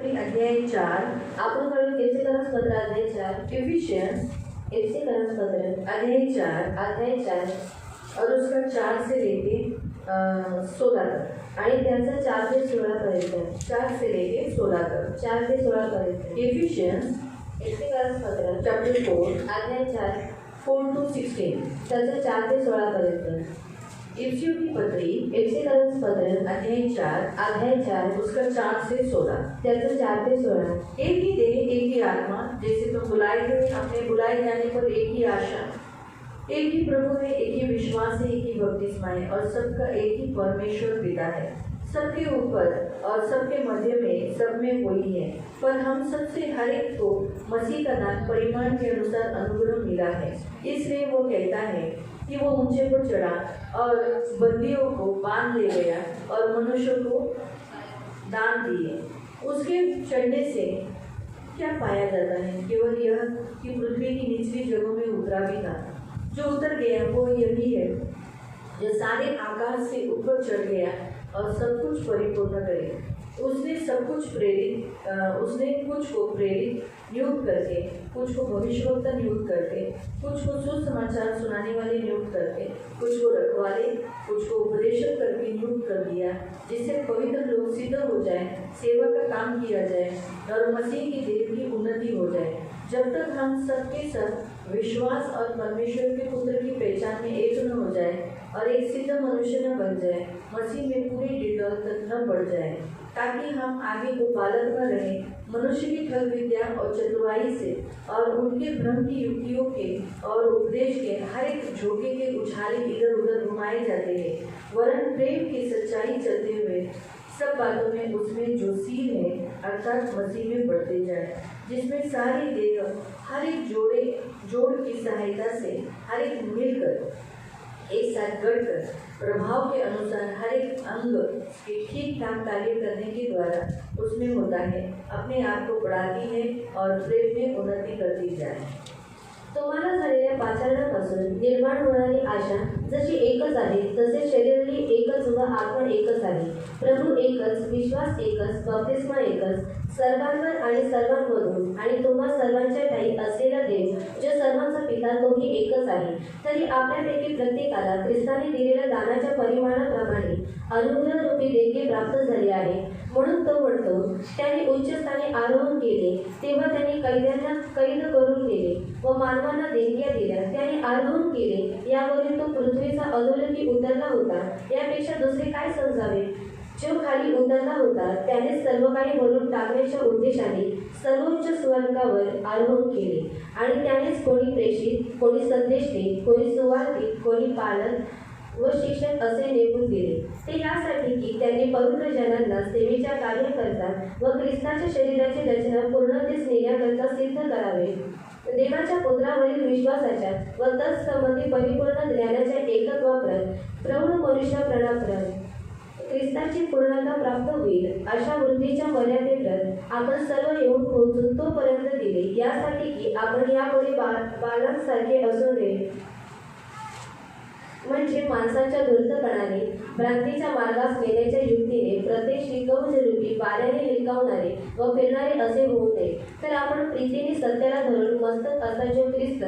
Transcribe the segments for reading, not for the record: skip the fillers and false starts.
अध्याय 4 आपण करें एफेसियंस पत्र अध्याय 4 एफिशियंस एफिशियंस पत्र अध्याय 4 और उसका 4 से लेके 16 तक आणि त्याचा 4 ते 16 पर्यंत 4 से लेके 16 तक 4 ते 16 पर्यंत एफिशियंस एफिशियंस पत्र चैप्टर 4 अध्याय 4 4 to 16 त्याचा 4 ते 16 पर्यंत इफ्सियों की पत्री एफिसियंस पत्र अध्याय 4 उसका 4 से 16 त्याचा 4 ते 16 एक ही देह एक ही आत्मा जैसे तुम बुलाए गए अपने बुलाए जाने पर एक ही आशा एक ही प्रभु है एक ही विश्वास है एक ही बपतिस्मा है और सबका एक ही परमेश्वर पिता है सबके ऊपर और सबके मध्य में सब में वही है पर हम सबसे हर एक को मसीह का दान परिमाण के अनुसार अनुग्रह मिला है इसलिए वो कहता है कि वो ऊंचे पर चढ़ा और बंदियों को बांध ले गया और मनुष्यों को दान दिए। उसके चढ़ने से क्या पाया जाता है? केवल यह कि पृथ्वी की निचली जगहों में उतरा भी था। जो उतर गया वो यही है जो सारे आकाश से ऊपर चढ़ गया और सब कुछ परिपूर्ण करे। उसने कुछ को प्रेरित नियुक्त करके, कुछ को भविष्यवक्ता नियुक्त करके, कुछ को सुसमाचार सुनाने वाले नियुक्त करके, कुछ को रखवाले, कुछ को उपदेशक करके नियुक्त कर दिया, जिससे पवित्र लोग सिद्ध हो जाए, सेवा का काम किया जाए और मसीह की देह की उन्नति हो जाए, जब तक हम सबके सब विश्वास और परमेश्वर के पुत्र की पहचान में एक न हो जाए और एक सिद्ध मनुष्य न बन जाए, मसीह में पूरी डिटॉल तक न बढ़ जाए, ताकि हम आगे को बालक न रहे, मनुष्य की ठग विद्या और चतुराई से और उनके भ्रम की युक्तियों के और उपदेश के हर एक झोंके के उछाले इधर उधर घुमाए जाते हैं, वरन प्रेम की सच्चाई चलते हुए सब बातों में उसमें जो सील है अर्थात मसीह में बढ़ते जाए, जिसमें सारी देह हर एक जोड़ की सहायता से हर एक मिलकर एक साथ गढ़कर प्रभाव के अनुसार हर एक अंग के ठीक ठाक कार्य करने के द्वारा उसमें होता है, अपने आप को बढ़ाती है और प्रेम में उन्नति करती जाए। तुम्हाला झालेल्या पाचारणापासून निर्माण होणारी आशा जशी एकच आहे तसे शरीरही एकच व आत्मा एकच आहे, प्रभू एकच, विश्वास एकच, बपतिस्मा एकच, सर्वांवर आणि सर्वांमधून आणि तुम्हा सर्वांच्या ठायी असलेला देव जो सर्वांचा पिता तोही एकच आहे। तरी आपल्यापैकी प्रत्येकाला ख्रिस्ताने दिलेल्या दानाच्या परिमाणाप्रमाणे अनुग्रहरूपी देणगी प्राप्त झाली आहे। म्हणून तो म्हणतो, त्याने उच्चस्थानी आरोहण केले तेव्हा त्याने कैद्यांना कैद करून नेले व मानवांना देणग्या दिल्या, त्याने आरोहण केले यावरील तो पृथ्वीचा अधोलोकी उतरला होता, यापेक्षा दुसरे काय समजावे? जो खाली उतरला होता त्याने सर्व काही भरून टाकण्याच्या उद्देशाने सर्वोच्च स्वर्गावर आरोहण केले आणि त्यानेच कोणी प्रेषित, कोणी संदेशे, कोणी सुवार्तिक, कोणी पालक व शिक्षक असे नेमून दिले, ते यासाठी की त्यांनी पवित्र जनांना सेवेच्या कार्याकरता व ख्रिस्ताच्या शरीराची रचना पूर्णतेस नेण्याकरता सिद्ध करावे, देवाच्या पुत्रावरील विश्वासाच्या व तत्संबंधी परिपूर्ण ज्ञानाच्या एकत्वाप्रत प्रौढ मनुष्यपणाप्रत ख्रिस्ताची पूर्णता प्राप्त होईल, अशा वृद्धीच्या मर्यादेप्रत आपण सर्व येऊन पोहोचून तोपर्यंत दिले, यासाठी की आपण यापुढे बालकांसारखे असू नये, म्हणजे माणसाच्या धूर्तपणाने भ्रांतीच्या मार्गास नेण्याच्या युक्तीने प्रत्येक शिकवणूकी वाऱ्याने हिरकावणारे व फिरणारे असे होऊ नये, तर आपण प्रीतीने सत्याला धरून मस्तक असा जो ख्रिस्त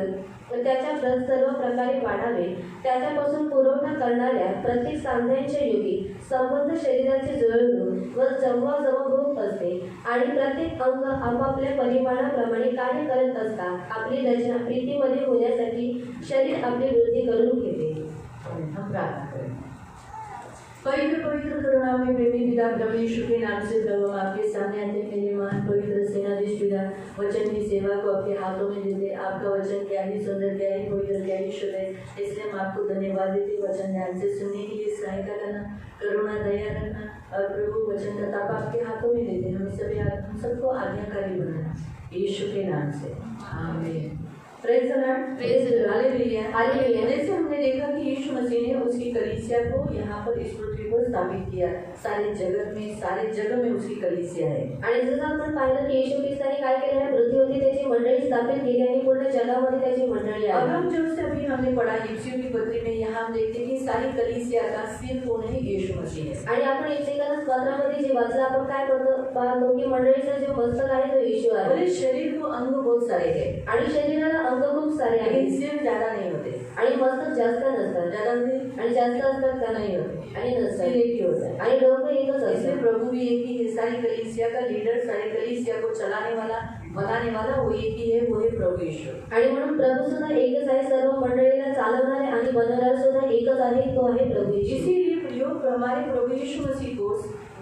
त्याच्या सर्व प्रकारे वाढावे, त्याच्यापासून पुरवठा करणाऱ्या प्रत्येक सांध्यांच्या योगी संबंध शरीराची जुळवणूक व जमवाजमव होत असते आणि प्रत्येक अंग आपापल्या परिमाणाप्रमाणे कार्य करत असता आपली रचना प्रीतीमध्ये होण्यासाठी शरीर आपली वृद्धी करून घेते। हम प्रार्थना करें। पवित्र करुणा में प्रेमी पिता प्रभु यीशु के नाम से प्रभु आपके सामने आते हैं। मेरे महान पवित्र सेनाधीश पिता, वचन की सेवा को आपके हाथों में देते, आपका वचन क्या ही सुंदर, क्या ही पवित्र, क्या ही शुद्ध है, इसलिए हम आपको धन्यवाद देते। वचन ध्यान से सुनने के लिए सहायता करना, करुणा दया रखना और प्रभु वचन का ताप आपके हाथों में देते, हम सबको आज्ञाकारी बनाना, यीशु के नाम से आमीन। Praise the Lord, Praise the Lord. Hallelujah. Hallelujah. जैसे हमने देखा कि यीशु मसीह ने उसकी कलीसिया को यहाँ पर इस पृथ्वी पर स्थापित किया, सारे जगत में, सारे जगह में उसकी कलीसिया है। आणि जसं आपण पाहिलं की येशू ख्रिस्ताने काय केलं आहे, पृथ्वीवरती त्याची मंडळी स्थापित केली आणि पूर्ण जगामध्ये त्याची मंडळी अब आहे. हम जो से अभी हमने पढ़ा इफिसियों की पत्री में, यहाँ हम देखते हैं कि सारी कलीसिया का सिर कौन है? यीशु मसीह है। आणि आपण एफेसकरास पत्रामध्ये जे वाचलं आपण काय पाहतो की मंडळीचं जे मस्तक आहे तो येशू आहे. बोले शरीर को अंग बहुत सारे हैं, आणि शरीराला अंग खूप सारे लेकिन आहेत सिर ज्यादा नहीं होते। आणि मस्तक जास्त नसतात. ज्यादा होते आणि जास्त असतात का नहीं होते, आणि नसतात. सिर एक ही होता है। आणि डोकं एकच इसलिए असतं. प्रभु भी एक ही है, सारी कलीसिया का लीडर, सारी कलीसिया को चलाने वाला, बनाने वाला वो एक ही है, वो है प्रभु यीशु। आणि म्हणून प्रभू सुद्धा एकच आहे, सर्व मंडळीला चालवणारे आणि बनवणारे सुद्धा एकच आहे, तो आहे प्रभू येशू. इसीलिए प्रियो, हमारे प्रभु यीशु मसीह को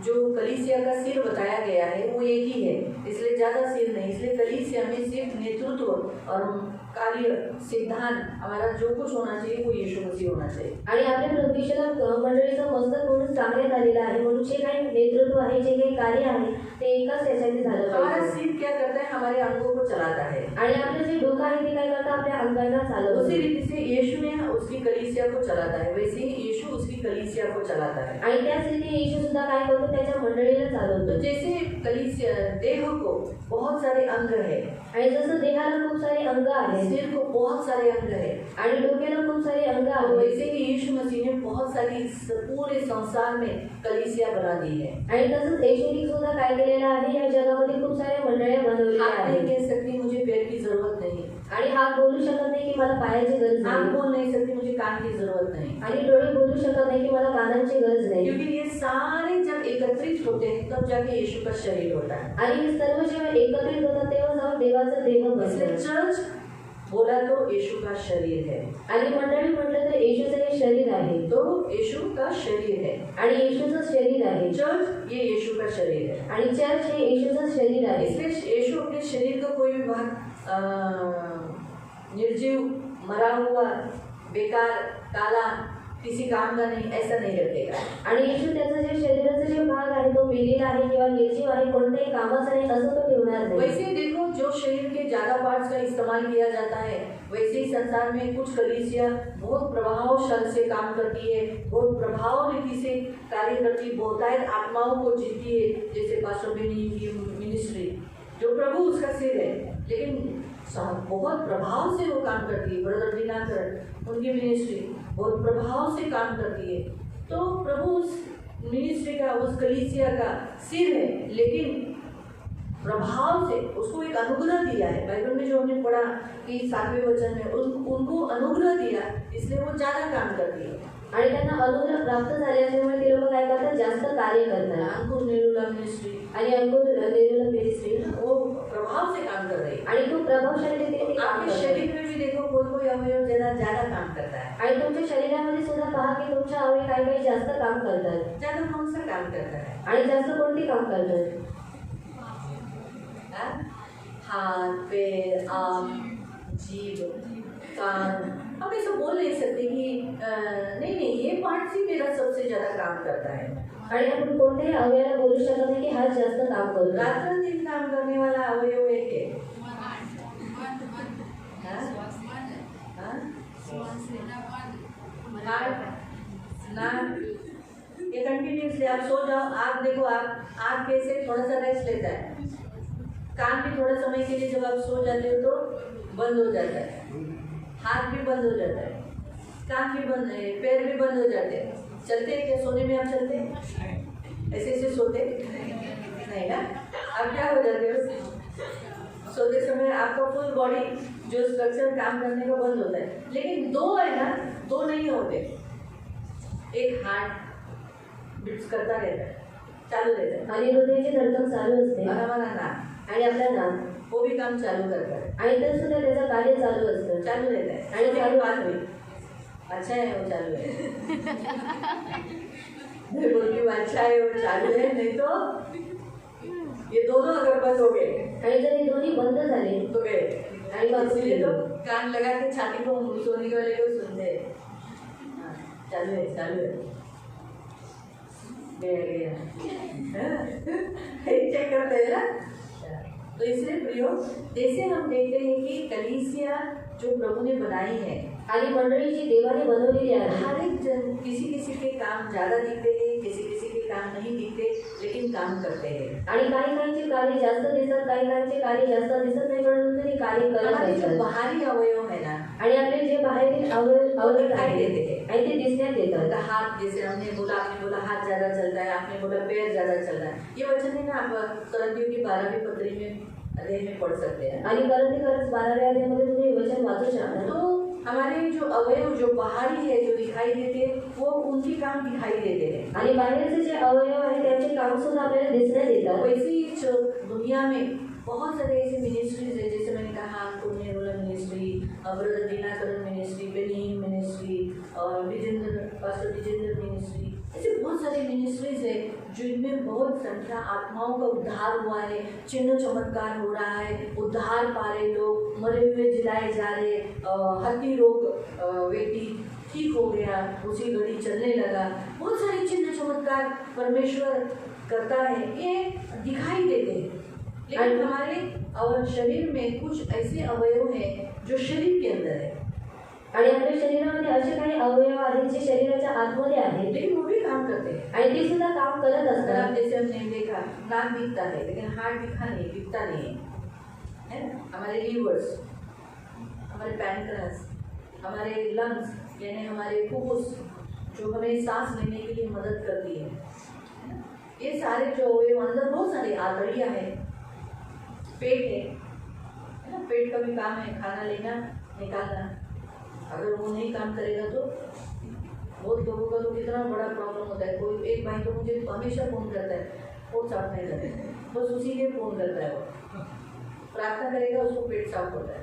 जो कलीसिया का सिर बताया गया है वो एक ही है, इसलिए ज्यादा सिर नहीं। इसलिए कलीसिया में सिर्फ नेतृत्व और कार्य, सिद्धांत, हमारा जो कुछ होना चाहिए वो यीशु मसीह होना चाहिए। आणि आपल्या प्रभू येशूला मंडळीचं मस्तक म्हणून सांगण्यात आलेलं आहे, म्हणून जे काही नेतृत्व आहे, जे काही कार्य आहे ते एकाच त्याच्याने झालं हमारा पाहिजे. सिर क्या करता है? हमारे अंगों को चलाता है। आणि आपलं जे डोकं आहे ते काय करतं, आपल्या अंगांना उसी चालवतं. रीति से यीशु ने उसकी कलीसिया को चलाता है, वैसे ही यीशु उसकी कलीसिया को चलाता है। आणि त्याच रीती येशू सुद्धा काय करतो, त्याच्या मंडळीला तो चालवतो. जैसे कलीसिया देह को बहुत सारे अंग है, आणि जसं देहाला खूप सारे अंग आहेत सिर को बहुत सारे अंग है, आणि डोक्याला खूप सारे अंग और आहेत, वैसे ही यीशु मसीह ने बहुत सारी इस पूरे संसार में कलीसिया बना दी है। आणि तसंच येशूने सुद्धा काय केलेलं आहे, या जगामध्ये खूप साऱ्या मंडळ्या बनवलेल्या हाथ नहीं आहेत. कह सकती मुझे पैर की जरूरत नहीं, आणि हात बोलू शकत नाही की मला पायाची गरज आँख नाही, बोल नहीं सकती मुझे कान की जरूरत नहीं, आणि डोळे बोलू शकत नाही की मला कानांची गरज नाही. क्योंकि ये सारे जब एकत्रित होते हैं तब जाके यीशु का शरीर होता है। आणि हे सर्व जेव्हा एकत्रित होतात तेव्हा जाऊन देवाचं देह इसलिए बनतं. चर्च बोला तो यीशु का शरीर है, आणि मंडळी म्हटलं तर येशूचं हे शरीर आहे, तो यीशु का शरीर है। आणि येशूचं शरीर आहे, चर्च ये यीशु का शरीर है। आणि चर्च हे येशूचं शरीर आहे. इसलिए यीशु अपने शरीर का कोई भी भाग निर्जीव, मरा हुआ, बेकार, काला, किसी काम का नहीं, ऐसा नहीं रखेगा। आणि येशू त्याचं जे शरीराचा जे भाग आहे तो मेलेला आहे किंवा निर्जीव आहे, कोणत्याही कामाचा नाही असं तो ठेवणार नाही. वैसे ही देखो, जो शरीर के ज्यादा पार्ट्स का इस्तेमाल किया जाता है, वैसे ही संसार में कुछ कलीसिया बहुत प्रभावशाली से काम करती है, बहुत प्रभाव रीति से कार्य करती है, बहुतायत आत्माओं को जीतती है। जैसे पास्टर बेनी की मिनिस्ट्री, जो प्रभु उसका सिर है, लेकिन बहुत प्रभाव से वो काम करती है। ब्रदर दिनाकर, उनकी मिनिस्ट्री बहुत प्रभाव से काम करती है। तो प्रभु उस मिनिस्ट्री का, उस कलीसिया का सिर है, लेकिन प्रभाव से उसको एक अनुग्रह दिया है। बाइबल में जो हमने पढ़ा कि 7वें वचन में उनको अनुग्रह दिया, इसलिए वो ज्यादा काम करती है। आणि त्यांना अनुग्रह प्राप्त झाले असल्यामुळे ते लोक काय करतात, जास्त कार्य करतात. अंकुर नेरुला मिनिस्ट्री, आणि अंकुर नेरुला मिनिस्ट्री वो प्रभाव से काम कर रही है। आणि खूप प्रभावशाली रीतीने ते काम आपके करतात. शरीर में भी देखो, कोई अवयव ज्यादा काम करता है, आणि तुमच्या शरीरामध्ये सुद्धा पहा की तुमच्या अवयव काही काही जास्त काम करतात. ज्यादा कौन सा काम करता है? आणि जास्त कोणती काम करतात? हाथ, पैर, आँख, जीभ, कान। हम ऐसा बोल नहीं सकते कि नहीं ये पार्ट ही मेरा सबसे ज्यादा काम करता है। आणि आपण कोणत्याही अवयवाला बोलू शकत नाही की हा जास्त काम करतो. रात दिन काम करने वाला अवयव एक है। नाक, ये कंटिन्यूसली आप सो जाओ, आँख देखो, आप आँख कैसे थोड़ा सा रेस्ट लेता है, कान भी थोड़ा समय के लिए जब आप सो जाते हो तो बंद हो जाता है, हाथ भी बंद हो जाता है, कान भी बंद है, पैर भी बंद हो जाते हैं। चलते हैं क्या? सोने में आप चलते हैं? ऐसे ऐसे सोते नहीं ना? आप क्या हो जाते हो? सोते समय आपका फुल बॉडी जो स्ट्रक्चर काम करने का बंद होता है। लेकिन दो है ना, दो नहीं होते। एक हार्ट बीट्स करता रहता है, चालू रहता है, आणि हृदयाची धडधड चालू असते और हमारा नाक, आणि आपला नाक वो भी काम चालू करता है, आणि तर सुद्धा त्याचं कार्य चालू असतं. चालू रहता है। आणि चालू बात हुई, अच्छा है वो चालू है। मैं बोलती हूँ अच्छा है वो चालू है, नहीं तो ये दोनों अगर बंद हो गए आणि जर हे दोन्ही बंद झाले तो गए। आणि मग इसलिए तो कान लगा के छाती को सोने वाले को सुनते हैं। हाँ, चालू है, चालू है, गया गया। चेक करते हैं ना। तो इसलिए प्रियो, जैसे हम देखते हैं कि कलीसिया जो प्रभु ने बनाई है, आणि मंडळी जी देवाने बनवलेली आहे, हर एक जन किसी किसी के काम ज्यादा दिखते हैं, किसी किसी के काम नहीं दिखते, लेकिन काम करते हैं। आणि काही काहींची कार्य जास्त दिसतात, काही काहींचे कार्य जास्त दिसत नाही, परंतु ते कार्य करत हमारे जो असतात. बाहरी अवयव है ना, आणि आपले जे बाहेरील अवयव दिखाई आहेत देते हैं। आणि ते दिसण्यात उनका येतात. हाथ, जैसे आपने बोला हाथ ज्यादा चलता है, आपने बोला पैर ज्यादा चल रहा है। ये वचन है ना, आप तुरंतियों की 12वीं पत्री में अध्याय में पढ़ सकते हैं। आणि करंती 12व्या अध्यायामध्ये तुम्ही हे वचन वाचू शकता. तो हमारे जो अवयव जो बाहरी है, जो दिखाई देते हैं, वो उनके काम दिखाई देते हैं। आणि बाहेरचे जे अवयव आहेत त्यांचे काम सुद्धा आपल्याला दिसण्यात येतात. वैसे ही जो दुनिया में बहुत सारे ऐसे मिनिस्ट्रीज है, जैसे मैंने कहा पुण्यरोला ministry, brother Dinakaran ministry, Benny Hinn ministry और पास्टर विजेंद्र मिनिस्ट्री, ऐसे बहुत सारे मिनिस्ट्रीज है जिनमें बहुत संख्या आत्माओं का उद्धार हुआ है, चिन्ह चमत्कार हो रहा है, उद्धार पा रहे लोग, मरे हुए जिलाए जा रहे, हड्डी रोग व्यक्ति ठीक हो गया, उसी घड़ी चलने लगा। बहुत सारे चिन्ह चमत्कार परमेश्वर करता है, ये दिखाई देते हैं। लेकिन हमारे शरीर में कुछ ऐसे अवयव हैं जो शरीर के अंदर है, आणि आपल्या शरीरामध्ये असे काही अवयव आहेत जे शरीराच्या आतमध्ये आहेत, लेकिन वो भी काम करते हैं आणि ते सुद्धा काम करत अगर असतात. आप जैसे हमने देखा, नाक दिखता है लेकिन हार्ट दिखता नहीं है ना। हमारे लीवर्स, हमारे पैनक्रास, हमारे लंग्स यानी हमारे फुफ्फुस जो हमें सांस लेने के लिए मदद करती है ना? ये सारे जो अवयव अंदर बहुत सारे आंतड़ियाँ हैं, पेट है ना, पेट का भी काम है खाना लेना निकालना। अगर वो नहीं काम करेगा तो बहुत लोगों का तो कितना बड़ा प्रॉब्लम होता है। कोई एक भाई तो मुझे हमेशा फ़ोन करता है, पेट साफ नहीं करता, बस उसी लिए फ़ोन करता है। वो प्रार्थना करेगा उसको पेट साफ होता है,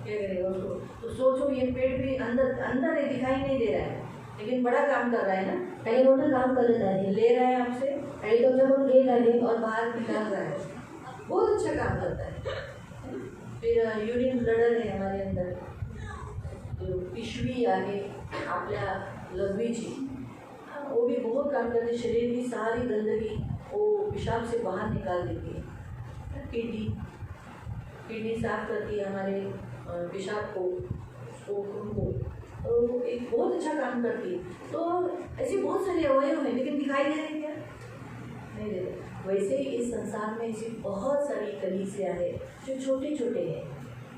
क्या करेगा उसको। तो सोचो ये पेट भी अंदर है, दिखाई नहीं दे रहा है, लेकिन बड़ा काम कर रहा है ना, आणि मोठं काम करत आहे, ले रहा है आपसे आणि तुमच्याकडून घेत आहे और बाहर निकाल रहा है, बहुत अच्छा काम करता है। फिर यूरिन ब्लडर है हमारे अंदर, जो पिशवी आहे आपल्या लघवीची, वो भी बहुत काम करते हैं। शरीर की सारी गंदगी वो पेशाब से बाहर निकाल देती है। किडनी साफ करती है हमारे पेशाब को, खून को, तो एक बहुत अच्छा काम करती है। तो ऐसे बहुत सारे अवयव हैं, लेकिन दिखाई दे रहे हैं क्या? नहीं दे रहे। वैसे ही इस संसार में ऐसी बहुत सारी कलीसिया है जो छोटे छोटे हैं,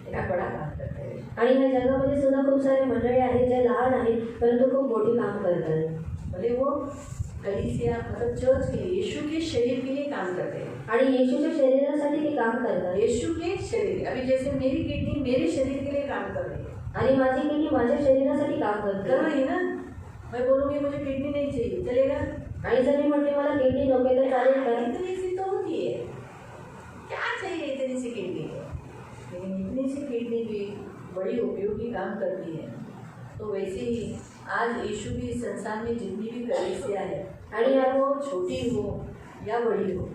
लेकिन बड़ा काम करते हैं। आणि ह्या जगामध्ये सुद्धा खूप सारे मंडळी आहेत जे लहान आहेत परंतु खूप मोठी काम करतात. भले वो कलीसिया मतलब चर्च के लिए, यीशु के शरीर के लिए काम करते हैं, आणि येशूच्या शरीरासाठी ते काम करतात. यीशु के शरीर। अभी जैसे मेरी किडनी मेरे शरीर के लिए काम कर रही है, आणि माझी किडनी माझ्या शरीरासाठी काम कर करते. रही है ना। मैं बोलूँगी मुझे किडनी नहीं चाहिए, चलेगा? आणि जर मी म्हटले मला किडनी नको तर चालेल का? इतनी सी तो होती है, क्या चाहिए इतनी सी किडनी, लेकिन इतनी सी किडनी भी बड़ी उपयोगी काम करती है। तो वैसे ही आज यीशु भी इस संसार में जितनी भी कलीसिया है, आणि या वो छोटी हो या बड़ी हो,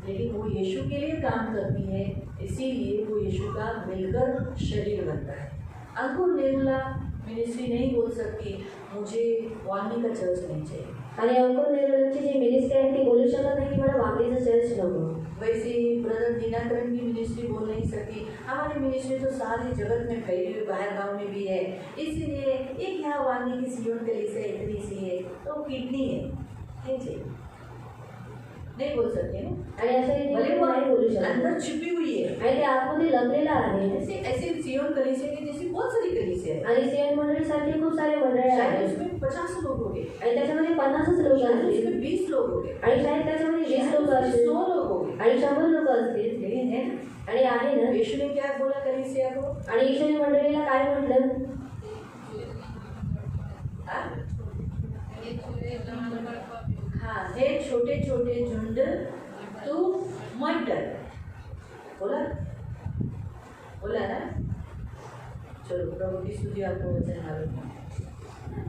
लेकिन वो यीशु के लिए काम करती है, इसीलिए वो यीशु का मिलकर शरीर बनता है। अंकुर निर्मला मिनिस्ट्री नहीं बोल सकती मुझे वाणी का चर्च नहीं चाहिए, आणि अंकुर निर्मलची जी मिनिस्ट्री आहे ती बोलू शकत नाही की मला वाकलीचं चर्च नको. वैसे ही ब्रदर दिनाकरण की मिनिस्ट्री बोल नहीं सकती। हमारी मिनिस्ट्री तो सारे जगत में फैली हुई, बाहर गांव में भी है, इसीलिए एक यहाँ वाणी की सियोन कलीसिया इतनी सी है, तो किडनी है नहीं चाहिए, नहीं बोल सकते ना। आणि असं हे भले वो नाही बोलू शकत अंदर छिपी हुई है, आणि ते आतमध्ये लपलेलं आहे. ऐसे ऐसे सियोन कलीसिया की जैसी बहुत सारी कलीसिया है, आणि सीएन मंडळीसाठी खूप सारे मंडळ शायद आहेत उसमें 50 लोग हो गए, आणि त्याच्यामध्ये 50च लोक शायद असतील उसमें 20 लोग हो गए, आणि शायद त्याच्यामध्ये 20 लोक शायद असतील 100 लोग हो गए, आणि 100 लोक असतील. लेकिन है ना, आणि आहे ना. यीशु ने क्या बोला कलीसिया को? आणि ईश्वरी मंडळीला काय म्हटलं? हाँ, हे छोटे छोटे झुंड तू मत डर, बोला बोला ना। चलो प्रभु की स्तुति आपको वचन मालूम है।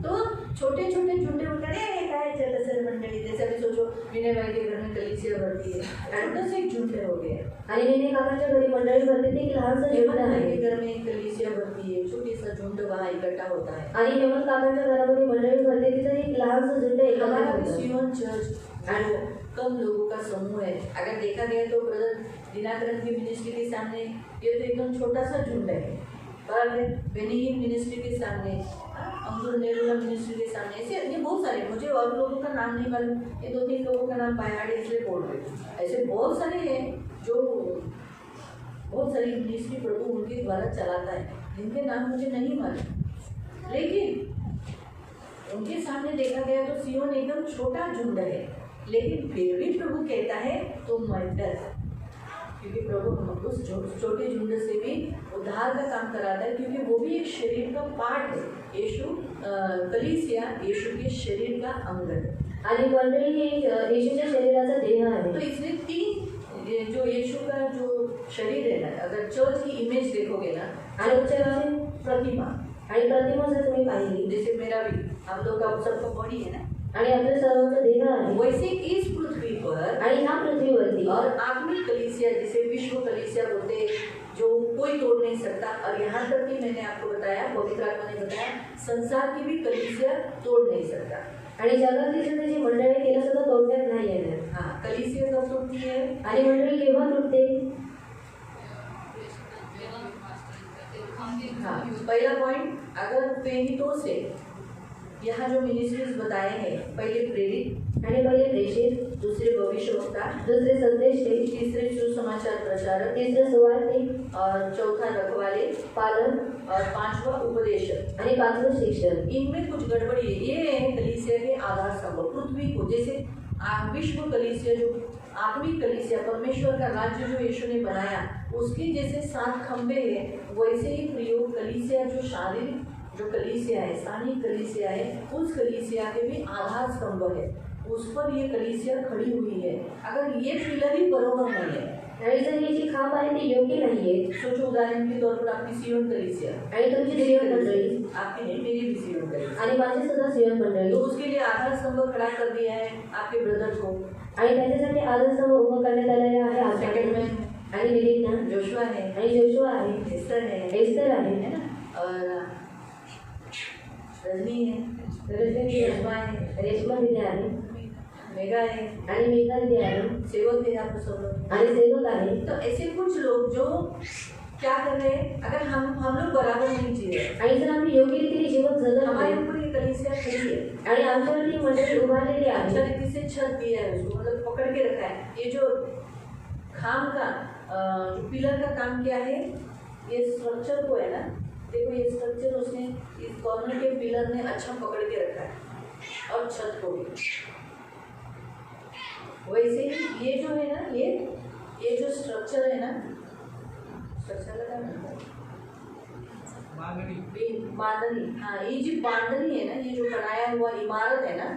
तो छोटे छोटे झुंडे उठे काय जलसर मंडळी, जैसे अभी सोचो विनय भाई के घर में कलीसिया भरती है, छोटा से एक झुंड हो गया। आणि विनय काकांच्या घरी मंडळी भरते ते एक लहानसं झुंड हेमंत भाई आहे. के घर में एक कलीसिया भरती है, छोटी सा झुंड वहाँ इकट्ठा होता है। आणि हेमंत काकांच्या घरामध्ये मंडळी भरते तिथं एक लहानसं झुंड एकत्र हमारा होतं. सियोन चर्च जो कम लोगों का समूह है। अगर देखा गया तो ब्रदर दिनाकरन की मिनिस्ट्री के सामने ये तो एकदम छोटा सा झुंड है, बराबर है। बेनिहीन मिनिस्ट्री के सामने, अंकुर नेरुला मिनिस्ट्री के सामने, ऐसे ये बहुत सारे, मुझे और लोगों का नाम नहीं मालूम, ये 2-3 लोगों का नाम बाय हार्ट इसलिए बोल रहे हैं। ऐसे बहुत सारे हैं जो बहुत सारी मिनिस्ट्री प्रभु उनके द्वारा चलाता है, जिनके नाम मुझे नहीं मालूम, लेकिन उनके सामने देखा गया तो सियोन एकदम छोटा झुंड है, लेकिन फिर भी प्रभु कहता है तुम मत डर, क्योंकि प्रभु उस छोटे झुंड से भी उद्धार का काम कराता है, क्योंकि वो भी एक शरीर का पार्ट है। यीशु कलीसिया यीशु के शरीर का अंग है आणि मंडळी हे येशूच्या शरीराचा देह आहे। तो इसलिए 3 जो यीशु का जो शरीर है ना, अगर चर्च की इमेज देखोगे ना, प्रतिमा आणि प्रतिमा जर तुम्ही पाहिली, जैसे मेरा भी हम लोग का सबका बॉडी है ना, आणि आपल्या सर्वांचा देह आहे, वैसे इस पृथ्वी पर आणि ह्या पृथ्वीवरती और आत्मिक कलीसिया जिसे विश्व कलीसिया बोलते हैं, जो कोई तोड़ नहीं सकता। और यहाँ तक कि मैंने आपको बताया, पवित्र आत्मा ने बताया, संसार की भी कलीसिया तोड़ नहीं सकता। आणि जगातली सुद्धा जी मंडळी तिला सुद्धा तोडण्यात नाही येणार। हाँ, कलीसिया कब तोड़ती है? आणि मंडळी केव्हा तुटते? हाँ, पहला पॉइंट, अगर प्रेरितों से यहाँ जो मिनिस्ट्रीज बताए हैं, पहले प्रेरित आणि पहिले प्रेषित, दूसरे भविष्यवक्ता, दुसरे संदेष्टे, तीसरे सुसमाचार प्रचारक, तिसरे सुवार्थी, और चौथा रखवाले, पालक, और 5वां उपदेशक, आणि 5वं शिक्षक। इनमें कुछ गड़बड़ी है। ये है कलीसिया के आधार स्तंभ। पृथ्वी को जैसे विश्व कलीसिया जो आत्मिक कलीसिया, परमेश्वर का राज्य जो यीशु ने बनाया, उसके जैसे 7 खंभे हैं, वैसे ही प्रयोग कलीसिया जो शारीरिक जो कलीसिया है, स्थानीय कलीसिया है, उस कलीसिया के भी आधार स्तंभ है, उस पर ये कलीसिया खड़ी हुई है। अगर ये पिलर ही बरोबर नहीं है, आणि जर ही जी खांब आहे ती योग्य नाहीये, सोचो उदाहरण के तौर पर आपकी सियोन कलीसिया, आणि तुमची सियोन मंडळी, आपकी नहीं, मेरी भी सियोन कलीसिया, आणि माझी सुद्धा सियोन मंडळी, तो उसके लिए आधार स्तंभ खड़ा कर दिया है आपके ब्रदर को। आणि त्याच्यासाठी आदर्शस्तंभ उभं करण्यात आलेले आहे सेकंड आपल्याकडे, में आणि विधीज्ञ जोशुआ है, आणि जोशुआ आहे, एस्तर है, एस्तर आहे, है ना, और रजनी है, रेश्मा आहे, रेश्मा दिदी आहे, मेघा है, आणि मेघा दिदी आहे, सेवक है आप सब लोग। आणि सेवक आहे। तो ऐसे कुछ लोग जो क्या कर रहे हैं, अगर हम लोग बराबर नहीं जी रहे, आणि जर आम्ही योग्य रीतीने जीवन जगत हमारे नाही, ऊपर ये कलीसिया खड़ी है, आणि आमच्यावरती मंडळी उभारलेली अच्छा आहे, रीति से छत दिया है उसको, मतलब पकड़ के रखा है। ये जो खाम का जो पिलर का काम क्या है, ये स्ट्रक्चर को है ना, देखो ये स्ट्रक्चर उसने इस कॉर्नर के पिलर ने अच्छा पकड़ के रखा है, और छत को भी वैसे ही ये जो है ना, ये जो स्ट्रक्चर है ना, स्ट्रक्चर का नाम है बांधनी। हाँ, ये जो बांधनी है ना, ये जो बनाया हुआ इमारत है ना,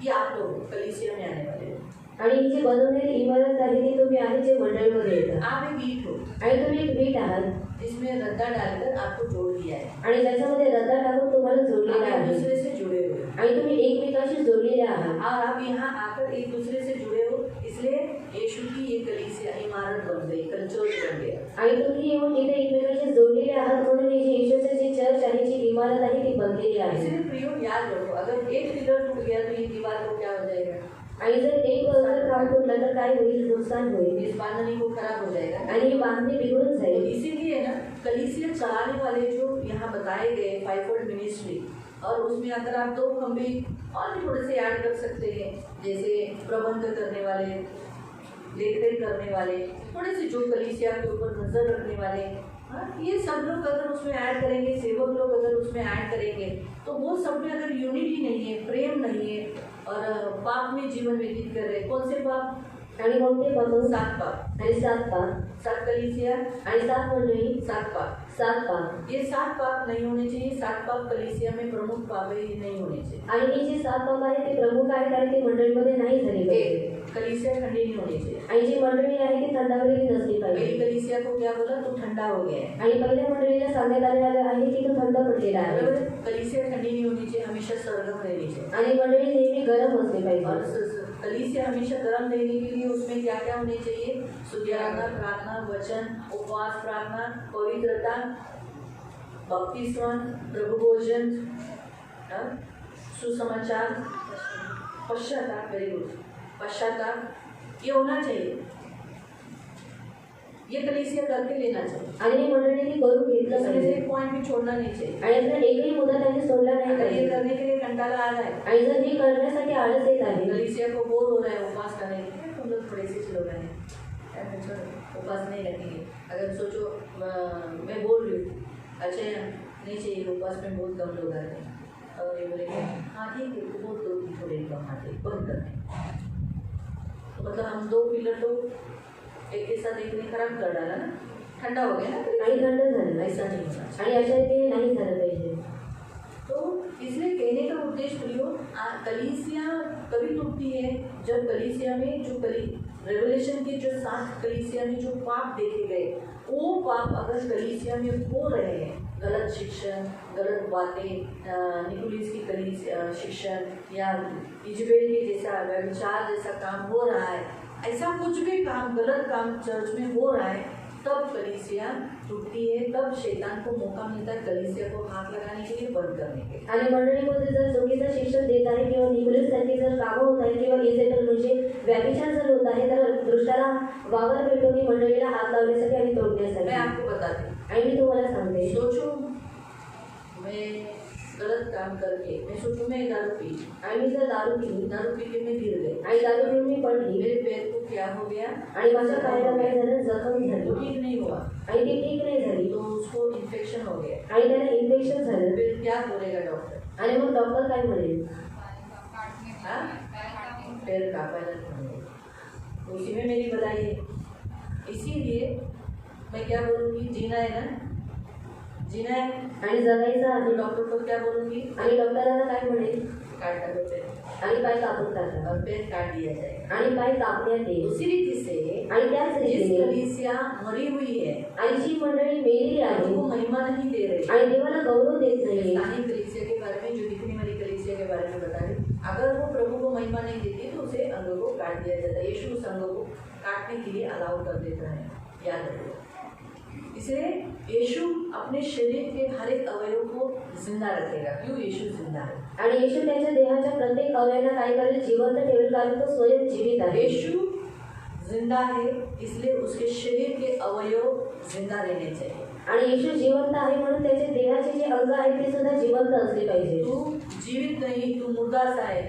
ये आप लोग कलीसिया में आने वाले हो। आणि ही जी बनवलेली इमारत आहे ती तुम्ही आहे जे मंडळीमध्ये येतात, आप एक ईंट हो आणि तुम्ही एक वीट आहात, जिसमें रद्दा डालकर आपको जोड़ दिया है, आणि त्याच्यामध्ये रद्दा टाकून तुम्हाला जोडलेला आप एक आहे, दूसरे से जुड़े हुए हो, आणि तुम्ही एकमेकांशी जोडलेले आहात, और आप यहाँ आकर एक दूसरे से जुड़े हो, इसलिए यीशु की ये कलीसिया इमारत बन गई, चर्च बन गया। आणि तुम्ही येऊन इथे एकमेकांशी जोडलेले आहात, म्हणून ही जी येशूचं जी चर्च आहे, जी इमारत आहे ती बनलेली आहे। इसलिए प्रयोग याद रखो, अगर एक पिलर टूट गया तो ये दीवार को क्या हो जाएगा, आणि जर एक जर काम फुटलं तर काय होईल, नुकसान होईल, इस बांधनी को खराब हो जाएगा। आणि ही बांधणी बिघडून तो जाईल। इसीलिए ना कलीसिया चलाने वाले जो यहाँ बताए गए 5-fold मिनिस्ट्री, और उसमें अगर आप 2 खंभे और भी थोड़े से ऐड कर सकते हैं, जैसे प्रबंध करने वाले, देखरेख करने वाले, थोड़े से जो कलीसिया के ऊपर नजर रखने वाले, हाँ, ये सब लोग अगर उसमें ऐड करेंगे, सेवक लोग अगर उसमें ऐड करेंगे, तो वो सब में अगर यूनिटी नहीं है, प्रेम नहीं है, और पाप में जीवन व्यतीत कर रहे हैं। कौन से पाप? आणि कोणते पाप? 7 पाप, आणि 7 पाप, 7 कलीसिया, आणि 7 मंडळी, 7 पाप, 7 पाप, ये 7 पाप नहीं होने चाहिए। 7 पाप कलीसिया में प्रमुख पाप है, ये नहीं होने चाहिए। आणि ही जी 7 पाप आहे ते प्रमुख आहेत आणि ते मंडळीमध्ये नाही झाली पाहिजे, कलीसिया ठंडी नहीं होनी चाहिए। आणि जी मंडळी आहे ती थंडावलेली नसली पाहिजे। पहली कलीसिया को क्या बोला, तू ठंडा हो गया है, आणि पहिल्या मंडळीला सांगण्यात आलेलं आहे की तो थंड पडलेला आहे, बराबर? कलीसिया ठंडी नहीं होनी चाहिए, हमेशा सरगम रहनी चाहिए। आणि मंडळी नेहमी गरम असली पाहिजे, और कलीसिया हमेशा गर्म रहने के लिए उसमें क्या क्या होने चाहिए, स्तुति आराधना, प्रार्थना, वचन, उपवास, प्रार्थना, पवित्रता, बपतिस्मा, प्रभु भोजन, सुसमाचार, पश्चाताप, वेरी गुड, पश्चाताप ये होना चाहिए, ये कलीसिया करके लेना चाहिए। आणि हे मंडळींनी करून घेतलं इसमें से पाहिजे एक पॉइंट भी छोड़ना नहीं चाहिए। आणि यातला एकही मुद्दा त्यांनी सोडला नाही अगर ये पाहिजे करने के लिए कंटाला आ रहा है, आणि जर हे करण्यासाठी आळस येत आहे कलीसिया को बोर हो रहा है उपवास करने के लिए, तुम लोग थोड़े से लोग हैं उपवास नहीं रखेंगे। अगर सोचो मैं बोल रही हूँ अच्छा नहीं चाहिए उपवास में बहुत कम लोग आते हैं, और ये बोलेंगे हाँ ठीक है बहुत लोग थोड़े कम आते बंद करते, तो मतलब हम दो पिलर तो एक के साथ एक ने खराब कर डाला ना, ठंडा हो गया ना, आणि थंड झालं ऐसा नहीं होना चाहिए। आणि अशा रीतीने नाही झालं पाहिजे। तो इसलिए कहने का उद्देश्य प्रियो, कलीसिया कभी टूटती है जब कलीसिया में जो रेवलेशन के जो 7 कलीसिया में जो पाप देखे गए, वो पाप अगर कलीसिया में हो रहे हैं, गलत शिक्षण, गलत बातें, निकोलिस की कलीसिया शिक्षण या इजबेल के जैसा व्यभिचार जैसा काम हो रहा है, ऐसा कुछ भी काम गलत काम चर्च में हो रहा है, तब कलीसिया टूटती है, तब शैतान को मौका मिलता है कलीसिया को हाथ लगाने के लिए, बंद करने के लिए। आणि मंडळीमध्ये जर चुकीचं शिक्षण देत आहे किंवा निकोलिससारखी जर कामं होत आहे किंवा इजेबेल म्हणजे व्याभिचार जर होत आहे तर दृष्टाला वावर भेटवून मंडळीला हात लावण्यासाठी आणि तोडण्यासाठी। मैं आपको बताती हूँ, आणि मी तुम्हाला सांगते, सोचो मैं गलत काम करके, मैं सोचूं मैं दारू पी आणि मी जर दारू के मैं गिर गई आणि दारू पिऊन मी पडली मेरे पैर को क्या हो गया आणि माझ्या पायाला काय झालं, जखम झाली वो ठीक नहीं हुआ, आणि ती ठीक नाही झाली तो उसको इन्फेक्शन हो गया, आणि त्याला इन्फेक्शन झालं फिर क्या बोलेगा डॉक्टर? आणि मग डॉक्टर काय म्हणेल, हाँ पैर कांपने लगेंगे। उसी में मेरी बधाई है। इसीलिए मैं क्या बोलूँगी, जीना है ना, जीना है, आणि जगायचं आहे। तो डॉक्टर को क्या बोलूँगी, आणि डॉक्टरांना काय म्हणेल, काट डालो पैर, आणि पाय कापून टाका और पैर काट दिया जाएगा। आणि पाय कापण्यात येईल। उसी रीति से आणि त्याच जिस रीतीने कलीसिया मरी हुई है, आणि जी मंडळी मेलेली आहे वो महिमा नहीं दे रही, आणि देवाला गौरव देत नाही, स्थानीय कलीसिया के बारे में, जो दिखने वाली कलीसिया के बारे में बता रही, अगर वो प्रभु को महिमा नहीं देती तो उसे अंग को काट दिया जाता है। यीशु उस अंग को काटने के लिए अलाउ कर देता है, याद रखो। इसलिए यीशु अपने शरीर के हर एक अवयव को जिंदा रखेगा। क्यों? यीशु जिंदा है। आणि येशू त्याच्या देहाच्या प्रत्येक अवयवाला काय करेल, जिवंत ठेवेल, कारण तो स्वयं जीवित आहे। यीशु जिंदा है, इसलिए उसके शरीर के अवयव जिंदा रहने चाहिए। आणि येशू जिवंत आहे म्हणून त्याचे देहाचे जे अंग आहेत ते सुद्धा जिवंत असले पाहिजे। तू जीवित नहीं, तू मुर्दा सा है,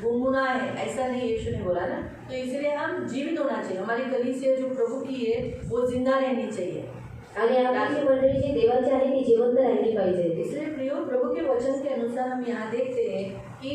गुनगुना है, ऐसा नहीं यीशु ने बोला ना। तो इसलिए हम जीवित होना चाहिए। हमारी कलीसिया जो प्रभु की है वो जिंदा रहनी चाहिए, आणि आपली जी मंडळी जी देवाची आहे ती जिवंत राहिली पाहिजे। इसलिए प्रियो, प्रभु के वचन के अनुसार हम यहाँ देखते हैं कि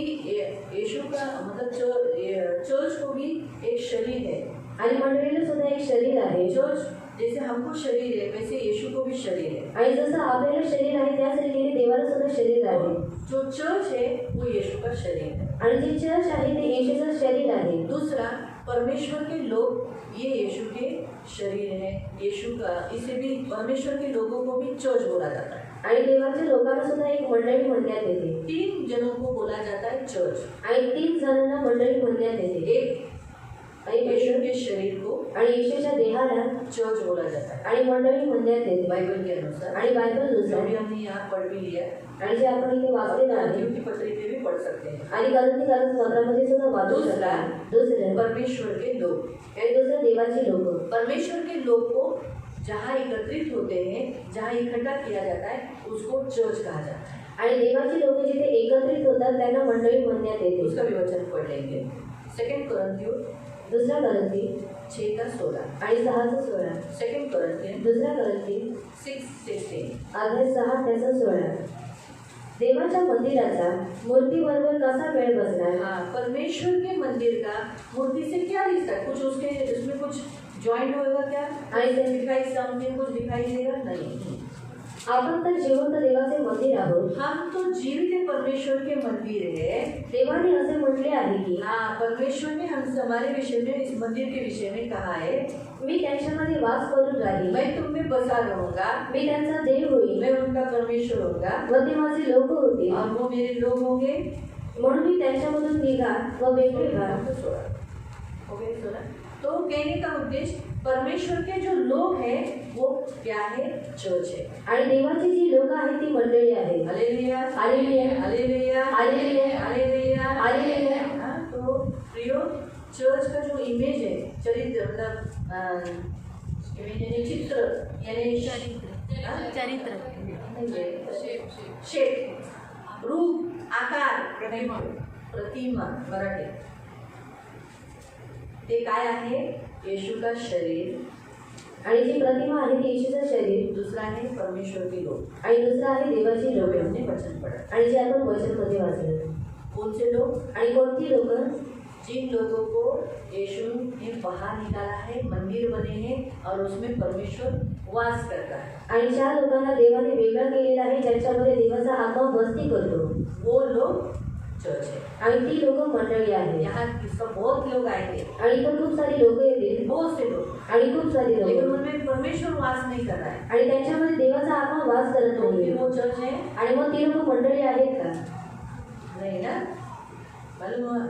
यीशु का मतलब चर्च को भी एक शरीर है, आणि मंडळीला सुद्धा एक शरीर आहे। चर्च जैसे हमको शरीर है वैसे यीशु को भी शरीर है, आणि जसं आपल्याला शरीर आहे त्याच रीतीने देवाला सुद्धा शरीर आहे। जो चर्च है वो यीशु का शरीर है। आणि जी चर्च आहे ते येशूचं शरीर आहे। दूसरा, परमेश्वर के लोग ये यीशु के शरीर है, यीशु का, इसे भी परमेश्वर के लोगों को भी चर्च बोला जाता है। आणि देवाच्या लोकांना सुद्धा एक मंडळी म्हणण्यात येते। 3 जनों को बोला जाता है चर्च। आणि 3 जणांना मंडळी म्हणण्यात येते। एक यीशु के शरीर को आणि येशूच्या देहाला चर्च बोला जाता है आणि मंडळी म्हणण्यात येते बाइबल के अनुसार। आणि बायबल जो नुसार भी हमने यहाँ पढ़ भी लिया, आणि जे आपण इथे वाचलेलं आहे गलातियों की पत्री पे भी पढ़ सकते हैं। आणि गलाती पत्रामध्ये सुद्धा वाचू शकता। दुसरं परमेश्वर के लोग, आणि दुसरं देवाची लोक। परमेश्वर के लोग को जहाँ एकत्रित होते हैं, जहाँ इकट्ठा किया जाता है, उसको चर्च कहा जाता है। आणि देवाची लोक जिथे एकत्रित होतात त्यांना मंडळी म्हणण्यात येते। उसका भी वचन पढ़ लेंगे। 2 कोरिन्थियों दुसरा करंती 6:16 आणि 6:16, 2 कोरिन्थियन दुसरा करंती 6:16। अध्याय 6 त्याचा 16। देवाच्या मंदिराचा मूर्तीबरोबर कसा मेळ बसणार? हाँ, परमेश्वर के मंदिर का मूर्ति से क्या रिश्ता है? कुछ उसमें कुछ ज्वाइंट होगा क्या? आणि ते दिखाई समथिंग कुछ दिखाई देगा? नहीं। आपण तर जिवंत देवाचे मंदिर आहोत। हम तो जीवित परमेश्वर के मंदिर है। देवाने असे म्हटले आहे की हाँ, परमेश्वर ने हम हमारे विषय में, इस मंदिर के विषय में कहा है, मी त्यांच्यामध्ये वास करून राहील, मैं तुम में बसा रहूंगा, मी त्यांचा देव होईल, मैं उनका परमेश्वर होगा व ते माझे लोक होतील, और वो मेरे लोग होंगे। म्हणून मी त्यांच्यामधून निघा व वेगळे व्हा। हो गया सोना। तो कहने का उद्देश्य, परमेश्वर के जो लोग हैं वो क्या है? चर्च है। आणि देवाची जी लोक आहेत ती मंडळी आहे। Hallelujah, hallelujah, hallelujah, hallelujah, hallelujah, hallelujah. हाँ, तो प्रियो, चर्च का जो इमेज है, चरित्र मतलब इमेज यानी चित्र यानी चरित्र शेप, रूप, आकार, प्रतिमा मराठी. ते काय आहे? येशू का शरीर. आणि जी प्रतिमा आहे ती येशूचं शरीर. दुसरा आहे परमेश्वर की लोक. आणि दुसरा आहे देवाची लोक. म्हणजे वचन पढ़ा. आणि जे आपण वचनमध्ये वाचलं. कौन से लोग? आणि कोणती लोक? जिन लोगों को यीशु ने बाहर निकाला है, मंदिर बने हैं और उसमें परमेश्वर वास करता है. आणि ज्या लोकांना देवाने वेगळं केलेलं आहे, ज्यांच्यामध्ये देवाचा आत्मा वस्ती करतो, वो लोग चर्च है. आणि ती लोक मंडळी आहेत. यहाँ इसका बहुत लोग आएंगे, आणि इथं खूप सारी लोक येतील, बहुत से लोग, आणि खूप सारी लेकिन लोक, उनमें परमेश्वर वास नहीं कर रहा है. आणि त्यांच्यामध्ये देवाचा आत्मा वास करत तो नाही. फिर वो चर्च है? आणि मग ती लोक मंडळी आहेत का? नहीं ना. मालूम हुआ?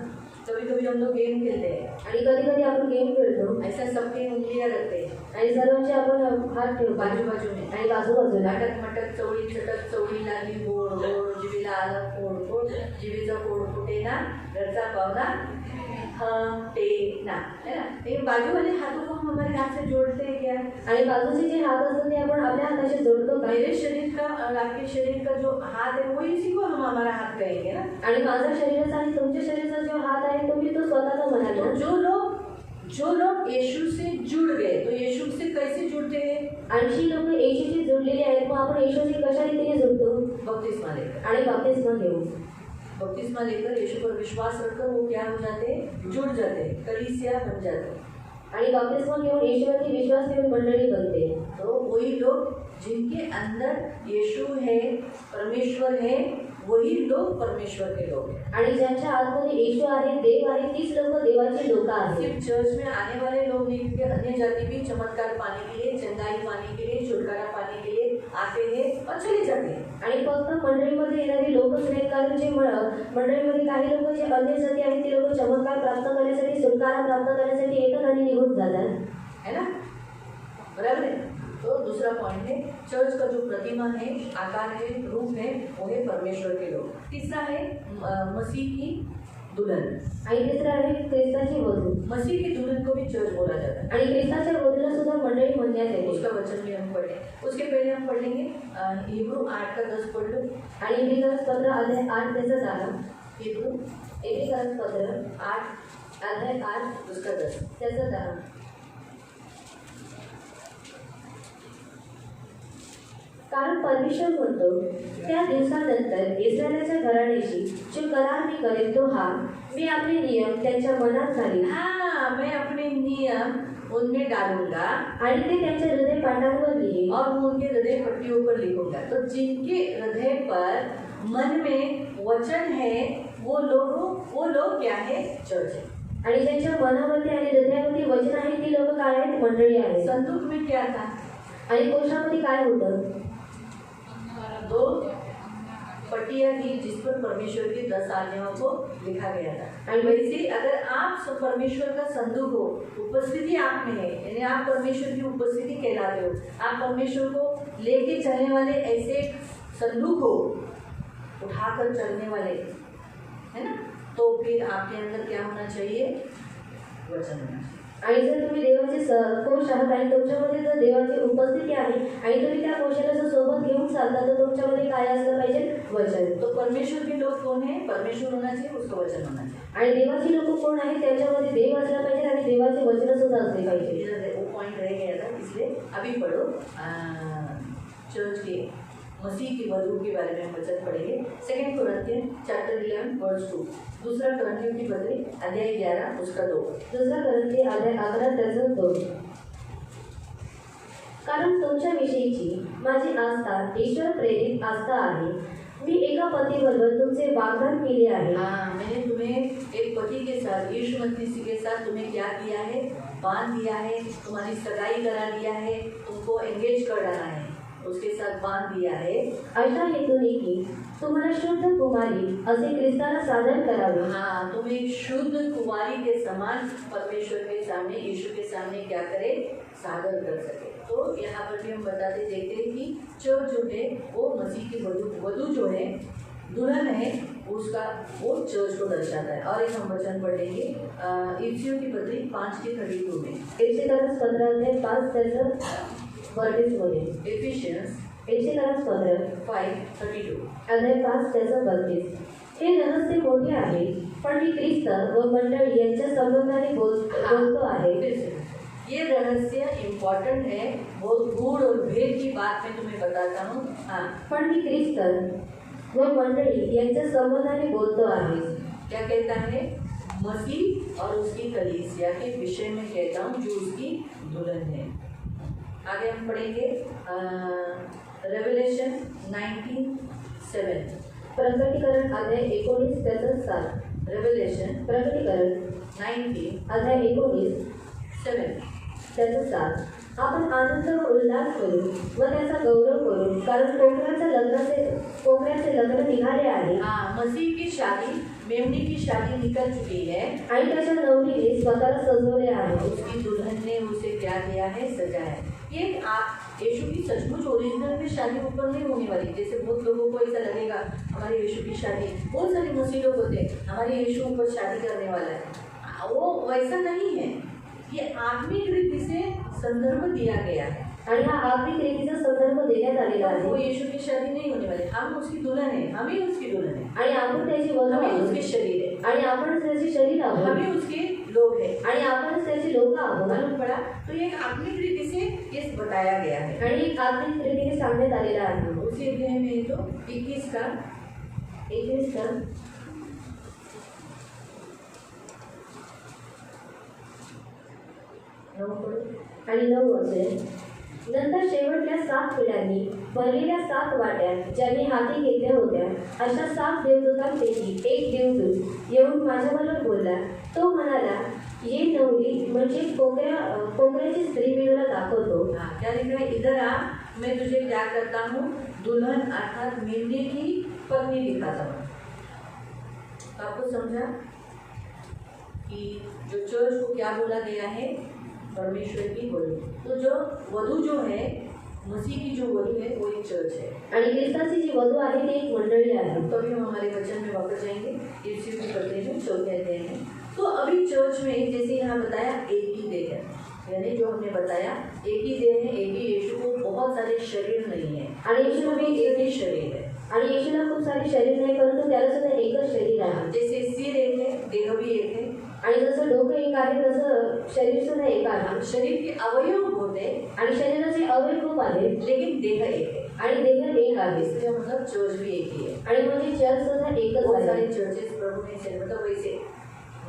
कभी कभी हम लोग गेम खेलते हैं, आणि कधी कधी आपण गेम खेळतो, ऐसा सबके उंगलियां रखते हैं आणि सर्वांचे आपण हात ठेवतो बाजू बाजू में, आणि बाजूबाजूला. नाटक मटक चवळी चटक चवळी लागली गोड गोड, जिभेला आलं फोड फोड, जिभेचा फोड फुटे ना, घरचा पावना हटे ना, है ना. ये बाजू वाले हाथों को हम हमारे हाथ से जोड़ते हैं क्या? आणि बाजूचे जे हात असतात ते आपण आपल्या हाताशी जोडतो का? मेरे शरीर का और आपके शरीर का जो हाथ है वो इसी को हम हमारा हाथ कहेंगे ना. आणि माझ्या शरीराचा आणि तुमच्या शरीराचा जो हात आहे तो मी तो स्वतःचा म्हणाल तो ना. जो लोग यीशु से जुड़ गए, तो यीशु से कैसे जुड़ते हैं? आणि जी लोक येशूशी जुडलेली आहेत, मग आपण येशूशी कशा रीतीने जुडतो? बपतिस्मा लेकर. आणि बाप्तिस्मा घेऊ. बपतिस्मा लेकर यीशु पर विश्वास रखकर वो क्या हो जाते? जुड़ जाते, कलीसिया बन जाते. आणि बाप्तिस्मा घेऊन येशूवरती विश्वास ठेवून मंडळी बनते. तो वही लोग जिनके अंदर यीशु है, परमेश्वर है, वही लोग परमेश्वर के लोग हैं. आणि ज्यांच्या आतमध्ये येशू आहे, देव आहे, तीच लोक देवाची लोक आहेत. सिर्फ चर्च में आने वाले लोग नहीं, क्योंकि अन्य जाति भी चमत्कार पाने के लिए, चंगाई पाने के लिए, छुटकारा पाने के लिए आते हैं और चले जाते हैं. आणि फक्त मंडळीमध्ये येणारी लोकच नाहीत, कारण जे मंडळीमध्ये काही लोक जे अन्य जाती आहेत ती लोक चमत्कार प्राप्त करण्यासाठी, छुटकारा प्राप्त करण्यासाठी येतात आणि निघून जातात, है ना. बराबर है. तो दूसरा पॉइंट है, चर्च का जो प्रतिमा है, आकार है, रूप है, वो है परमेश्वर के लोग. तीसरा है मसीह की दुल्हन. आणि तिसरा आहे ख्रिस्ताची वधू. मसीह की दुल्हन को भी चर्च बोला जाता है. आणि ख्रिस्ताच्या वधूला सुद्धा मंडळी म्हणण्यात येते. उसका वचन भी हम पढ़े. उसके पहले हम पढ़ लेंगे हिब्रू 8:10 पढ़ लो. आणि इब्रिकरांपत्र अध्याय 8 त्याचा 10. हिब्रू इब्रिकरांपत्र 8 अध्याय 8 उसका 10. त्याचा 10. कारण परमेश्वर म्हणतो, त्या दिवसानंतर इस्रायलाच्या घराण्याशी जो करार मी करेन तो हा, मी आपले नियम त्यांच्या मनात घालीन. हाँ, मैं अपने नियम उनमें डालूंगा आणि ते त्यांच्या हृदय पाटांवर लिहीन. और वो उनके हृदय पट्टियों पर लिखूंगा. तो जिनके हृदय पर मन में वचन है, वो लोग क्या है? चर्च है. आणि ज्यांच्या मनावरती आणि हृदयावरती वचन आहे ती लोक काय आहेत? मंडळी आहेत. संदूक में क्या था? आणि कोशामध्ये काय होतं? 2 पट्टियां थी जिस पर परमेश्वर की 10 आज्ञाओं को लिखा गया था. और वैसे अगर आप परमेश्वर का संदूक हो, उपस्थिति आप में है, यानी आप परमेश्वर की उपस्थिति कहलाते हो, आप परमेश्वर को लेके चलने वाले ऐसे संदूक हो, उठाकर चलने वाले, है ना. तो फिर आपके अंदर क्या होना चाहिए? वचन होना चाहिए. आणि जर तुम्ही देवाचे कोश आहात आणि तुमच्यामध्ये जर देवाची उपस्थिती आहे आणि तुम्ही त्या कोशाला जर सोबत घेऊन चालता, तर तुमच्यामध्ये काय असलं पाहिजे? वचन. तो परमेश्वर के लोग कौन है? परमेश्वर होना चाहिए, उसका वचन होना चाहिए. आणि देवाची लोक कोण आहेत? त्याच्यामध्ये देव असला पाहिजे आणि देवाचे वचन सुद्धा असले पाहिजे. वो पॉइंट रह गया था, इसलिए अभी पढ़ो. चर्च के मसीह की वधू के बारे में हम वचन पढ़ेंगे. 2 कुरिन्थियन चैप्टर 11 वर्स 2. दूसरा कुरिन्थियों की पत्री अध्याय 11 उसका 2. दुसरा कुरिन्थी अध्याय 11 त्याचा 2. कारण तुमच्या विषयीची माझी आस्था ईश्वर प्रेरित आस्था आहे. मी एका पतीबरोबर तुमचे वाग्दान केले आहे. हाँ, मैंने तुम्हें एक पति के साथ, यीशु मसीह के साथ तुम्हें क्या किया है? बांध दिया है, तुम्हारी सगाई करा दिया है, तुमको एंगेज कर डाला है, उसके साथ बांध दिया है. अशा हेतूने की तुम्हाला शुद्ध कुमारी असे ख्रिस्ताला सादर करावे. हाँ, तुम एक शुद्ध कुमारी के समान परमेश्वर के सामने, यीशु के सामने क्या करे? सादर कर सके. तो यहाँ पर भी हम बताते देखते हैं कि चर्च जो है वो मसीह की वधू जो है, दुल्हन है, उसका वो चर्च को दर्शाता है। और एक हम वचन पढ़ेंगे इफिसियों की पत्री 5:32 में। एफेसियन्स 5 त्याचं 32 मध्ये। एफिशियंस एफेसियन्स 5:32 अध्याय 5 त्याचं 32। हे रहस्य मोठे आहे, पण मी ख्रिस्त व मंडळी यांच्या संबंधाने बोलतो आहे। ये रहस्य इम्पोर्टेंट है, बहुत गूढ़ और भेद की बात मैं तुम्हें बताता हूँ। हाँ, पण मी ख्रिस्त व मंडळी यांच्या संबंधाने बोलतो आहे। क्या कहता है? मसीह और उसकी कलीसिया के विषय में कहता हूँ जो उसकी दुल्हन है। आगे हम पढ़ेंगे रेवलेशन 19:7। प्रकटीकरण अध्याय 19 त्याचं 7। रेवलेशन प्रकटीकरण 19 अध्याय 19 7। त्याचं 7। आपण आनंद व उल्हास करू व त्याचा गौरव करू, कारण कोकऱ्याचे लग्न निघाले आहे। हाँ, मसीह की शादी, मेमनी की शादी निकल चुकी है आणि त्याच्या नवरीने स्वतःला सजवले आहे। उसकी दुल्हन ने उसे क्या किया है? सजाया है। ये आप यीशु की सचमुच ओरिजिनल में शादी ऊपर नहीं होने वाली। जैसे बहुत लोगों को ऐसा लगेगा हमारे यीशु की शादी, बहुत सारे मसीह लोग होते हैं हमारे यीशु ऊपर शादी करने वाला है, वो वैसा नहीं है। ये आत्मिक रीति से संदर्भ दिया गया है आणि हा आत्मिक रीतीचा संदर्भ देण्यात आलेला वो आहे। यीशु की शादी नहीं होने वाली। हम उसकी दुल्हन है, हम ही उसकी दुल्हन है, आणि आपण त्याची वधू हम ही आहोत, उसके शरीर है, आणि आपणच त्याचे शरीर हम आहोत, ही उसके लोग हैं। आणि आपणच त्याची लोक आहोत। मालूम पड़ा? तो ये एक आत्मिक रीति से ये बताया गया है आणि एक आत्मिक रीतीने सांगण्यात आलेला आहे। उसी अध्याय में तो 21 का 21 का 9 आणि 9 असेल। नंतर शेवटल्या 7 पिढ्यांनी भरलेल्या 7 वाट्या ज्यांनी हाती घेतल्या होत्या, अशा 7 देवदूतांपैकी एक देवदूत येऊन माझ्याबरोबर बोलला। तो म्हणाला, ये नवरी म्हणजे कोकऱ्याची स्त्री मी तुला दाखवतो। हाँ, क्या लिख रहा है? इधर आ, मैं तुझे क्या करता हूँ? दुल्हन अर्थात मेमने की पत्नी दिखाता हूँ। आपको समझा कि जो चर्च को क्या बोला गया है? परमेश्वर की वधू। तो जो वधू जो है, मसीह की जो वधू है वो एक चर्च है। आणि ख्रिस्ताची जी वधू आहे ती एक मंडळी आहे। तो अभी हम हमारे वचन में वापस जाएंगे इफिसियों की पत्री में 4 अध्याय में। तो अभी चर्च में जैसे यहाँ बताया एक ही देह है, यानी जो हमने बताया एक ही देह है, एक ही यीशु को बहुत सारे शरीर नहीं है, आणि यीशु भी एक ही शरीर है। आणि येशूला खूप सारे शरीर नाही, परंतु त्याला सुद्धा एकच शरीर आहे। जैसे सिर एक है, देह भी एक है, आणि जसं डोकं एक आहे तसं शरीर सुद्धा एक आहे। शरीर के अवयव होते हैं आणि शरीराचे अवयव खूप आहेत, लेकिन देह एक है। आणि देह एक आहे। इसलिए मतलब चर्च भी एक ही है। आणि म्हणजे चर्च सुद्धा एकच बहुत आहे। सारे चर्चेस प्रभु ने से मतलब वैसे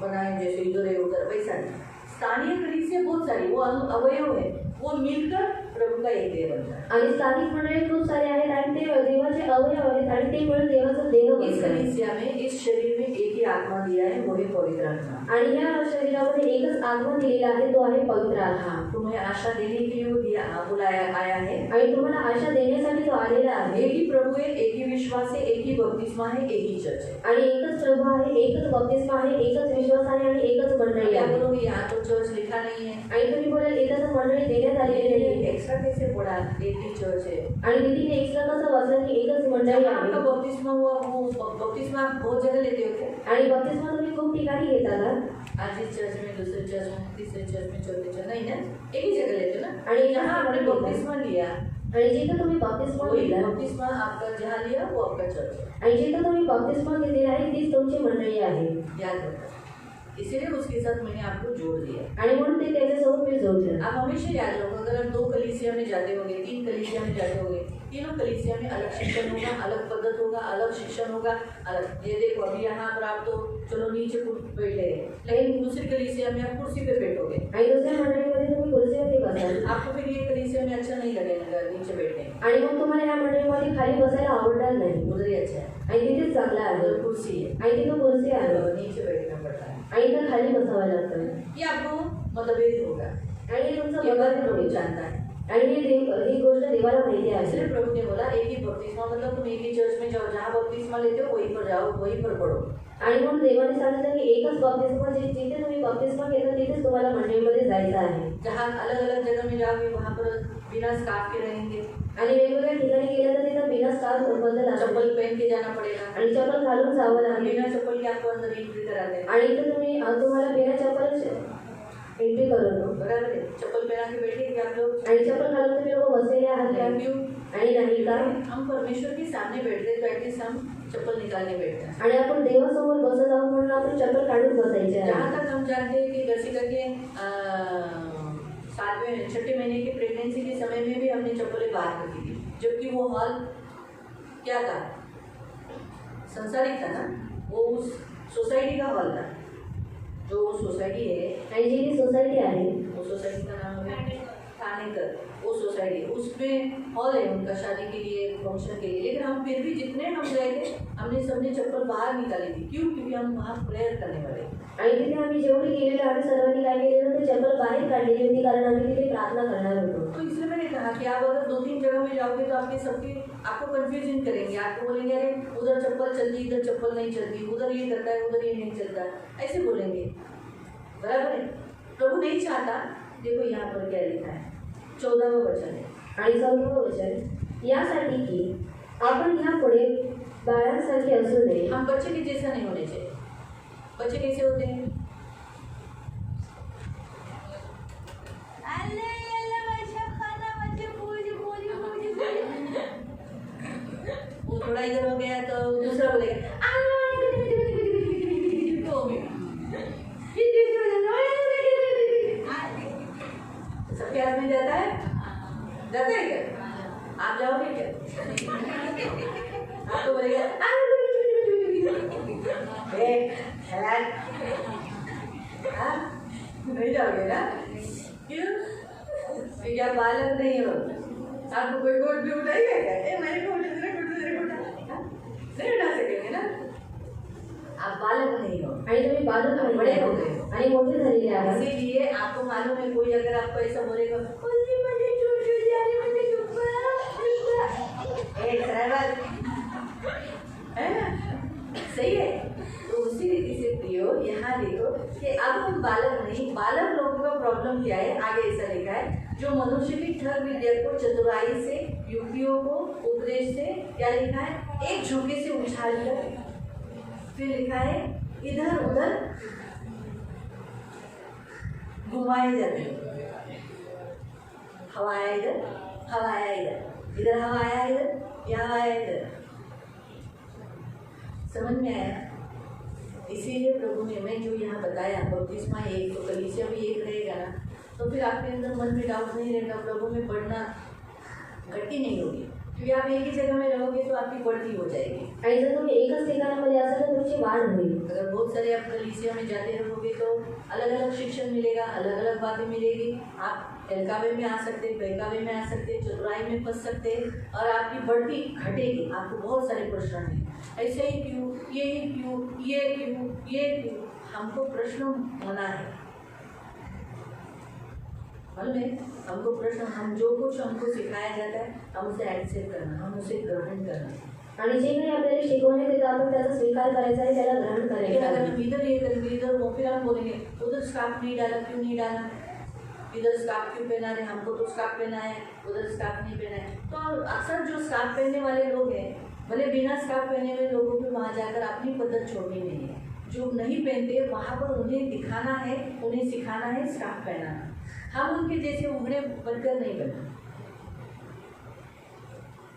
बनाए, जैसे इधर है उधर वैसा नहीं। स्थानीय कलीसिया बहुत सारी, वो अवयव है, वो मिलकर प्रभु का एक देह बनता है। आणि स्थानिक मंडळी खूप सारे आहेत आणि ते देवाचे अवयव आहेत आणि ते मिळून देवाचा देह इस बनतात। कलीसिया में, इस शरीर में एक ही आत्मा दिया है, वो है पवित्र आत्मा। आणि या शरीरामध्ये एकच आत्मा दिलेला आहे, तो आहे पवित्र आत्मा। तुम्हें आशा देने के लिए वो दिया बुलाया आया है। आणि तुम्हाला आशा देण्यासाठी तो आलेला आहे। एक ही प्रभु है, एक ही विश्वास है, एक ही बपतिस्मा है, एक ही चर्च है। आणि एकच प्रभू आहे, एकच बपतिस्मा आहे, एकच विश्वास आहे आणि एकच मंडळी क्या आहे। बोलोगे? यहाँ तो चर्च लिखा नहीं है। आणि तुम्ही बोलाल इथं तर मंडळी देण्यात आलेली नाही, एक्स्ट्रा कैसे पढ़ा? एक ही चर्च है। आणि तिथे एक्स्ट्रा कसं वाचलं की एकच मंडळी जब आहे। आपका बपतिस्मा हुआ, वो बपतिस्मा आप बहुत जगह लेते हो क्या? आणि बपतिस्मा तुम्ही खूप ठिकाणी घेता ना? आज इस चर्च में, दूसरे चर्च में, तीसरे चर्च में, चौथे चर्च नहीं ना, एक ही जगह लेते हो ना। आणि जहाँ आपने बपतिस्मा लिया, आणि जिथं तुम्ही बपतिस्मा वही घेतला बपतिस्मा आपका जहाँ लिया वो आपका चर्च है। आणि जिथं तुम्ही बपतिस्मा घेतलेला आहे तीच तुमची मंडळी आहे। याद रखना, इसीलिए उसके साथ मैंने आपको जोड़ दिया। आणि म्हणून ते त्याच्यासोबत मी जोडलं। आप हमेशा याद रखो, अगर आप 2 कलीसिया में जाते होंगे, 3 कलीसिया में जाते होंगे, तीनों कलीसिया में अलग शिक्षण होगा, अलग पद्धत होगा, अलग शिक्षण होगा, अलग। ये देखो अभी यहाँ पर आप तो चलो नीचे बैठे हैं, लेकिन दूसरी कलीसिया में आप कुर्सी पे बैठोगे। आणि दुसऱ्या मंडळीमध्ये तुम्ही कुर्सीवरती बसाल। आपको फिर ये कलीसिया में अच्छा नहीं लगेगा नीचे बैठने, आणि मग तुम्हाला या मंडळीमध्ये खाली बसायला आवडणार नाही। उधर ही अच्छा है, आणि तिथेच चांगला आहे, उधर कुर्सी है, आणि तिथं कुर्सी आहे नीचे बैठना पड़ता है। आणि इथं खाली बसावं लागतं। ये आपको मतभेद होगा, आणि तुमचं ये बात बघत प्रभु नाही। जानता है। आणि ही गोष्ट देवाला माहिती आहे. इसलिए प्रभु ने बोला एक ही बपतिस्मा, मतलब तुम एक ही चर्च में जाओ, जहाँ बपतिस्मा लेते हो वहीं पर जाओ, वहीं पर पढ़ो. आणि म्हणून देवाने सांगितलं की एकच बपतिस्मा, जिथे तुम्ही बपतिस्मा घेता तिथेच तुम्हाला मंडळीमध्ये जायचं आहे. जहाँ अलग अलग जगह में जाओगे वहाँ पर बिना स्कार्फ के रहेंगे, आणि वेगवेगळ्या ठिकाणी गेलं तर तिथं बिना स्कार्फ बदल चप्पल पहन के जाना पड़ेगा, आणि चप्पल घालून जावं लागेल. बिना चप्पल के आपको अंदर एंट्री कराते हैं. आणि इथं तुम्हाला बिना चप्पल एंट्री करवतो. बराबर है. चप्पल पहना के बैठे कि आप लोग, आणि चप्पल घालून तुम्ही लोक बसलेले आहात का? क्यों? आणि नाही का? हम परमेश्वर के सामने बैठते तो एटलीस्ट हम चप्पल निकालने बैठते हैं. आणि आपण देवासमोर बसत आहोत म्हणून आपण चप्पल काढून बसायचे आहे. जहाँ तक हम जानते हैं कि दर्शिका के 6वें महीने की प्रेगनेंसी के समय में भी हमने चप्पलें बाहर रखी थी, जबकि वो हॉल क्या था, संसारिक था ना, वो उस सोसाइटी का हॉल था. जो सोसाइटी है, आणि जी सोसायटी आहे, वो सोसाइटी का नाम है थानेकर, वो सोसाइटी, उसमें हॉल है उनका शादी के लिए, फंक्शन के लिए. लेकिन हम फिर भी जितने हम गए थे हमने सबने चप्पल बाहर निकाली थी. क्यों? क्योंकि हम वहाँ प्रेयर करने वाले. आणि तिथे आम्ही जेवढी गेलेलो आम्ही सर्वांनी काय केलेलं ते चप्पल बाहेर काढलेली होती, कारण आम्ही तिथे प्रार्थना करणार होतो. तो इसलिए मैंने कहा कि आप अगर 2-3 जगह में जाओगे तो आपको कंफ्यूजन करेंगे. आपको बोलेंगे अरे उधर चप्पल चलती, इधर चप्पल नहीं चलती, उधर ये करता है, उधर ये नहीं चलता, ऐसे बोलेंगे. बराबर है. प्रभु नहीं चाहता. देखो यहाँ पर क्या लिखा है, 14वां वचन है. आणि 14वां वचन, यासाठी की आपण ह्यापुढे बाळांसारखे असू नये. हम बच्चे के जैसा नहीं होने चाहिए. बच्चे कैसे होते हैं? वो थोड़ा इधर हो गया तो दूसरा बोलेगा सबके हाथ में जाता है क्या? आप जाओगे क्या? आपको बोलेगा नहीं जाओगे ना? क्यों? क्योंकि आप बालक नहीं हो. आपको कोई कोट भी उठाएगा क्या? मेरे को नहीं उठा सकेंगे ना. आप बालक नहीं हो. आणि तुम्ही बालक नाही, बड़े हो गए आणि मोठे झालेले आहात. इसीलिए आपको मालूम है, कोई अगर आपको ऐसा बोलेगा है ना, सही है. तो उसी रीति से प्रियो यहाँ देखो कि अब हम बालक नहीं, बालक लोगों का प्रॉब्लम क्या है. आगे ऐसा लिखा है, जो मनुष्य की ठग विद्या को चतुराई से, युक्तियों को उपदेश से, क्या लिखा है, एक झोंके से उछाल कर, फिर लिखा है इधर उधर घुमाए जाते हैं. हवाया इधर, हवाया इधर, इधर हवाया इधर, यहाँ आया इधर. समझ में आया? इसीलिए प्रभु ने मैं जो यहाँ बताया बपतिस्मा एक, तो कलीसिया भी एक रहेगा ना, तो फिर आपके अंदर मन में डाउट नहीं रहेगा. प्रभु में बढ़ना घटी नहीं होगी, क्योंकि आप एक ही जगह में रहोगे तो आपकी बढ़ती हो जाएगी. आणि जर तुम्ही एकच ठिकाणामध्ये असाल तर तुमची वाढ होईल. अगर बहुत सारे आप कलीसिया में जाते रहोगे तो अलग अलग शिक्षण मिलेगा, अलग अलग बातें मिलेगी. आप हल्कावे में आ सकते, बहकावे में आ सकते, चतुराई में फंस सकते, और आपकी बढ़ती घटेगी. आपको बहुत सारे प्रश्न हैं, ऐसे ही क्यों, ये क्यों, ये क्यों, ये क्यों. हमको प्रश्न होना है, मालूम है. हमको प्रश्न, हम जो कुछ हमको सिखाया जाता है हम उसे एक्सेप्ट करना, हम उसे ग्रहण करना. आणि जे काही आपल्याला शिकवण्यात येतं आपण त्याचा स्वीकार करायचा आहे, त्याला ग्रहण लेकिन करायचं अगर आहे. हम इधर ये करेंगे, इधर वो, फिर हम बोलेंगे उधर स्कार्फ नहीं डाला, क्यों नहीं डाला, इधर स्कार्फ क्यों पहना रहे, हमको तो स्कार्फ पहना है, उधर स्कार्फ नहीं पहना है. तो अक्सर जो स्कार्फ पहनने वाले लोग हैं, भले बिना स्कार्फ पहने हुए लोगों को वहाँ जाकर अपनी पद्धत छोड़नी नहीं है. जो नहीं पहनते वहाँ पर उन्हें दिखाना है, उन्हें सिखाना है स्कार्फ पहनाना. हम उनके जैसे उगड़े बनकर नहीं बनना.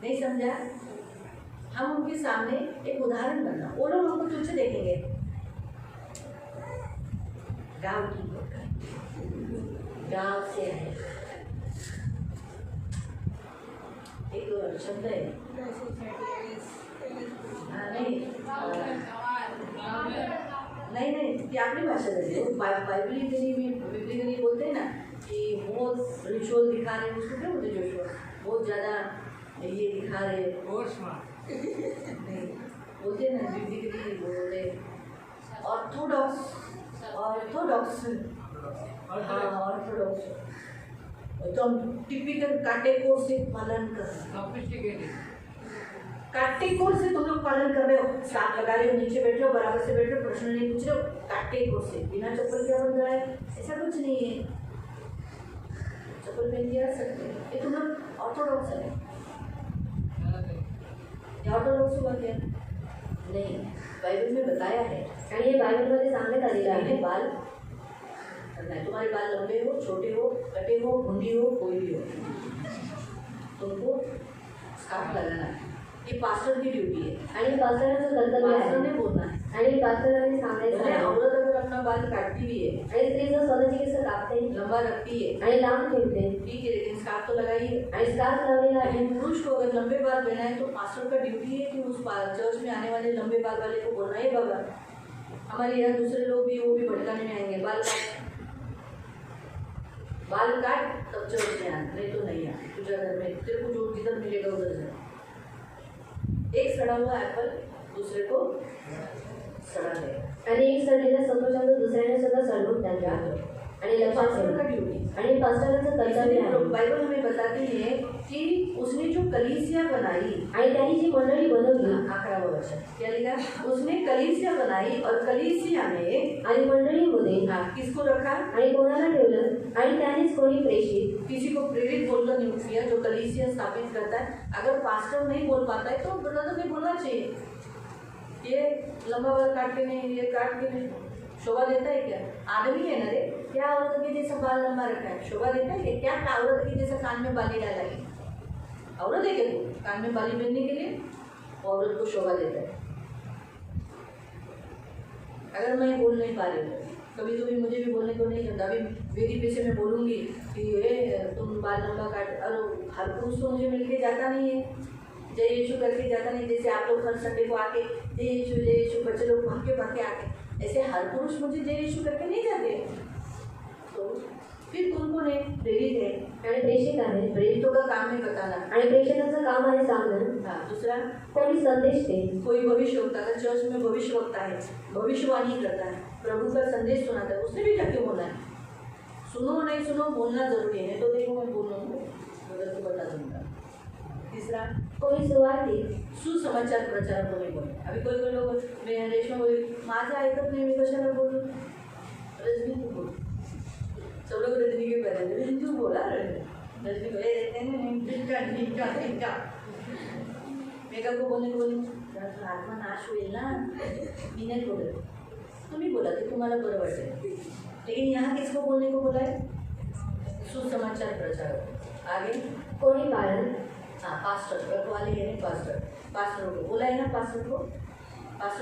नहीं समझा? हम उनके सामने एक उदाहरण बनना. वो लोग हमको तुझसे देखेंगे, गाँव की, गाँव से है, एक शब्द है, नहीं ये अपनी भाषा देते. बाइबली बोलते हैं ना कि बहुत रिचुअल दिखा रहे हैं, उसको क्या बोलते हैं, जोशुआ बहुत ज़्यादा ये दिखा रहे नहीं बोलते हैं ना, बिब्लिकली बोलते ऑर्थोडॉक्स. हाँ ऑर्थोडॉक्स. तो हम टिपिकल काटेकोर से पालन कर रहे हैं, काटेकोर से तुम लोग पालन कर रहे हो, साथ लगा रहे हो, नीचे बैठ रहे हो, बराबर से बैठ रहे हो, प्रश्न नहीं पूछ रहे हो, काटेकोर से। बिना चप्पल क्या बन रहा है? ऐसा कुछ नहीं है, चप्पल पहन के आ सकते हैं। ये तुम लोग ऑर्थोडॉक्स है, ऑर्थोडॉक्स हुआ क्या? नहीं, बाइबल में बताया है। आणि हे बायबलमध्ये सांगण्यात आलेलं आहे बाल करना है, तुम्हारे बाल लंबे हो, छोटे हो, कटे हो, बूंदी हो, कोई भी हो, तुमको स्कार्फ लगाना है। ये पास्टर की ड्यूटी है, आणि पास्टरांचं कर्तव्य पास्टर ने आहे बोलना है। आणि पास्टरांनी सांगायचं भले आहे औरत अगर अपना बाल काटती भी है, आणि स्त्री जर स्वतःची केस कापते लंबा रखती है, आणि लांब ठेवते ठीक है, लेकिन स्कार्फ तो लगाइए। आणि स्कार्फ लावलेला आहे, लेकिन पुरुष को अगर लंबे बाल पहना है तो पास्टर का ड्यूटी है कि उस चर्च में आने वाले लंबे बाल वाले को बोलना है, बाबा हमारे यहाँ दूसरे लोग भी वो भी भटकाने में आएंगे, बाल काट तब चर्च में आना, नहीं तो नहीं आना। तुझे घर में तेरे को जो जिधर मिलेगा उधर जा। एक सड़ा हुआ एप्पल दूसरे को सड़ा देगा, आणि एक सडलेला सफरचंद दुसऱ्याने सुद्धा सडवून त्यांना आणि लक्षात पास्टर का ठेवा ड्यूटी। आणि पास्टरांचं कर्तव्य आहे बाइबल हमें बताती है कि उसने जो कलीसिया बनाई, आणि त्यांनी जी मंडळी बनवली 11वां वचन क्या लिखा? उसने कलीसिया बनाई और कलीसिया में आणि मंडळीमध्ये किसको रखा? आणि कोणाला ठेवलं आणि त्यानेच कोणी प्रेषित किसी को प्रेरित बोलकर नियुक्त किया जो कलीसिया स्थापित करता है। अगर पास्टर नहीं बोल पाता है तो ब्रदर ने बोलना चाहिए, ये लंबा बाल काट के नहीं, ये काट के नहीं, शोभा देता है क्या? आदमी है ना रे, क्या औरत के जैसा बाल लंबा रखा है, शोभा देता है क्या? औरत के जैसा कान में बाली डाला है, औरत है क्या तू? कान में बाली पहनने के लिए औरत को शोभा देता है। अगर मैं बोल नहीं पा रही हूँ, कभी कभी मुझे भी बोलने को नहीं करता, अभी वेदी पे से मैं बोलूँगी कि ये तुम बाल लंबा काट, और हर पुरुष तो मुझे मिलके जाता नहीं है, जय यीशु करके जाता नहीं, जैसे आप लोग हर संडे को आके जय यीशु बच्चे लोग भाग के आके, ऐसे हर पुरुष मुझे जय यीशु करके नहीं जाते। तो फिर कौन है? प्रेरित है आणि प्रेषित आहे प्रेरितों का काम है बताना। आणि प्रेषितांचं काम आहे सांगणं। हाँ, दूसरा कोणी संदेश दे, कोई भविष्यवक्ता, अगर चर्च में भविष्यवक्ता है, भविष्यवाणी करता है, प्रभु का संदेश सुनाता है, उसने भी जाके बोलना है। सुनो नहीं सुनो बोलना जरूरी है, तो देखो मैं बोलूँगा ब्रदर को बता दूंगा। तीसरा कोणी सुवार्तिक, सुसमाचार प्रचारक कोणी बोले। अभी कोई लोग मैं रेशमा बोली माझं ऐकत नाही, मी कशाला बोलू? रजनी तू बोल, सब लोग रजनी के पहले रजनी तू बोला, रजनी को मेकअप को बोलने को बोली आत्मा नाश होईल ना, मी नाही बोलत, तुम्ही बोला ते तुम्हाला बरं वाटेल। लेकिन यहाँ किसको बोलने को बोला है? सुसमाचार प्रचारक। आगे कोणी पालन, हाँ पास्टर, रखवाले है पास्टर को बोला है ना, पास्टर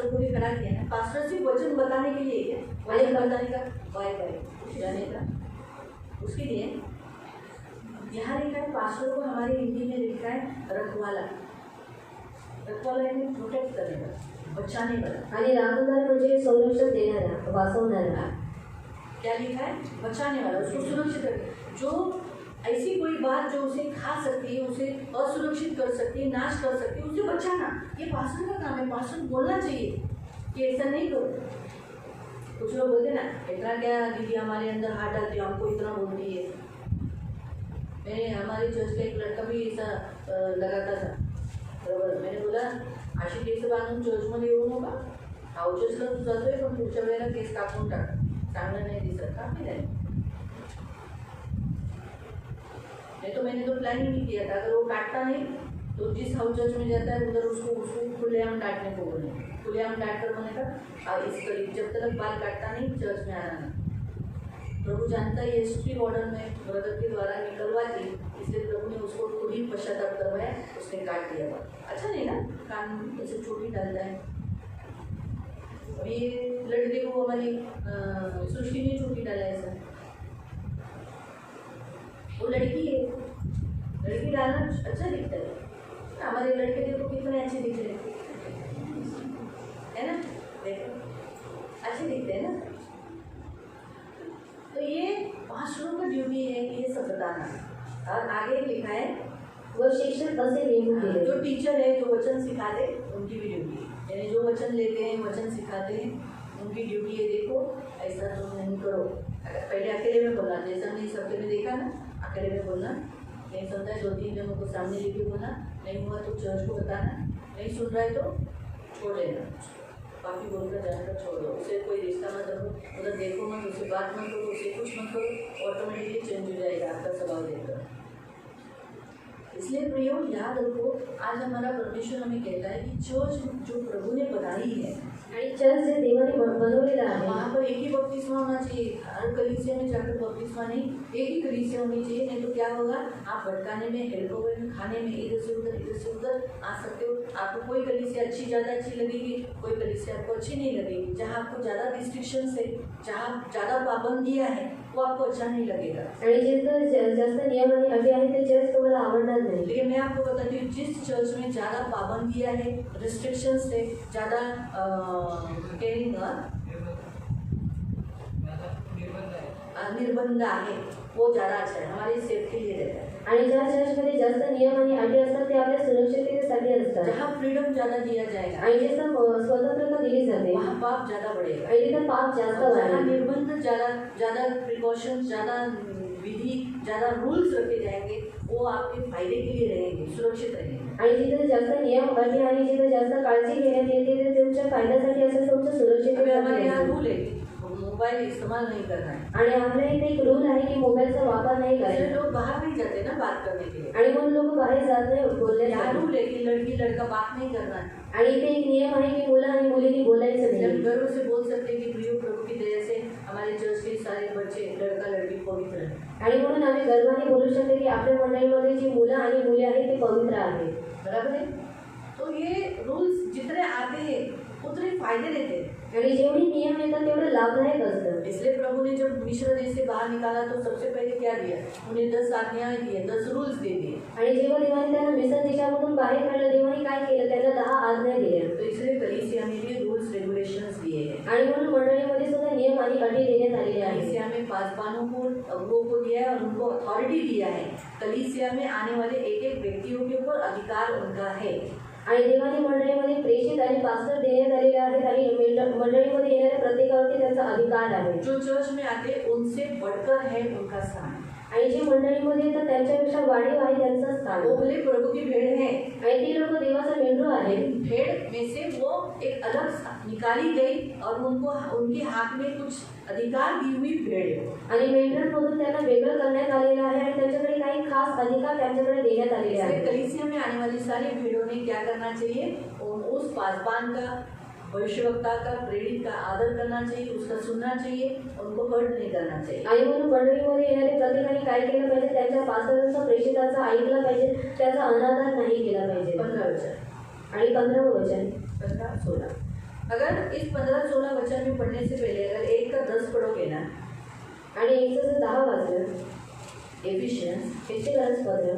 को भी खड़ा किया ना। पास्टर सिर्फ वचन बताने के लिए क्या? वचन बताने का वाई जाने का, उसके लिए यहाँ लिखा है पास्टर को, हमारे हिंदी में लिखा है रखवाला। रखवाला यानी प्रोटेक्ट करने वाला, बचाने वाला। आणि राखणदार म्हणजे संरक्षण देणारा, वाचवणारा। क्या लिखा है? बचाने वाला, उसको सुरक्षित रखे। जो ऐसी कोई बात जो उसे खा सकती है, उसे असुरक्षित कर सकती है, नाश कर सकती है, उसे बचाना, ये पास्टर का काम है। पास्टर बोलना चाहिए कि ऐसा नहीं करो। कुछ लोग बोलते ना, इतना क्या दीदी हमारे अंदर हाथ डालती है, हमको इतना बोलती है। मैंने हमारे चर्च का एक लड़का भी ऐसा लगाता था, बरोबर। मैंने बोला अशी केस बांधून चर्चमध्ये येऊ नका, हाऊचर्सला तू जातोय पण पुढच्या वेळेला केस कापून टाक, चांगलं नहीं दिसत का? नहीं तो मैंने तो प्लान ही नहीं किया था। अगर वो काटता नहीं तो जिस हाउस चर्च में जाता है उधर उसको खुलेआम काटने को बोले, खुलेआम काट कर बोले का इस करीब जब तक बाल काटता नहीं चर्च में आना नहीं। प्रभु जानता है ये स्ट्रिक्ट ऑर्डर में ब्रदर के द्वारा निकलवा दी, इसलिए प्रभु ने उसको खुद ही पश्चाताप करवाया, उसने काट दिया बाल। अच्छा नहीं ना, कान ऐसे चोटी डालता है। अभी ये लड़के को हमारी सृष्टि ने चोटी डाला ऐसा, वो लड़की है, लड़की डालना अच्छा दिखता है। हमारे लड़के देखो कितने अच्छे दिख रहे है ना, देखो अच्छे दिखते हैं ना। तो ये पास्टरों का ड्यूटी है कि ये सब बताना। और आगे लिखा है व शिक्षक असे नेमून केले। जो टीचर है, जो वचन सिखाते, उनकी भी ड्यूटी है, यानी जो वचन लेते हैं, वचन सिखाते हैं, उनकी ड्यूटी है। देखो ऐसा तुम नहीं करो। अगर पहले अकेले में बोला, जैसा हमने इस हफ्ते में देखा ना, अकेले में बोलना, नहीं सुनता है 2-3 जनों को सामने लेके बोलना, नहीं हुआ तो चर्च को बताना, नहीं सुन रहा है तो छोड़ देना, काफ़ी बोलकर जाने का छोड़ दो, उसे कोई रिश्ता मत रखो, उधर देखो मत, उससे बात मत करो, उसे कुछ मत करो, ऑटोमेटिकली चेंज हो जाएगा आपका स्वभाव देखकर। इसलिए प्रियो याद रखो, आज हमारा परमेश्वर हमें कहता है कि चर्च जो प्रभु ने बनाई है आणि चर्च जे देवाने बनवलेलं आहे वहाँ पर एक ही बपतिस्मा होना चाहिए, हर कलीसिया में जाकर बपतिस्मा नहीं, एक ही कलीसिया होनी चाहिए, नहीं तो क्या होगा, आप भटकाने में, हेल्पोवे में, खाने में इधर से उधर आ सकते हो। आपको कोई कलीसिया ज़्यादा अच्छी लगेगी, कोई कलीसिया आपको अच्छी नहीं लगेगी, जहाँ आपको ज़्यादा रिस्ट्रिक्शंस है, जहाँ ज़्यादा पाबंदियाँ हैं, वो आपको अच्छा नहीं लगेगा। आणि जिथं जास्त नियम आणि अटी आहेत ते चर्च तुम्हाला आवडणार नाही। लेकिन मैं आपको बताती हूँ, जिस चर्च में ज़्यादा पाबंदियाँ है, रिस्ट्रिक्शंस है, ज़्यादा निर्बंध आहे, वो ज़्यादा अच्छा है, हमारी सेफ के लिए रहता है। आणि ज्या चर्चमध्ये जास्त नियम आणि अटी असतात ते आपल्या सुरक्षिततेसाठी असतात। जहाँ फ्रीडम ज़्यादा दिया जाएगा आणि जिथं स्वतंत्रता दिली जाते वहाँ पाप ज़्यादा बढ़ेगा, आणि तिथं पाप जास्त जहाँ वाढेल। निर्बंध ज़्यादा प्रिकॉशंस, ज़्यादा विधि, ज़्यादा रूल्स रखे जाएंगे, वो आपके फायदे के लिए रहेंगे, सुरक्षित रहेंगे। आणि जिथं जास्त नियम अटी आणि जिथं जास्त काळजी घेण्यात येते ते तुमच्या फायद्यासाठी असेल, तुमच्या अभी हमारे सुरक्षिततेसाठी यहाँ असेल। रूल है कि मोबाइल इस्तेमाल नहीं करना है, आणि आपल्या इथे एक रूल आहे की मोबाईलचा वापर नाही इसलिए करायचा लोग बाहर नहीं जाते ना बात करने के लिए। आणि म्हणून लोक बाहेर जात नाही यहाँ बोलण्यासाठी। रूल है कि लड़की लड़का बात नहीं करना है, आणि इथे एक नियम आहे की मुलं आणि मुलींनी बोलायचं हम नाही। गर्व से बोल सकते हैं कि प्रियो प्रभु की दया से हमारे चर्च के सारे बच्चे लड़का लड़की पवित्र हैं। आणि म्हणून आम्ही गर्वाने बोलू शकतो की आपल्या मंडळीमध्ये जी मुलं आणि मुली आहेत ते पवित्र आहेत। बराबर है। तो ये रूल्स जितने आते हैं उतने फायदे देते हैं। आणि जेवढे नियम येतात तेवढं लाभदायक असतं। इसलिए प्रभु ने जब मिस्र देश से बाहर निकाला तो सबसे पहले क्या दिया, उन्हें 10 आज्ञाएं दिए, 10 रूल्स दे दिए। आणि जेव्हा देवाने त्यांना मिस्र देशामधून बाहेर काढलं, देवाने काय केलं, त्यांना 10 आज्ञा दिल्या। तो इसलिए कलीसिया में भी रूल्स रेगुलेशंस दिए हैं। आणि म्हणून मंडळीमध्ये सुद्धा नियम आणि अटी देण्यात आलेले आहेत। कलीसिया में पासवानों को, अगुओं को दिया है और उनको अथॉरिटी दिया है। कलीसिया में आने वाले एक एक व्यक्तियों के ऊपर अधिकार उनका है। आणि देवाने मंडळीमध्ये प्रेषित आणि पास्टर देण्यात आलेले आहेत आणि मंडळीमध्ये येणाऱ्या प्रत्येकावरती त्यांचा अधिकार आहे। जो चर्च में आते उनसे बढ़कर है उनका स्थान, आणि जे मंडळीमध्ये येतात त्यांच्यापेक्षा वाढीव आहे त्यांचं स्थान। वो भले प्रभु की भेड़ है, आणि ती लोक देवाचा मेंढरू आहे। भेड़ में से वो एक अलग निकाली गई और उनको उनके हाथ में कुछ अधिकार दी हुई भेड़ है। आणि मेंढरांमधून त्यांना वेगळं करण्यात आलेलं आहे आणि त्यांच्याकडे काही खास अधिकार त्यांच्याकडे देण्यात आलेले इसलिए आहेत। कलीसिया में आने वाली सारी भेड़ों ने क्या करना चाहिए, उस पासवान का, भविष्यवक्ता का, प्रेरित का आदर करना चाहिए, उसका सुनना चाहिए, उनको हर्ट नहीं करना चाहिए। आणि म्हणून मंडळीमध्ये येणारे प्रत्येकाने काय केलं पाहिजे, त्यांच्या पास्टरांचा, प्रेषिताचा ऐकलं पाहिजे, त्याचा अनादर नाही केला पाहिजे। 15 वचन आणि 15 वचन 15-16, अगर इस 15-16 वचन में पढ़ने से पहले अगर 1 का 10 पढ़ोगे ना, आणि 1 जर 10 वाचलं, एफिशियंस एफेसस पत्र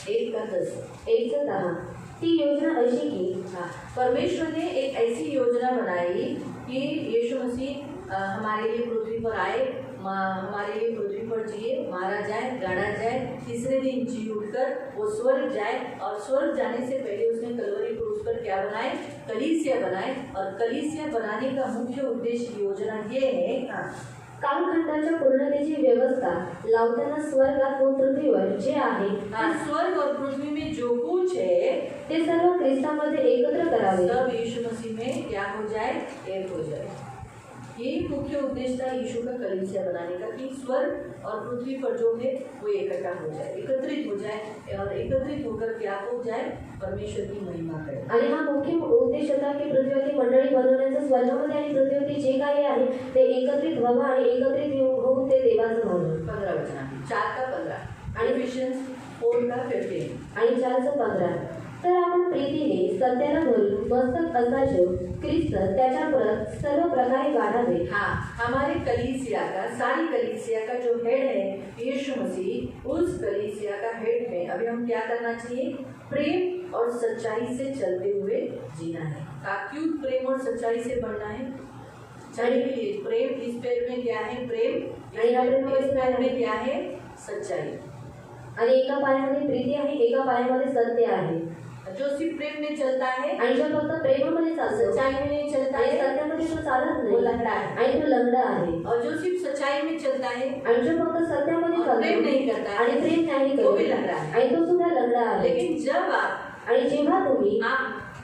1 का 10, 1 से 10, ती योजना अशी की हाँ, परमेश्वर ने एक ऐसी योजना बनाई कि यीशु मसीह हमारे लिए पृथ्वी पर आए, हमारे लिए पृथ्वी पर जिए, मारा जाए, गाड़ा जाए, तीसरे दिन जी उठकर वो स्वर्ग जाए, और स्वर्ग जाने से पहले उसने कलवरी क्रूस पर क्या बनाए, कलीसिया बनाए। और कलीसिया बनाने का मुख्य उद्देश्य योजना ये है, कालखंडाच्या पूर्णतेची व्यवस्था लावताना स्वर्गात व पृथ्वीवर जे आहे स्वर्ग और पृथ्वी में जो कुछ है ते सर्व ख्रिस्तामध्ये एकत्र करावे। सब यीशु मसीह में क्या हो जाए, एक हो जाए। ये मुख्य उद्देश्य था यीशु का कलीसिया बनाने का, कि स्वर्ग और पृथ्वी पर जो है वो इकट्ठा हो जाए, एकत्रित हो जाए, और एकत्रित होकर क्या हो जाए, परमेश्वर की महिमा करे। आणि हा मुख्य उद्देश होता की पृथ्वीवरती मंडळी बनवण्याचा, स्वर्गामध्ये आणि पृथ्वीवरती जे काही आहे ते एकत्रित व्हावं आणि एकत्रित होऊन ते देवाचं व्हावं। 15 वचन 4 का 15 आणि एफिशियंस 4 का 15 आणि 4चं 15, तर आपण प्रीतीने सत्याला धरून मस्तक असाशो ख्रिस्त त्याच्या परत सर्व प्रकारे वाढावे। हाँ, हमारे कलीसिया का, सारी कलीसिया का जो हेड है यीशु मसीह, उस कलीसिया का हेड में अभी हम क्या करना चाहिए, प्रेम और सच्चाई से चलते हुए जीना है। क्यों प्रेम और सच्चाई से बढ़ना है, चलने के लिए प्रेम, इस पैर में क्या है, प्रेम, इस पैर में क्या है, सच्चाई। आणि एका पायामध्ये प्रीती आहे, एका पायामध्ये सत्य आहे। जो सिर्फ प्रेम में चलता है, आणि जो फक्त प्रेमामध्ये चालतो सच्चाई में नहीं चलता आणि है, सत्यामध्ये तो चालत वो नाही लंगड़ा है। आणि तो लंगडा आहे और जो सिर्फ सच्चाई में चलता है आणि जो फक्त सत्यामध्ये और प्रेम चालतो नहीं करता आणि है, प्रेम नाही वो भी करत लंगड़ा है। आणि तो सुद्धा लंगडा आहे लेकिन जब आप आणि जेव्हा तुम्ही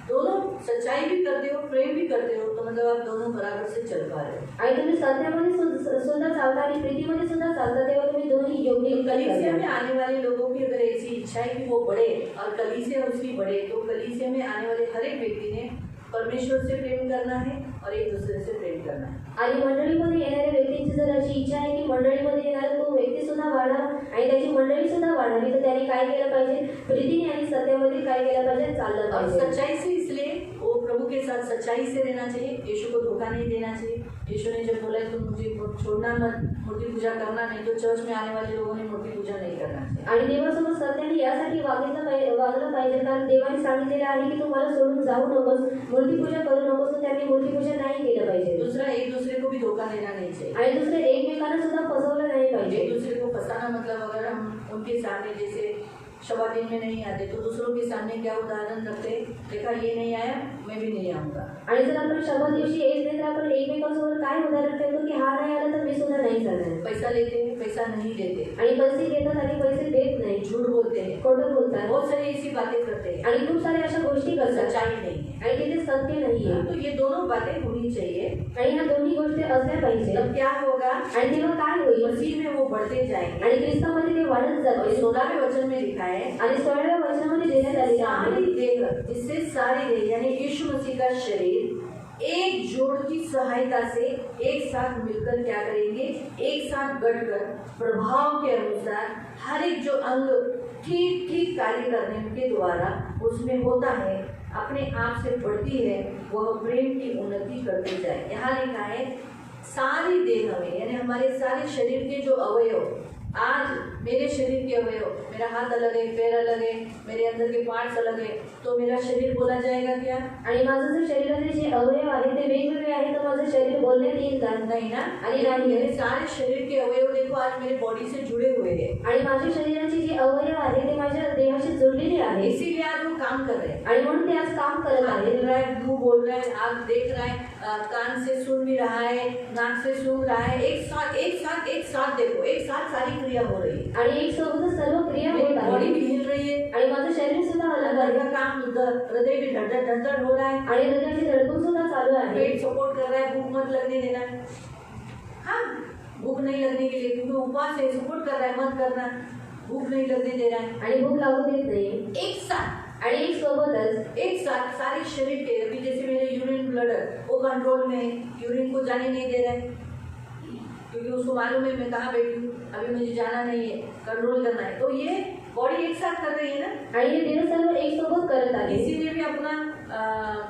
दोनों सच्चाई भी करते हो, प्रेम भी करते हो, तो मतलब आप दोनों बराबर से चल पा रहे हो। आणि तुम्ही सत्यामध्ये सुद्धा चालता आणि प्रीतीमध्ये सुद्धा चालता तेव्हा तुम्ही दोन्ही योग्य कलीसिया में आने वाले लोगों की अगर ऐसी इच्छा है कि वो बढ़े और कलीसिया उसकी बढ़े, तो कलीसिया में आने वाले हर एक व्यक्ति ने परमेश्वर से प्रेम करना है और एक दूसरे से प्रेम करना है। आणि मंडळीमध्ये येणाऱ्या व्यक्तींची जर अशी इच्छा आहे की मंडळीमध्ये येणारा तो व्यक्ती सुद्धा वाढावा आणि त्याची मंडळी सुद्धा वाढावी, तर त्याने काय केलं पाहिजे? प्रीतीने आणि सत्यामध्ये काय केलं पाहिजे? चाललं और पाहिजे। सच्चाई से, इसलिए वो प्रभु के साथ सच्चाई से रहना चाहिए। यीशु को धोखा नहीं देना चाहिए। यीशु ने जब बोला तुम मुझे छोड़ना मत, मूर्ति पूजा करना नहीं, तो चर्च में आने वाले लोगों ने मूर्ति पूजा नहीं करना चाहिए। आणि देवासोबत सत्याने यासाठी वागलं पाहिजे कारण देवाने सांगितलेलं आहे की तुम्हाला सोडून जाऊ नकोस, मूर्तीपूजा करू नकोस, तर त्यांनी मूर्तीपूजा नाही केलं पाहिजे। दूसरा, एक दूसरे को भी धोखा देना नहीं चाहिए। आणि दुसरे एकमेकांना सुद्धा फसवलं नाही पाहिजे। एक दूसरे को फंसाना मतलब अगर हम उनके सामने जैसे शबा दिन में नहीं आते तो दूसरों के सामने क्या उदाहरण रखते, देखा ये नहीं आया मैं भी नहीं आऊँगा। आणि जर आपण शबा दिवशी येत नाही तर आपण एकमेकांसोबत काय उदाहरण ठेवतो की हा नाही आला तर मी सुद्धा नाही जाणार। पैसा लेते हैं, पैसा नहीं देते, आणि पैसे घेतात आणि पैसे देत नाही, झूठ बोलते हैं, खोटं बोलतात, बहुत सारी ऐसी बातें करते हैं आणि खूप साऱ्या अशा गोष्टी करतात सच्चाई नहीं है। आणि तिथे सत्य नाहीये। तो ये दोनों बातें होनी चाहिए। आणि ह्या दोन्ही गोष्टी असल्या पाहिजे। तब क्या होगा? आणि तेव्हा काय होईल? मसीह में वो बढ़ते जाएंगे। आणि ख्रिस्तामध्ये ते वाढत और जाते। 16वें वचन में लिखा है, आणि 16व्या वचनामध्ये देण्यात आलेलं आहे सारी देह, जिससे सारी देह यानी यीशु मसीह का शरीर एक जोड़ की सहायता से एक साथ मिलकर क्या करेंगे, एक साथ बढ़कर प्रभाव के अनुसार हर एक जो अंग ठीक ठीक कार्य करने के द्वारा उसमें होता है, अपने आप से बढ़ती है, वह प्रेम की उन्नति करती जाए। यहाँ लिखा है सारी देह में, यानी हमारे सारे शरीर के जो अवयव, आज मेरे शरीर के अवयव, मेरा हाथ अलग है, पैर अलग है, मेरे अंदर के पार्ट्स अलग है, तो मेरा शरीर बोला जाएगा क्या? आणि माझं जे शरीराचे जे अवयव आहेत ते वेगवेगळे आहेत, तर माझं शरीर बोलण्यात येईल का? नहीं ना। आणि नाही। मेरे सारे शरीर के अवयव देखो आज मेरे बॉडी से जुड़े हुए हैं, आणि माझ्या शरीराचे जे अवयव आहेत ते माझ्या देहाशी जोडलेले आहेत, इसीलिए आज वो काम कर रहे हैं। आणि म्हणून ते आज काम करत हाथ आहेत। हिल रहा है, मुंह बोल रहा है, आँख देख रहा है, कान से सुन भी रहा है, नाक से सूंघ रहा है, एक साथ देखो, एक साथ सारी क्रिया हो रही है। आणि एक सोबतच सर्व क्रिया मेरी होत बॉडी आहे। भी हिल रही है, आणि माझं शरीर सुद्धा हलत अंदर आहे का काम हृदय भी धड़धड़ हो रहा है, आणि हृदयाची धडधड सुद्धा चालू आहे। पेट सपोर्ट कर रहा है, भूख मत लगने देना। हाँ, भूख नहीं लगने के लिए, क्योंकि उपवास है, सपोर्ट कर रहा है मत करना, भूख नहीं लगने दे रहा है। आणि भूक लागू देत नाही। एक साथ आणि एक सोबतच एक साथ सारे शरीर के, अभी जैसे मेरे यूरिन ब्लडर वो कंट्रोल में है, यूरिन को जाने नहीं दे रहा है, क्योंकि उसको मालूम है मैं कहाँ बैठी हूँ, अभी मुझे जाना नहीं है, कंट्रोल करना है। तो ये बॉडी एक साथ कर रही है ना, आणि हे देह सर्व एक सोबत करत आहे। इसीलिए भी अपना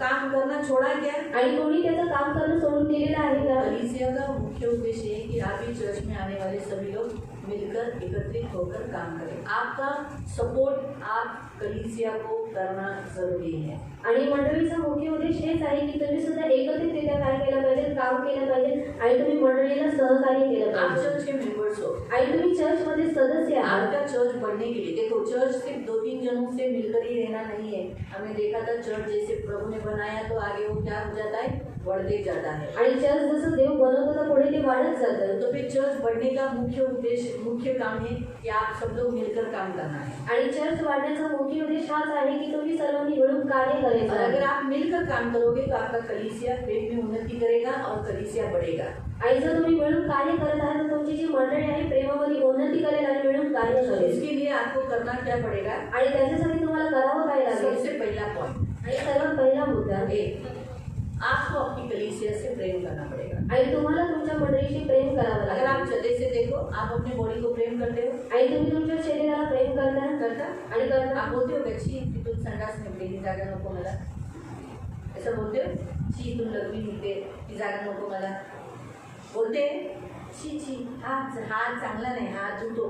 काम करना छोड़ा क्या? आणि कोणी त्याचं काम करणं सोडून दिलेलं आहे का? कलीसिया का मुख्य उद्देश्य है कि आप ही चर्च में आने वाले सभी लोग मिलकर एकत्रित होकर काम करें। आपका सपोर्ट आप कलीसिया को करना जरूरी है। आणि मंडळीचा मुख्य उद्देश हेच आहे की तुम्ही सुद्धा एकत्रितरित्या काय केलं पाहिजे, काम केलं पाहिजे आणि तुम्ही मंडळीला सहकार्य केलं आप पाहिजे। चर्च के मेंबर्स हो, आणि तुम्ही चर्च मध्ये सदस्य आहात। आपका चर्च बढ़ने के लिए, देखो चर्च सिर्फ 2-3 जनों से मिलकर ही रहना नहीं है। हमने देखा था चर्च जैसे प्रभु ने बनाया तो आगे वो क्या हो जाता है, बढ़ते जाता है। आणि चर्च जसं देव बनवतो तर पुढे ते वाढत जातं। तो फिर चर्च बढ़ने का मुख्य उद्देश्य, मुख्य काम है कि आप सब लोग मिलकर काम करना है। आणि चर्च वाढण्याचा मुख्य उद्देश हाच आहे की तुम्ही सर्वांनी मिळून कार्य करायचं और आहे। अगर आप मिलकर काम करोगे तो आपका कलीसिया प्रेम में उन्नति करेगा और कलीसिया बढ़ेगा। आणि जर तुम्ही मिळून कार्य करत आहे तर तुमची जी मंडळी आहे प्रेमामध्ये उन्नती करेल आणि मिळून कार्य तो करेल। इसके लिए आपको करना क्या पड़ेगा? आणि त्याच्यासाठी तुम्हाला करावं काय लागेल? सबसे पहला पॉइंट, आणि सर्वात पहिला मुद्दा, आपको अपनी कलीसिया से प्रेम करना पड़ेगा। आणि तुम्हाला तुमच्या मंडळीशी प्रेम करावं अगर लागेल। आप जल्दी से देखो, आप अपने बॉडी को प्रेम करते हो, आणि तुम्ही तुमच्या शरीराला प्रेम करता आणि करता। आप बोलते हो अच्छी की तुम संडास निघते ही जागा नको मला, ऐसा बोलते हो? छी तुम लघवी निघते ही जागा नको मला, बोलते छी छी हाथ चांगला नाही, हाथ धुतो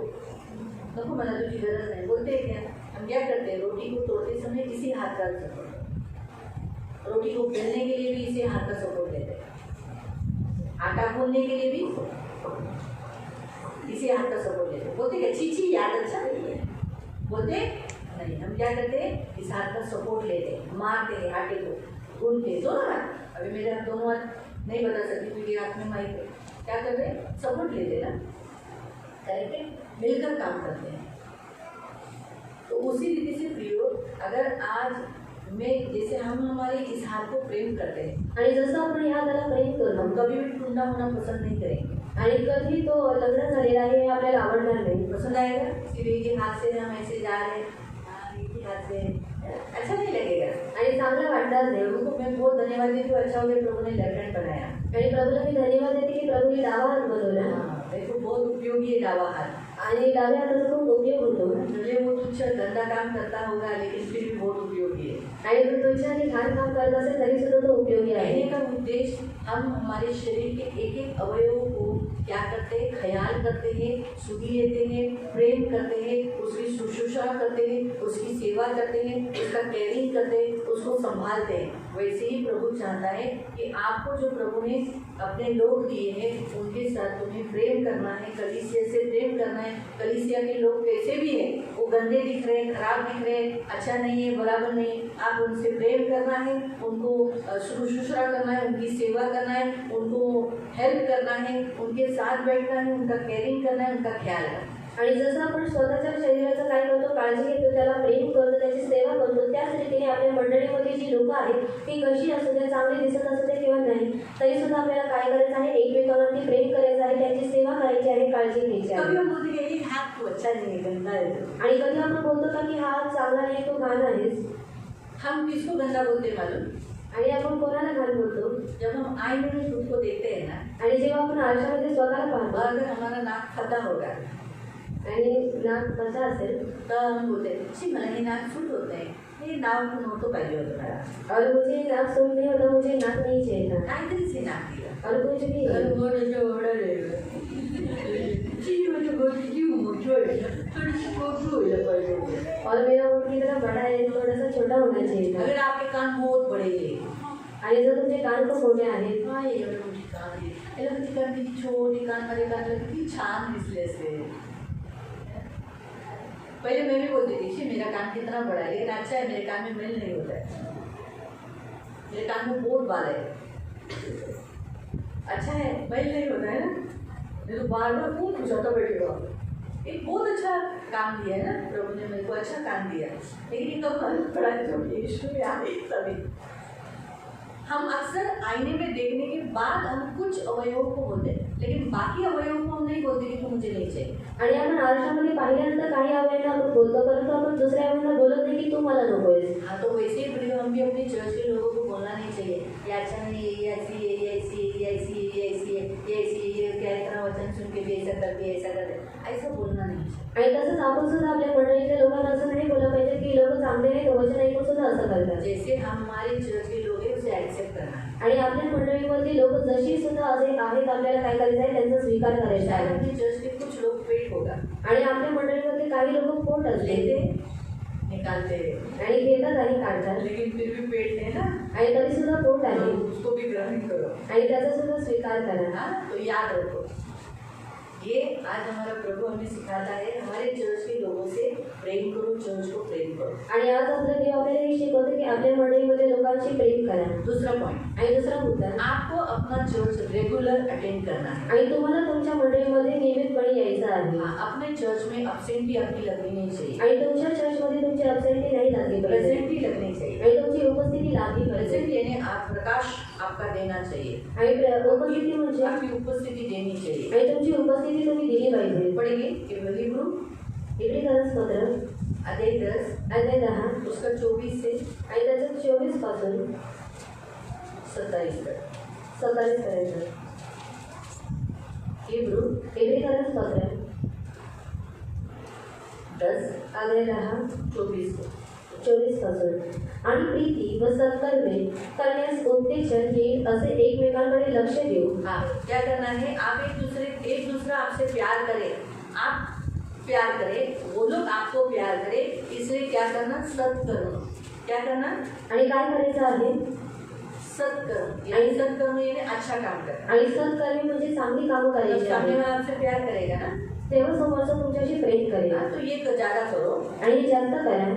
नको मला, तुझी गरज नाही, बोलते क्या? हम क्या करते हैं, रोटी को तोड़ते समय इसी हाथ का सपोर्ट, रोटी को बेलने के लिए भी इसी हाथ का सपोर्ट लेते हैं, आटा गूंदने के लिए भी इसी हाथ का सपोर्ट लेते हैं। बोलते क्या छी छी याद अच्छा नहीं है, बोलते नहीं, हम क्या करते हैं, इस हाथ का सपोर्ट लेते हैं, मारते हैं आटे को, गूंथते दोनों हाथ। अभी मेरे हाथ दोनों हाथ नहीं बता सकती क्योंकि हाथ में माइक है, क्या करते हैं, सपोर्ट लेते हैं ना, करके मिलकर काम करते हैं। तो उसी रीति से प्रियो, अगर आज में जैसे हम हमारे इस हाथ को प्रेम करते हैं आणि जसं आपण ह्या हाताला प्रेम तो हम करतो कभी भी टूटना होना पसंद नहीं करेंगे। आणि कधी तो लग्न झालेला आहे हे आपल्याला आवडणार नाही। पसंद आएगा कि एक ही हाथ से हम ऐसे जा रहे हैं, एक ही हाथ से, अच्छा नहीं लगेगा। आणि चांगलं वाटणार नाही। प्रभु को मैं बहुत धन्यवाद देती हूँ, अच्छा हो गया प्रभु ने लेफ्ट हैंड बनाया। आणि प्रभूला मी धन्यवाद देते की प्रभूने डावा हात बनवला देखो बहुत उपयोगी है डावा हाथ। आणि डाव्या हाताचा खूप उपयोग होतो। मुझे वो तुच्छ गंदा काम करता होगा लेकिन फिर भी बहुत उपयोगी है। आणि तो तुच्छ आणि घाण काम करत असेल तरी सुद्धा तो उपयोगी आहे। कहने का उद्देश्य, हम हमारे शरीर के एक एक अवयव को क्या करते हैं, ख्याल करते हैं, सुधी लेते हैं, प्रेम करते हैं, उसकी शुश्रूषा करते हैं, उसकी सेवा करते हैं, उसका केयरिंग करते हैं, उसको संभालते हैं। वैसे ही प्रभु चाहता है कि आपको जो प्रभु ने अपने लोग दिए हैं उनके साथ तुम्हें प्रेम करना है, कलीसिया से प्रेम करना है। कलीसिया के लोग कैसे भी हैं, वो गंदे दिख रहे हैं, खराब दिख रहे हैं, अच्छा नहीं है, बराबर नहीं है, आप उनसे प्रेम करना है, उनको शुश्रूषा करना है, उनकी सेवा करना है, उनको हेल्प करना है, उनके साथ बैठना है, उनका केयरिंग करना है, उनका ख्याल रखना है। आणि जसं आपण स्वतःच्या शरीराचं काय करतो, काळजी घेतो, त्याला प्रेम करतो, त्याची सेवा करतो, त्याच रीतीने आपल्या मंडळीमध्ये जी लोकं आहेत ती कशी असू दे, चांगली दिसत असू दे किंवा नाही, तरी सुद्धा आपल्याला काय करायचं आहे, एकमेकांवरती प्रेम करायचं आहे, त्यांची सेवा करायची आहे, काळजी घ्यायची आहे। कभी हम बोलते हैं ये हाथ तो अच्छा नहीं है, गंदा है। आणि कधी आपण बोलतो का की हा हात चांगला नाही, तो घाण आहेस। हम किसको गंदा बोलते हैं मालूम? आणि आपण कोणाला घाण बोलतो? जब हम आईने में खुद को देखते हैं ना, आणि जेव्हा आपण आरशामध्ये स्वतःला पाहतो अगर हमारा नाक फटा होगा आणि नाक फटा असेल तो हम बोलते हैं छी मला हे नाक सूट होत नाही, हे नाक नव्हतं पाहिजे होतं मला, और मुझे नाक सूट नहीं होता, मुझे नाक नहीं चाहिए था, काहीतरीच हे नाक दिलं, और कुछ भी अरे नहीं। मोठं ओरडले छी म्हणजे गोष्टी मोठी आहे, थोडीशी मोठी व्हायला पाहिजे होती। और मेरा मुंह की तरह बड़ा है, थोड़ा सा छोटा होना चाहिए था। अगर आपके कान बहुत बड़े हैं, आणि जर तुमचे कान खूप मोठे आहेत काय एवढे मोठी कान आहे, याला किती कान, किती छोटी कान, माझे कान किती छान दिसले असते। पहले मैं भी बोलती थी कि मेरा कान कितना बड़ा है, लेकिन अच्छा है मेरे कान में मैल नहीं होता है, मेरे कान में बहुत बाल है, अच्छा है मैल नहीं होता है ना, नहीं तो बार बार कौन पूछाता बैठेगा। एक बहुत अच्छा काम दिया है ना प्रभु ने, मेरे को अच्छा काम दिया, लेकिन ये तो बड़ा जो यीशु में आए तभी हम अक्सर आईने में देखने के बाद हम कुछ अवयवों को बोलते हैं, लेकिन बाकी अवयवों को हम नहीं बोलते कि मुझे नहीं चाहिए। आणि आपण आरशामध्ये पाहिल्यानंतर काही अवयवांना आपण बोलतो, परंतु आपण दुसऱ्या अवयवांना बोलत नाही की तू मला नकोयस। हाँ, तो वैसे ही प्रिय हम भी अपने चर्च के लोगों को बोलना नहीं चाहिए ये अच्छा नहीं है, ये ऐसी है, ये ऐसी है, ये ऐसी है, ये ऐसी है, ये ऐसी है, ये क्या इतना वचन सुन के भी ऐसा करते ऐसा करते, ऐसा बोलना नहीं चाहिए। आणि तसंच आपण सुद्धा आपल्या मंडळीतल्या लोकांना असं नाही बोललं पाहिजे की लोक चांगले नाही, वचन ऐकून सुद्धा असं करतात। जैसे हमारे चर्च के लोग हैं उसे एक्सेप्ट करना है, आणि आपल्या मंडळीमधली लोक जशी सुद्धा असे आहेत आपल्याला काय करायचं आहे, त्यांचा स्वीकार करायचा शायद आहे। अपने चर्च के कुछ लोग पेट होगा, आणि आपल्या मंडळीमधले काही लोक पोट लेते असते निकालते आणि घेतात आणि काढतात, लेकिन फिर भी पेट है ना, आणि तरी सुद्धा पोट आहे तो उसको भी ग्रहण करो, आणि त्याचा सुद्धा स्वीकार करा। हाँ, तो याद रखो ये आज हमारा प्रभु हमें सिखाता है, हमारे चर्च के लोगों से प्रेम करो, चर्च को प्रेम करो। आणि आज आपलं देव आपल्याला हे शिकवते की आपल्या मंडळीमध्ये लोकांशी प्रेम करा। दूसरा पॉइंट, आणि दुसरा मुद्दा, आपको अपना चर्च रेगुलर अटेंड करना है। आणि तुम्हाला तुमच्या मंडळीमध्ये नियमितपणे यायचं आहे। हाँ, अपने चर्च में अब्सेंटी आपकी लगनी नहीं चाहिए, आणि तुमच्या चर्चमध्ये तुमची अब्सेंटी नाही लागली पाहिजे, प्रेजेंटी लगनी चाहिए। आणि तुमची उपस्थिती लागली पाहिजे। प्रेजेंट यानी आप प्रकाश आपका देना चाहिए, आणि उपस्थिती म्हणजे आपकी उपस्थिति देनी चाहिए। आणि तुमची उपस्थिती तुम्ही दिली पाहिजे। पढ़ेंगे हिब्रू इब्रिकरांसपत्र अध्याय 10 अध्याय 10 उसका 24 से आणि त्याचं 24 पासून 27 तक। 27 पर्यंत। हिब्रू इब्रिकरांसपत्र 10 अध्याय 10 24 से 24 पासून। आणि प्रीती व सत्कर्मे करण्यास उत्तेजन येईल असे एकमेकांकडे लक्ष देऊ। हाँ, क्या करना है, आप एक दूसरा आपसे प्यार करें, आप प्यार करें, वो लोग आपको प्यार करें, इसलिए क्या करना, सत्कर्म। क्या करना, आणि काय करायचं आहे, सत्कर्म यानी सत्कर्म यानी अच्छा काम करना। आणि सत्कर्मे म्हणजे चांगली कामं करायची सामने आहेत। वाला आपसे प्यार करेगा ना, तेव्हा समोरचा तुमच्याशी प्रेम करेल. तो ये ज्यादा करो. आणि हे जास्त करा.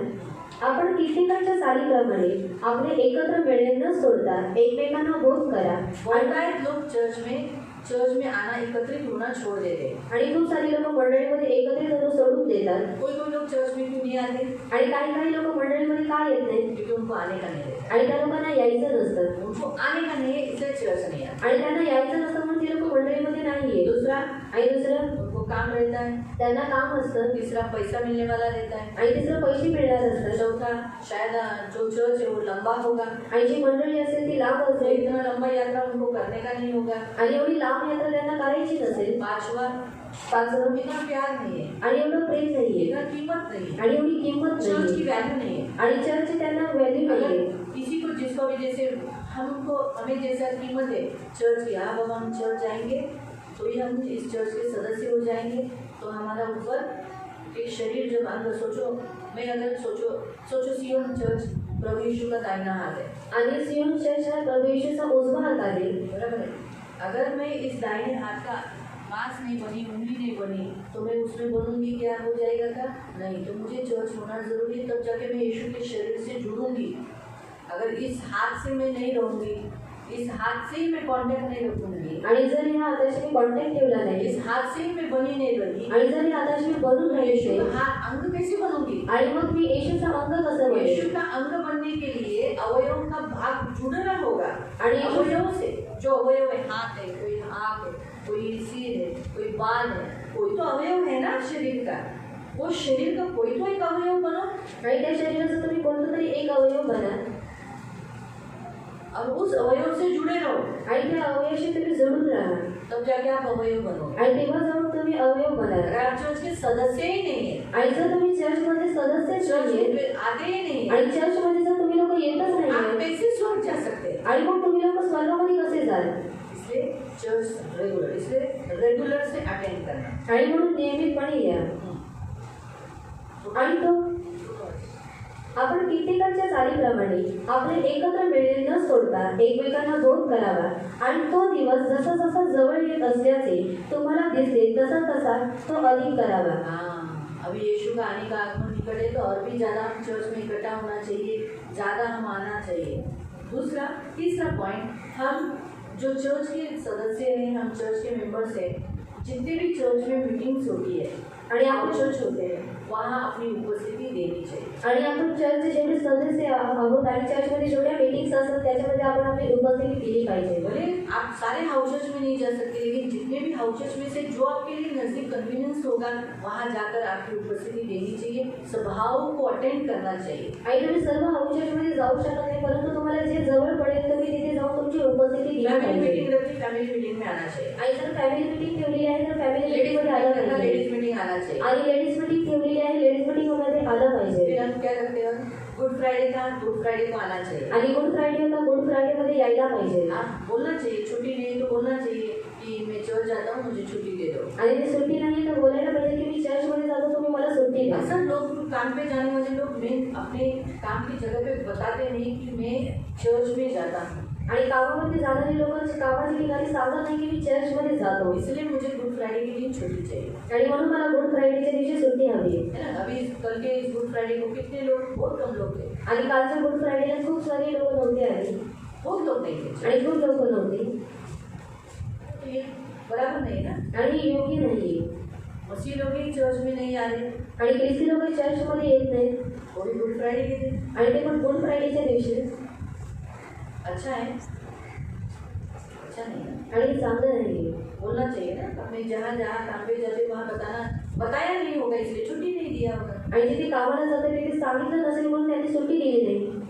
आपण कित्येकांच्या चालीप्रमाणे आपले एकत्र वेळे न सोडता एकमेकांना बोध करा. बहुतायत लोग चर्च में आना एकत्रित होना छोड़ देते. आणि खूप सारी लोक मंडळीमध्ये एकत्रित होणं सोडून देतात. कोई लोग चर्च में क्यों नहीं आते? आणि काही लोक मंडळीमध्ये का येत नाही? क्योंकि उनको आने का नहीं रहता. आणि त्या लोकांना यायचं नसतं. उनको आने का नहीं है इसलिए चर्च नहीं आते. आणि त्यांना यायचं नसतं म्हणून ते लोक मंडळीमध्ये नाही येत. दूसरा आणि दुसरं उनको काम रहता है. त्यांना काम असतं. तीसरा पैसा मिलने वाला रहता है. आणि तिसरं पैसे मिळणार असतात. चौथा शायद जो चर्च है वो लंबा होगा. आणि जी मंडळी असेल ती लांब तो असेल. इतना लंबा यात्रा उनको करने का नहीं होगा. आणि एवढी लांब यात्रा त्यांना करायची नसेल. पांचवा इतना प्यार नहीं है. आणि एवढं प्रेम नाहीये. इतना कीमत नहीं है. आणि एवढी किंमत चर्च की नाही. वैल्यू नहीं है. आणि चर्च त्यांना व्हॅल्यू नाहीये. किसी को जिसको भी जैसे हमें जैसा कीमत है चर्च की, हाँ बाबा हम चर्च जाएंगे तो ही हम इस चर्च के सदस्य हो जाएंगे. तो हमारा ऊपर एक शरीर जब अंदर सोचो, मैं अगर सोचो सियोन चर्च प्रभु यीशु का दाहिना हाथ है. आणि सियोन चर्च हा प्रभू येशूचा उजवा हात आहे. बराबर है. अगर मैं इस दाहिने हाथ का मांस नहीं बनी, उंगली नहीं बनी, तो मैं उसमें बनूंगी, क्या हो जाएगा क्या? नहीं. तो मुझे चर्च होना जरूरी है, तब जाके मैं यीशु के शरीर से जुड़ूंगी. अगर इस हाथ से मैं नहीं रहूंगी, इस हाथ से ही मैं कांटेक्ट नहीं रखूंगी, आणि जर ह्या हाताशी मी कॉन्टॅक्ट ठेवला नाही, इस हाथ से ही मैं बनी नहीं रही, आणि जर ह्या हाताशी मी बनून राहिले तो हाथ अंग कैसे बनूंगी? आणि मग मी येशूचा अंग कसं बनेल? यीशु का अंग बनने के लिए अवयव का भाग जुड़ना होगा. आणि अवयव से जो अवयव है, हाथ है, कोई आँख है, कोई सिर है, कोई बाल है, कोई तो अवयव है ना शरीर का. वो शरीर का कोई तो एक अवयव बनो. आणि त्या शरीराचा तुम्ही कोणता तरी एक अवयव बना और उस अवयव से जुड़े रहो. आणि त्या अवयवाशी तुम्ही जोडून राहा. तब जाके आप अवयव बनो. आणि तेव्हा जाऊन तुम्ही अवयव बना. अगर आप चर्च के सदस्य ही नहीं है, आणि जर तुम्ही चर्चमध्ये सदस्यच चर्च नाहीये में आते ही नहीं है, आणि चर्चमध्ये जर तुम्ही लोक येतच आप नाहीये, कैसे स्वर्ग जा सकते हैं? आणि मग तुम्ही लोक स्वर्गामध्ये कसे जाल? इसलिए चर्च रेगुलर से अटेंड करना. आणि म्हणून नियमितपणे या. आणि तो आपण कित्येकांच्या चालीप्रमाणे आपले एकत्र वेळे न सोडता एकमेकांना बोध करावा. आणि तो दिवस जसा जसा जवळ येत असल्याचे तुम्हाला दिसते तसा तसा तो अधिक करावा. हाँ, अभी यीशु का आने का आगमन निकट है, तो और भी ज़्यादा हम चर्च में इकट्ठा होना चाहिए, ज़्यादा हम आना चाहिए. तीसरा पॉइंट, हम जो चर्च के सदस्य हैं, हम चर्च के मेंबर्स हैं, जितने भी चर्च में मीटिंग्स होती है आणि आप आपण चर्च होते हैं, वहाँ अपनी उपस्थिति देनी चाहिए. आणि आपण चर्चचे जेवढे सदस्य आहोत आणि चर्चमध्ये जेवढ्या मीटिंग्स असतात त्याच्यामध्ये आपण आपली उपस्थिती दिली पाहिजे. बोले आप सारे हाउस चर्च में नहीं जा सकते, लेकिन जितने भी हाउस चर्च में से जो आपके लिए नज़दीक कन्वीनियंस होगा वहाँ जाकर आपकी उपस्थिति देनी चाहिए. सभाओं को अटेंड करना चाहिए. आणि तुम्ही सर्व हाऊस चर्चमध्ये जाऊ शकत नाही, परंतु तुम्हाला जे जवळ पडेल तुम्ही तिथे जाऊन तुमची उपस्थिती दिली फैमिली पाहिजे. मीटिंग रखी, फैमिली मीटिंग में आना चाहिए. आणि जर फॅमिली मीटिंग ठेवली आहे तर फॅमिली लेडीज मीटिंगमध्ये आलं मीटिंग पाहिजे. लेडीज मीटिंग आना चाहिए. आणि लेडीज मीटिंग ठेवलेली आहे, लेडीज मीटिंगमध्ये आलं पाहिजे. फिर हम क्या करते हैं, गुड फ्राइडे का गुड फ्राइडे को आना चाहिए. आणि गुड फ्रायडे होता, गुड फ्रायडेमध्ये यायला पाहिजे. आप बोलना चाहिए, छुट्टी नहीं तो बोलना चाहिए कि मैं चर्च जाता हूँ, मुझे छुट्टी दे दो. आणि ते सुट्टी नाही तर बोलायला पाहिजे की मी चर्चमध्ये जातो, तुम्ही मला सुट्टी द्या. अक्सर लोग काम पे जाने वाले लोग मैं अपने काम की जगह पे बताते नहीं कि मैं चर्च में जाता हूँ. आणि कामामध्ये जाणारे लोक कामाच्या ठिकाणी सांगत नाही की मी चर्चमध्ये जातो. इसलिए मुझे गुड फ्राइडे के दिन छुट्टी चाहिए. आणि म्हणून मला गुड फ्रायडेच्या दिवशी सुट्टी हवी आहे. है ना. अभी कल के इस गुड फ्राइडे को कितने लोग, बहुत कम लोग थे. आणि कालच्या गुड फ्रायडेला खूप सारे लोक नव्हते आले बहुत लोग नहीं थे. आणि खूप लोक नव्हते. तो ये बराबर नहीं है ना. आणि हे योग्य नाही. मसीह लोग ही चर्च में नहीं आ रहे, आणि ख्रिस्ती लोक चर्चमध्ये येत नाहीत वो भी गुड फ्राइडे के दिन. आणि ते पण गुड फ्रायडेच्या दिवशी. अच्छा है, अच्छा नहीं है. आणि हे चांगलं नाही. बोलना चाहिए ना. हमें जहाँ जहाँ काम पे जाते वहाँ बताया नहीं होगा, इसलिए छुट्टी नहीं दिया होगा. आणि जिथे कामाला जाते तिथे सांगितलं नसेल म्हणून त्यांनी सुट्टी दिली नाही.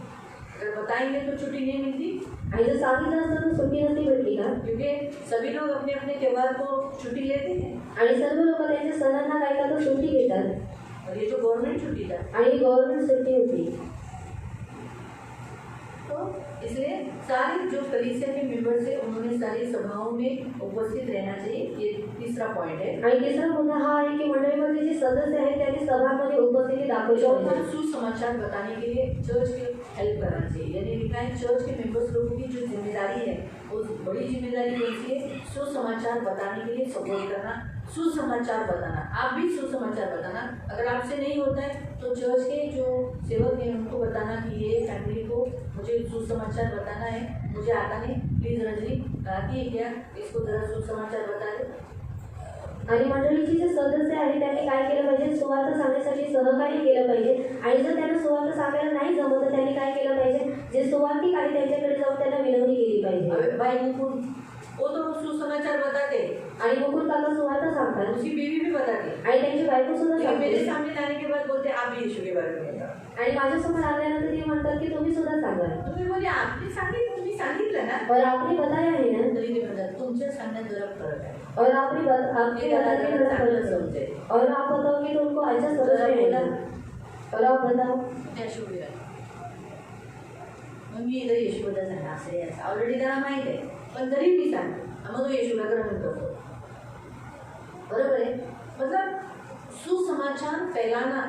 अगर बताएंगे तो छुट्टी नहीं मिलती, आणि जर सांगितलं असतं तर सुट्टी नसती भेटली का? क्योंकि सभी लोग अपने अपने त्यौहार को छुट्टी लेते हैं. आणि सर्व लोक त्यांच्या सणांना काय करतात, सुट्टी घेतात. और ये तो गवर्नमेंट छुट्टी था. आणि ही गव्हर्नमेंट सुट्टी होती. तो इसलिए सारे जो कलीसिया के मेंबर्स है उन्होंने सारी सभाओं में उपस्थित रहना चाहिए. ये तीसरा पॉइंट है. आणि तिसरा मुद्दा हा आहे की मंडळीमध्ये जे सदस्य आहेत त्यांनी सभामध्ये उपस्थिती दाखवली चौथा, पाहिजे. सुसमाचार बताने के लिए चर्च के हेल्प करना चाहिए. यानी लिखा है चर्च के मेंबर्स लोगों की जो जिम्मेदारी है वो बड़ी जिम्मेदारी होती है, सुसमाचार बताने के लिए सपोर्ट करना. सुसमाचार बताना, आप भी सुसमाचार बताना। अगर आपसे नहीं होता है तो चर्च के जो सेवक हैं उनको बताना कि ये फैमिली को मुझे सुसमाचार बताना है, मुझे आता नहीं, प्लीज रजनी आती है क्या, इसको जरा सुसमाचार बता दे। आणि मंडळीचे जे सदस्य आहेत त्यांनी काय केलं पाहिजे, सुवार्थ सांगण्यासाठी सहकार्य केलं पाहिजे। आणि जर त्यांना सुवार्थ सांगायला नाही जमत तर त्यांनी काय केलं पाहिजे, जे सुवार्थिक आहे त्यांच्याकडे जाऊन त्यांना विनवणी केली पाहिजे। भाई मुकुंद वो तो सुसमाचार बताते आणि मुकुंद काका सुवार्थ सांगतात, उसकी बीवी भी बताती आणि त्यांची बायको सुद्धा लेकिन मेरे सांगते। सामने लाने के बाद बोलते आप भी यीशु के बारे में बताओ। आणि माझ्यासमोर आल्यानंतर ते म्हणतात की तुम्ही सुद्धा सांगा। तुम्ही बोले आपने सांगितलं ना, और आपने बताया है ना, तरी ते म्हणतात तुमच्या सांगण्यात जरा फरक आहे। और आपने बताया कि बड़ा फर्क है। और आप बताओ कि तुमको अच्छा समझ में आएगा। और आप बताओ यशोदा मग मी इथं यशोदा सांगा असे ऑलरेडी त्याला माहित आहे, पण तरी मी सांगते मग तो यशोदा ग्रहण करतो। बरोबर है, मतलब सुसमाचार फैलाना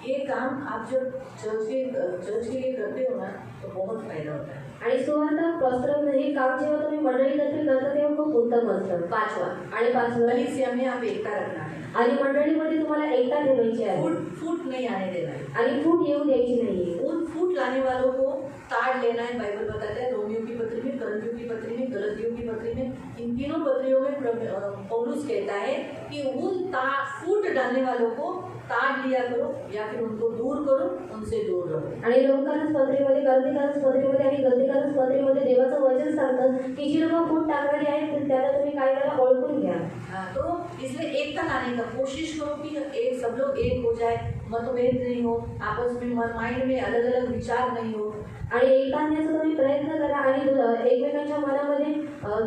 ये काम आप जब चर्च के लिए करते हो ना तो बहुत फायदा होता है। आणि सुवार्थ पसरवणं हे काम जेव्हा तुम्ही मंडळीतर्फे करता तेव्हा खूप उत्तम असतं। पाचवा आणि पाचवं, कलीसिया में आप एकता रखना है आणि मंडळीमध्ये तुम्हाला एकता ठेवायची आहे फूट नहीं आने देना है। आणि फूट येऊ द्यायची नाहीये। उन फूट लाने वालों को ताड़ लेना है। बाइबल बताता है रोमियो की पत्री में, करंथियों की पत्री में, गलतियों की पत्री में, इन तीनों पत्रियों में पौलुस कहता है कि उन फूट डालने वालों को ताड़ लिया करो या फिर उनको दूर करो, उनसे दूर रहो। आणि लोकांस पत्रेमध्ये, गलतीकांस पत्रेमध्ये आणि गलतीकांस पत्रेमध्ये देवाचं वचन सांगतं की जी लोक फूट टाकणारी आहेत त्याला तुम्ही काय करा, ओळखून घ्या। तो इसलिए एकता लाने का कोशिश करो कि एक सब लोग एक हो जाए, मतभेद नहीं हो, आपस में माइंड में अलग अलग विचार नहीं हो। आणि एकता आणण्याचा तुम्ही प्रयत्न करा आणि एकमेकांच्या मनामध्ये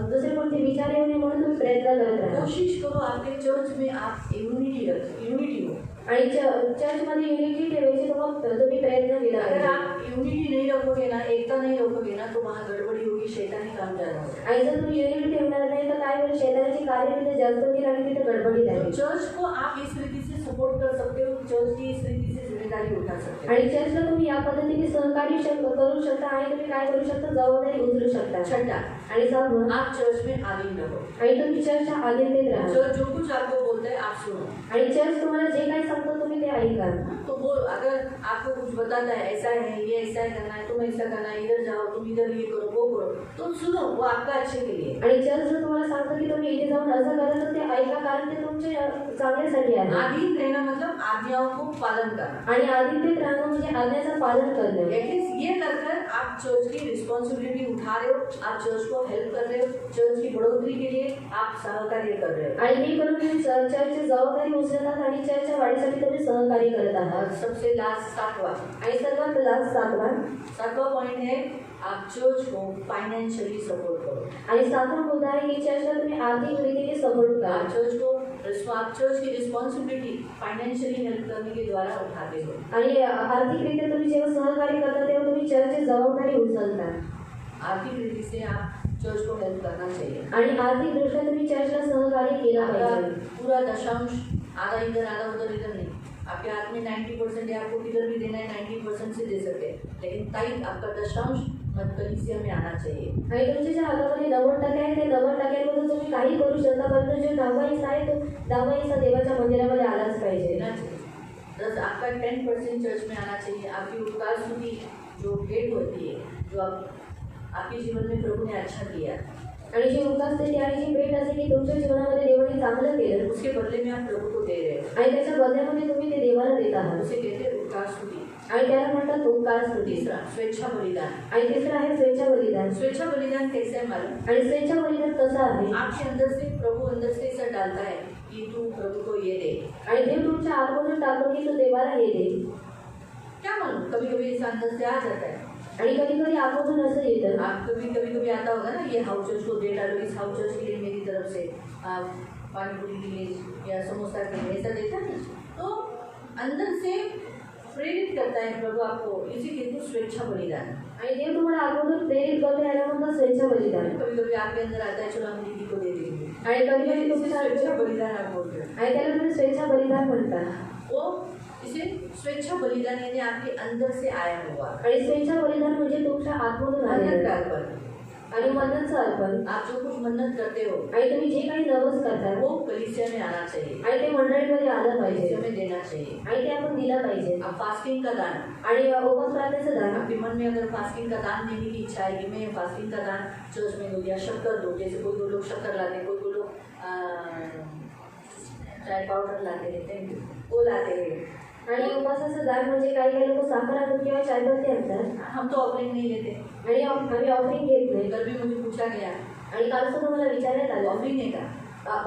दुसरे कोणते विचार येऊ नये म्हणून तुम्ही प्रयत्न करत राहा। कोशिश करो आपके चर्च में आप यूनिटी हो। आणि चर्चमध्ये युनिटी ठेवायची तुम्ही प्रयत्न केला अगर पाहिजे। आप यूनिटी नहीं रखोगे ना, एकता नहीं रखोगे ना, तो वहाँ गड़बड़ी होगी, शैतानी काम ज्यादा होगा। आणि जर तुम्ही युनिटी ठेवणार नाही तर काय होईल, शैतानाची कार्य तिथे जास्त होतील आणि तिथे गडबडी लागेल। चर्च को आप इस रीति से सपोर्ट कर सकते हो, चर्च की इस रीति से जिम्मेदारी उठा सकते हो। आणि चर्चला तुम्ही या पद्धतीने सहकार्य करू शकता आणि तुम्ही काय करू शकता, जबाबदारी उचलू शकता। छठा, आणि सातवं, आप चर्च में आधीन रहो। आणि तुम्ही चर्चच्या अधीनतेत राहा। चर्च जो कुछ आपको बोलता है आप सुनो। आणि चर्च तुम्हाला जे काही सांगतो तुम्ही ते ऐका। तो वो अगर आपको कुछ बताता है ऐसा है, ये ऐसा करना है, तुम ऐसा करना है, इधर जाओ, तुम इधर ये करो, वो करो, तो सुनो, वो आपका अच्छे के लिए। आणि चर्च जर तुम्हाला सांगतो की तुम्ही इथे जाऊन असं करा तर ते ऐका, कारण ते तुमच्या चांगल्यासाठी आहे। आधीन रहना मतलब आज्ञाओं को पालन करना। आणि अधीनतेत राहणं म्हणजे आज्ञाचं पालन करणं। एटलीस्ट ये कर आप चर्च की रिस्पॉन्सिबिलिटी उठा रहे हो, आप चर्च को हेल्प कर रहे हो, चर्च की बढ़ोतरी के लिए आप सहकार्य कर रहे हो। आणि हे करून तुम्ही चर्चची जबाबदारी उचलतात आणि चर्चच्या वाढीसाठी तुम्ही सहकार्य करत आहात। और सबसे लास्ट सातवां, आणि सर्वात लास्ट सातवा पॉइंट है आप चर्च को फाइनेंशियली सपोर्ट करो। आणि सातवा मुद्दा आहे की चर्चला तुम्ही आर्थिक रीतीने सपोर्ट करा। आप चर्च की रिस्पॉन्सिबिलिटी फाइनेंशियली हेल्प करने के द्वारा उठाते हो। आणि आर्थिकरित्या तुम्ही जेव्हा सहकार्य करता तेव्हा तुम्ही चर्चची जबाबदारी उचलता। आर्थिक रीति से आप चर्च को हेल्प करना चाहिए आणि आर्थिक दृष्ट्या तुम्ही चर्चला सहकार्य केलं पाहिजे। पूरा दशांश आधा इधर आधा उधर इधर नहीं, आपके हाथ में 90% है, आपको किधर भी देना है 90% से दे सकते हैं, लेकिन ताई आपका दशांश कलीसिया में आना चाहिए। आणि तुमच्या ज्या हातामध्ये 90% आहे ते 90%मधून तुम्ही काही करू शकता, परंतु जो 10वा हिस्सा आहे तो 10वा हिस्सा देवाच्या मंदिरामध्ये आलाच पाहिजे। आपका 10% चर्च में आना चाहिए। आपकी उपकार स्तुति जो भेंट होती है, जो आपके जीवन में प्रभु ने अच्छा किया, आणि जी उपस्थिती आणि जी भेट असते की तुमच्या जीवनामध्ये देवाने चांगलं केलं, उसके बदले में आप प्रभु को दे रहे हो आणि त्याच्या बदल्यामध्ये तुम्ही ते देवाला देत आहात। उसे कहते हैं उपकार स्तुति। आणि त्याला म्हणतात उपकार स्तुती। तीसरा स्वेच्छा बलिदान। आणि तिसरा आहे स्वेच्छा बलिदान। स्वेच्छा बलिदान कैसे है मालूम? आणि स्वेच्छा बलिदान कसं आहे, आपके अंदर से प्रभु अंदर से ऐसा डालता है कि तू प्रभु को ये दे, आणि देव तुमच्या आतमधून टाकतो की तू देवाला हे दे। क्या मालूम, कभी कभी इस अंदर से आ जाता है। आणि कधी कधी आतमधून असं येतं, आप कभी आता होगा ना, ये हाउस चर्च को दे डालो, इस हाउस चर्च के लिए मेरी तरफ से पानी पूरी के लिए या समोसा के लिए ऐसा देता है, तो अंदर से प्रेरित करता है प्रभु आपको, इसी कहते हैं स्वेच्छा बलिदान। आणि देव तुम्हाला आतमधून प्रेरित करतो, याला म्हणतात स्वेच्छा बलिदान। कभी कभी आपके अंदर आता है चलो हम दीदी को दे देंगे, आणि कधी कधी तुमच्या स्वेच्छा बलिदान आप बोलते हो, आणि त्याला तुम्ही स्वेच्छा बलिदान म्हणता। वो इसे स्वेच्छा बलिदान यानी आपके अंदर से आया हुआ। आणि स्वेच्छा बलिदान म्हणजे तुमच्या आतमधून आलेलं। आणि मन्नतचं अर्पण आप जो कुछ मन्नत करते हो आणि तुम्ही जे काही नवस करता वो कलीसिया में आना चाहिए, आणि ते मंडळीमध्ये आलं पाहिजे कलीसिया में देना चाहिए। आणि ते आपण दिलं पाहिजे। अब फास्टिंग का दान, आणि उपवास प्रार्थनेचं दान, आपके मन में अगर फास्टिंग का दान देने की इच्छा है कि मैं फास्टिंग का दान चर्च में दूँ या शक्कर दूँ, जैसे कोई लोग शक्कर लाते हैं, कोई लोग चाय पाउडर लाते रहते हैं, वो लाते हैं। आणि उपवासाचं दान म्हणजे काही लोक साखर आणतात किंवा चायपत्ती आणतात। हम तो ऑफरिंग नहीं लेते, आणि आम्ही ऑफरिंग घेत नाही। कल भी मुझे पूछा गया, आणि काल सुद्धा मला विचारण्यात आलं ऑफरिंग नहीं का,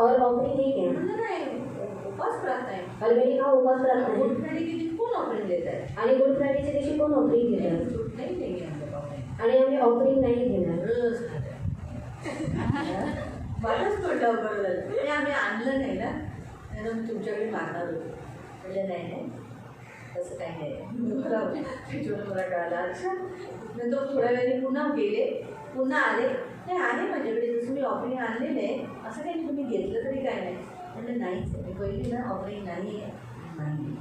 और ऑफरिंग नहीं क्या? मतलब नहीं, उपवास प्रार्थना है। और मैंने कहा उपवास प्रार्थना गुड है फ्राइडे के दिन कौन ऑफरिंग लेता है? आणि गुड फ्रायडेच्या दिवशी कोण ऑफरिंग घेतात? नहीं लेंगे हम लोग ऑफरिंग, आणि आम्ही ऑफरिंग नाही घेणार। रोज खाते मलाच म्हटलं बरं झालं, आम्ही आणलं नाही ना, म्हणून मी तुमच्याकडे मागणार होतो, म्हणजे नाही नाही तसं काही नाही। त्याच्यामुळे मला कळालं, अच्छा नंतर थोड्या वेळाने पुन्हा गेले, पुन्हा आले, नाही आले माझ्याकडे, जसं मी ऑफरिंग आणलेलं आहे असं काही नाही, तुम्ही घेतलं तरी काय नाही, म्हणजे नाहीच आहे, मी पहिली ना ऑफरिंग नाही आहे, नाही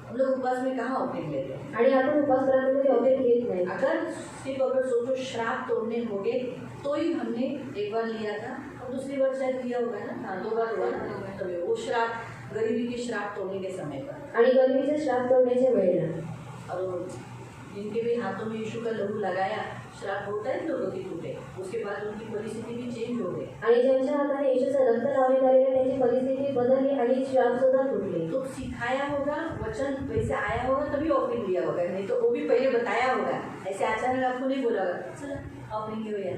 हम लोग उपवास में कहाँ ऑफरिंग लेते हैं? आणि आपण उपवास प्रार्थनेमध्ये ऑफरिंग घेत नाही। अगर सोचो श्राप तोड़ने होंगे तो ही हमने एक बार लिया था और दूसरी बार शायद लिया होगा ना, हाँ 2 बार हुआ ना, तभी वो श्राप गरीबी के श्राप तोड़ने के समय पर, आणि गरिबीचे श्राप तोडण्याच्या वेळेला और जिनके भी हाथों में यीशु का लहू लगाया, श्राप होता है लोगों की टूटे, उसके बाद उनकी परिस्थिति भी चेंज हो गई। आणि ज्यांच्या हाताने येशूचं रक्त लावण्यात आलेलं त्यांची परिस्थिती बदलली आणि श्राप सुद्धा तुटले। तो सिखाया होगा, वचन वैसे आया होगा तभी ऑफरिंग लिया होगा, नहीं तो वो भी पहले बताया होगा, ऐसे अचानक आपको नहीं बोला होगा चलो ऑफरिंग के भैया,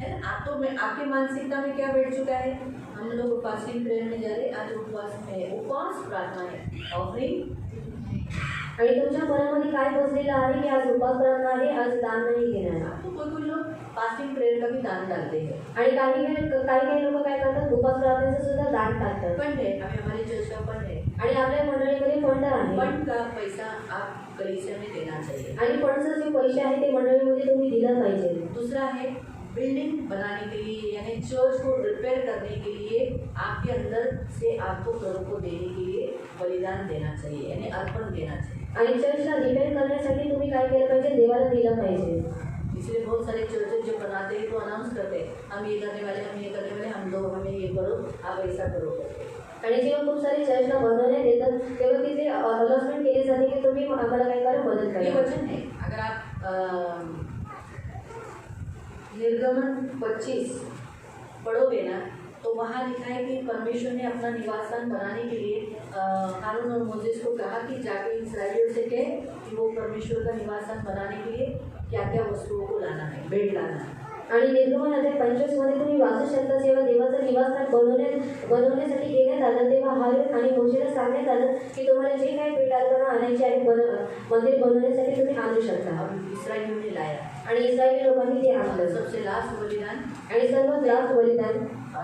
है ना। आप तो में आपकी मानसिकता में क्या बैठ चुका है, हम लोग फास्टिंग प्रेयर में जा रहे, आज उपवास में है, उपवास प्रार्थना है, ऑफरिंग। आणि तुमच्या मनामध्ये काय बसलेलं आहे की आज उपवास प्रार्थना आहे, आज दान नाही घेणार। तो कोई लोग फास्टिंग प्रेयर का भी दान डालते हैं, आणि काही लोक काय करतात, उपवास प्रार्थनेचं सुद्धा दान टाकतात। फंड है, अभी हमारे चर्च का फंड है, आणि आपल्या मंडळीमध्ये फंड आहे, फंड का पैसा आप कलीसिया में देना चाहिए। आणि फंडचे जे पैसे आहे ते मंडळीमध्ये तुम्ही दिलं पाहिजे। दूसरा है बिल्डिंग बनाने के लिए, यानी चर्च को रिपेयर करने के लिए आपके अंदर से आपको घरों को देने के लिए बलिदान देना चाहिए, यानी अर्पण देना चाहिए। आणि चर्चला रिपेयर करण्यासाठी तुम्ही काय केलं पाहिजे, देवाला दिलं पाहिजे। इसलिए बहुत सारे चर्चेज जो बनाते हैं तो अनाउंस करते हैं, हम ये करने वाले, हम ये करने वाले, हम लोग हमें ये करो, आप ऐसा करो करके। आणि जेव्हा खूप सारे चर्चला बनवण्यात येतात तेव्हा तिथे अनाउन्समेंट केली जाते की तुम्ही आम्हाला काय करा, मदत ये करा। वचन है, अगर आप निर्गमन 25 पढ़ोगे ना तो वहाँ लिखा है कि परमेश्वर ने अपना निवास स्थान बनाने के लिए हारून और मोसेस को कहा कि जाके इस्राएलियों से कहे कि वो परमेश्वर का निवास स्थान बनाने के लिए क्या क्या वस्तुओं को लाना है, भेंट लाना है। आणि निर्गमन अध्याय 25 मध्ये तुम्ही वाचू शकता, जेव्हा देवाचं निवासस्थान बनवण्यासाठी घेण्यात आलं तेव्हा हारून आणि मोशेला सांगण्यात आलं की तुम्हाला जे काही भेट अर्पण आणायची आहे मंदिर बनवण्यासाठी तुम्ही आणू शकता। अब इस्राएलियों ने लाया आणि इस्रायली लोकांनी ते आणलं, सबसे लास्ट बलिदान, आणि सर्वात लास्ट बलिदान,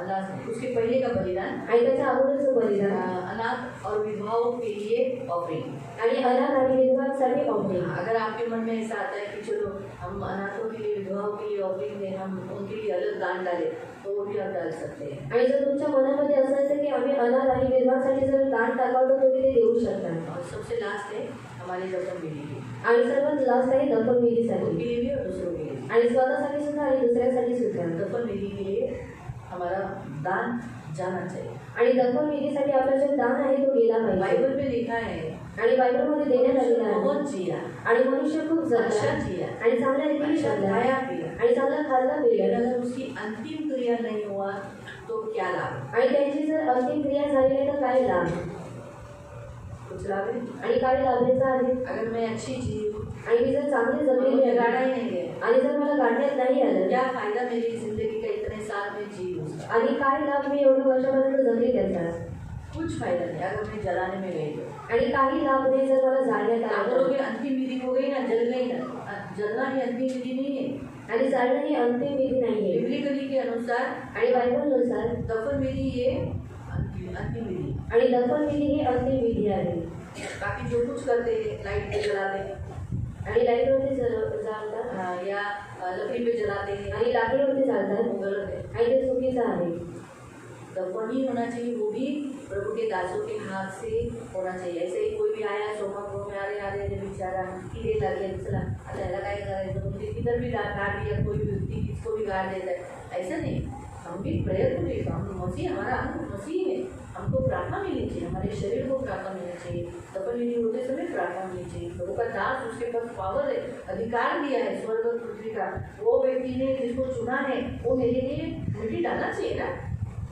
लास्ट उसके पहले का बलिदान, आणि त्याच्या अगोदरचं बलिदान, अनाथ और विधवाओं के लिए ऑफरिंग। आणि अनाथ आणि विधवांसाठी ऑफरिंग। अगर आपके मन में ऐसा आता है कि चलो हम अनाथों के लिए, विधवाओं के लिए ऑफरिंग दें, हम उनके लिए अलग दान डालें, तो वो भी आप डाल सकते हैं। आणि जर तुमच्या मनामध्ये असं असेल की आम्ही अनाथ आणि विधवांसाठी जर दान टाकावं तर तुम्ही ते देऊ शकता। और सबसे लास्ट है हमारी दफन विधि, आणि सर्वात लास्ट आहे दफन विधीसाठी, उनके लिए भी और दूसरों के लिए। आणि स्वतःसाठी सुद्धा आणि दुसऱ्यासाठी सुद्धा। दफन विधि के लिए हमारा दान जाना चाहिए, आणि दफन विधीसाठी आपला जो दान आहे तो गेला पाहिजे। बाइबल में लिखा है, आणि बायबलमध्ये देण्यात आलेला आहे, बहुत जिया, आणि मनुष्य खूप अच्छा जगला जिया, आणि चांगल्या रीतीने अच्छा जगला खाया पिया, आणि चांगला खाल्ला लेकिन पिला, अगर उसकी अंतिम क्रिया नहीं हुआ तो क्या लाभ? आणि त्यांची जर अंतिम क्रिया झाली नाही तर काय लाभ? कुछ लाभ है? आणि काय लाभायचं आहे? अगर मैं अच्छी जी हूँ, आणि मी जर चांगली जगलेली मुझे आहे गाड़ा ही नहीं गया, आणि जर मला गाडण्यात नाही आलं, क्या फायदा मेरी जिंदगी का इतने साल में जी उसका? आणि काय लाभ मी एवढ्या वर्षापर्यंत जगली त्याचा? कुछ फायदा नहीं अगर मैं जलाने में गई तो। आणि काही लाभ नाही जर मला जाळण्यात आप आलं। लोगों की अंतिम विधि हो गई ना, जल गई ना, जलना ही अंतिम विधि नहीं है। आणि जाळणं ही अंतिम विधी नाहीये, बिब्लिकली के अनुसार आणि बायबलनुसार दफन विधि ये अंतिम विधि, आणि दफन विधी ही अंतिम विधी आहे। बाकी जो कुछ करते हैं, लाइट पे जलाते हैं, आणि लाईटवरती जाळतात या लकड़ी पे जलाते हैं, आणि लाकडीवरती जाळतात, वो गलत है। आणि ते चुकीचं आहे। दफन ही होना चाहिए, वो भी प्रभु के दासों के हाथ से होना चाहिए। ऐसे ही कोई भी आया सोमापुर में, अरे अरे अरे बेचारा कीड़े लगे, चला आता याला काय करायचं, म्हणजे किधर भी गाड़ दिया, कोई भी व्यक्ति किसको भी गाड़ देता है, ऐसा नहीं। हम भी प्रेयर करें, हम मसीह, हमारा अंग मसीह है, हमको प्रार्थना मिलनी चाहिए, हमारे शरीर को प्रार्थना मिलनी चाहिए, दफन विधि होते समय प्रार्थना मिलनी चाहिए। प्रभु का दास, उसके पास पावर है, अधिकार दिया है स्वर्ग और पृथ्वी का, वो व्यक्ति ने जिसको चुना है वो मेरे लिए मिट्टी डालना चाहिए ना।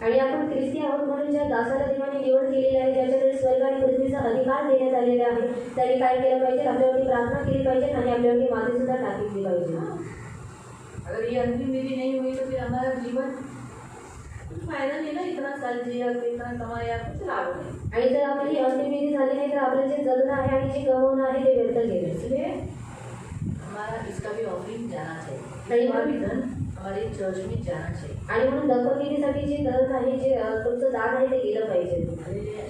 आणि आपण ख्रिस्ती आहोत म्हणून ज्या दासाला देवाने निवड केलेली आहे, ज्याच्याकडे स्वर्ग आणि पृथ्वीचा अधिकार देण्यात आलेला आहे, त्यांनी काय केलं पाहिजे, आपल्यावरती प्रार्थना केली पाहिजे आणि आपल्यावरती माती सुद्धा टाकली पाहिजे। अगर ये अंतिम विधि नहीं हुई तो फिर हमारा जीवन कुछ फायदा नहीं ना, इतना साल जिया, इतना कमाया, कुछ लाभ नहीं। आणि जर आपली अंतिम विधी झाली नाही तर आपलं जे जगणं आहे आणि जे गमवणं आहे ते व्यर्थ गेले। इसलिए हमारा इसका भी ऑफरिंग जाना चाहिए, इसका भी धन हमारे चर्च में जाना चाहिए। आणि म्हणून दफनविधीसाठी जे धन आहे, जे तुमचं दान आहे ते गेलं पाहिजे,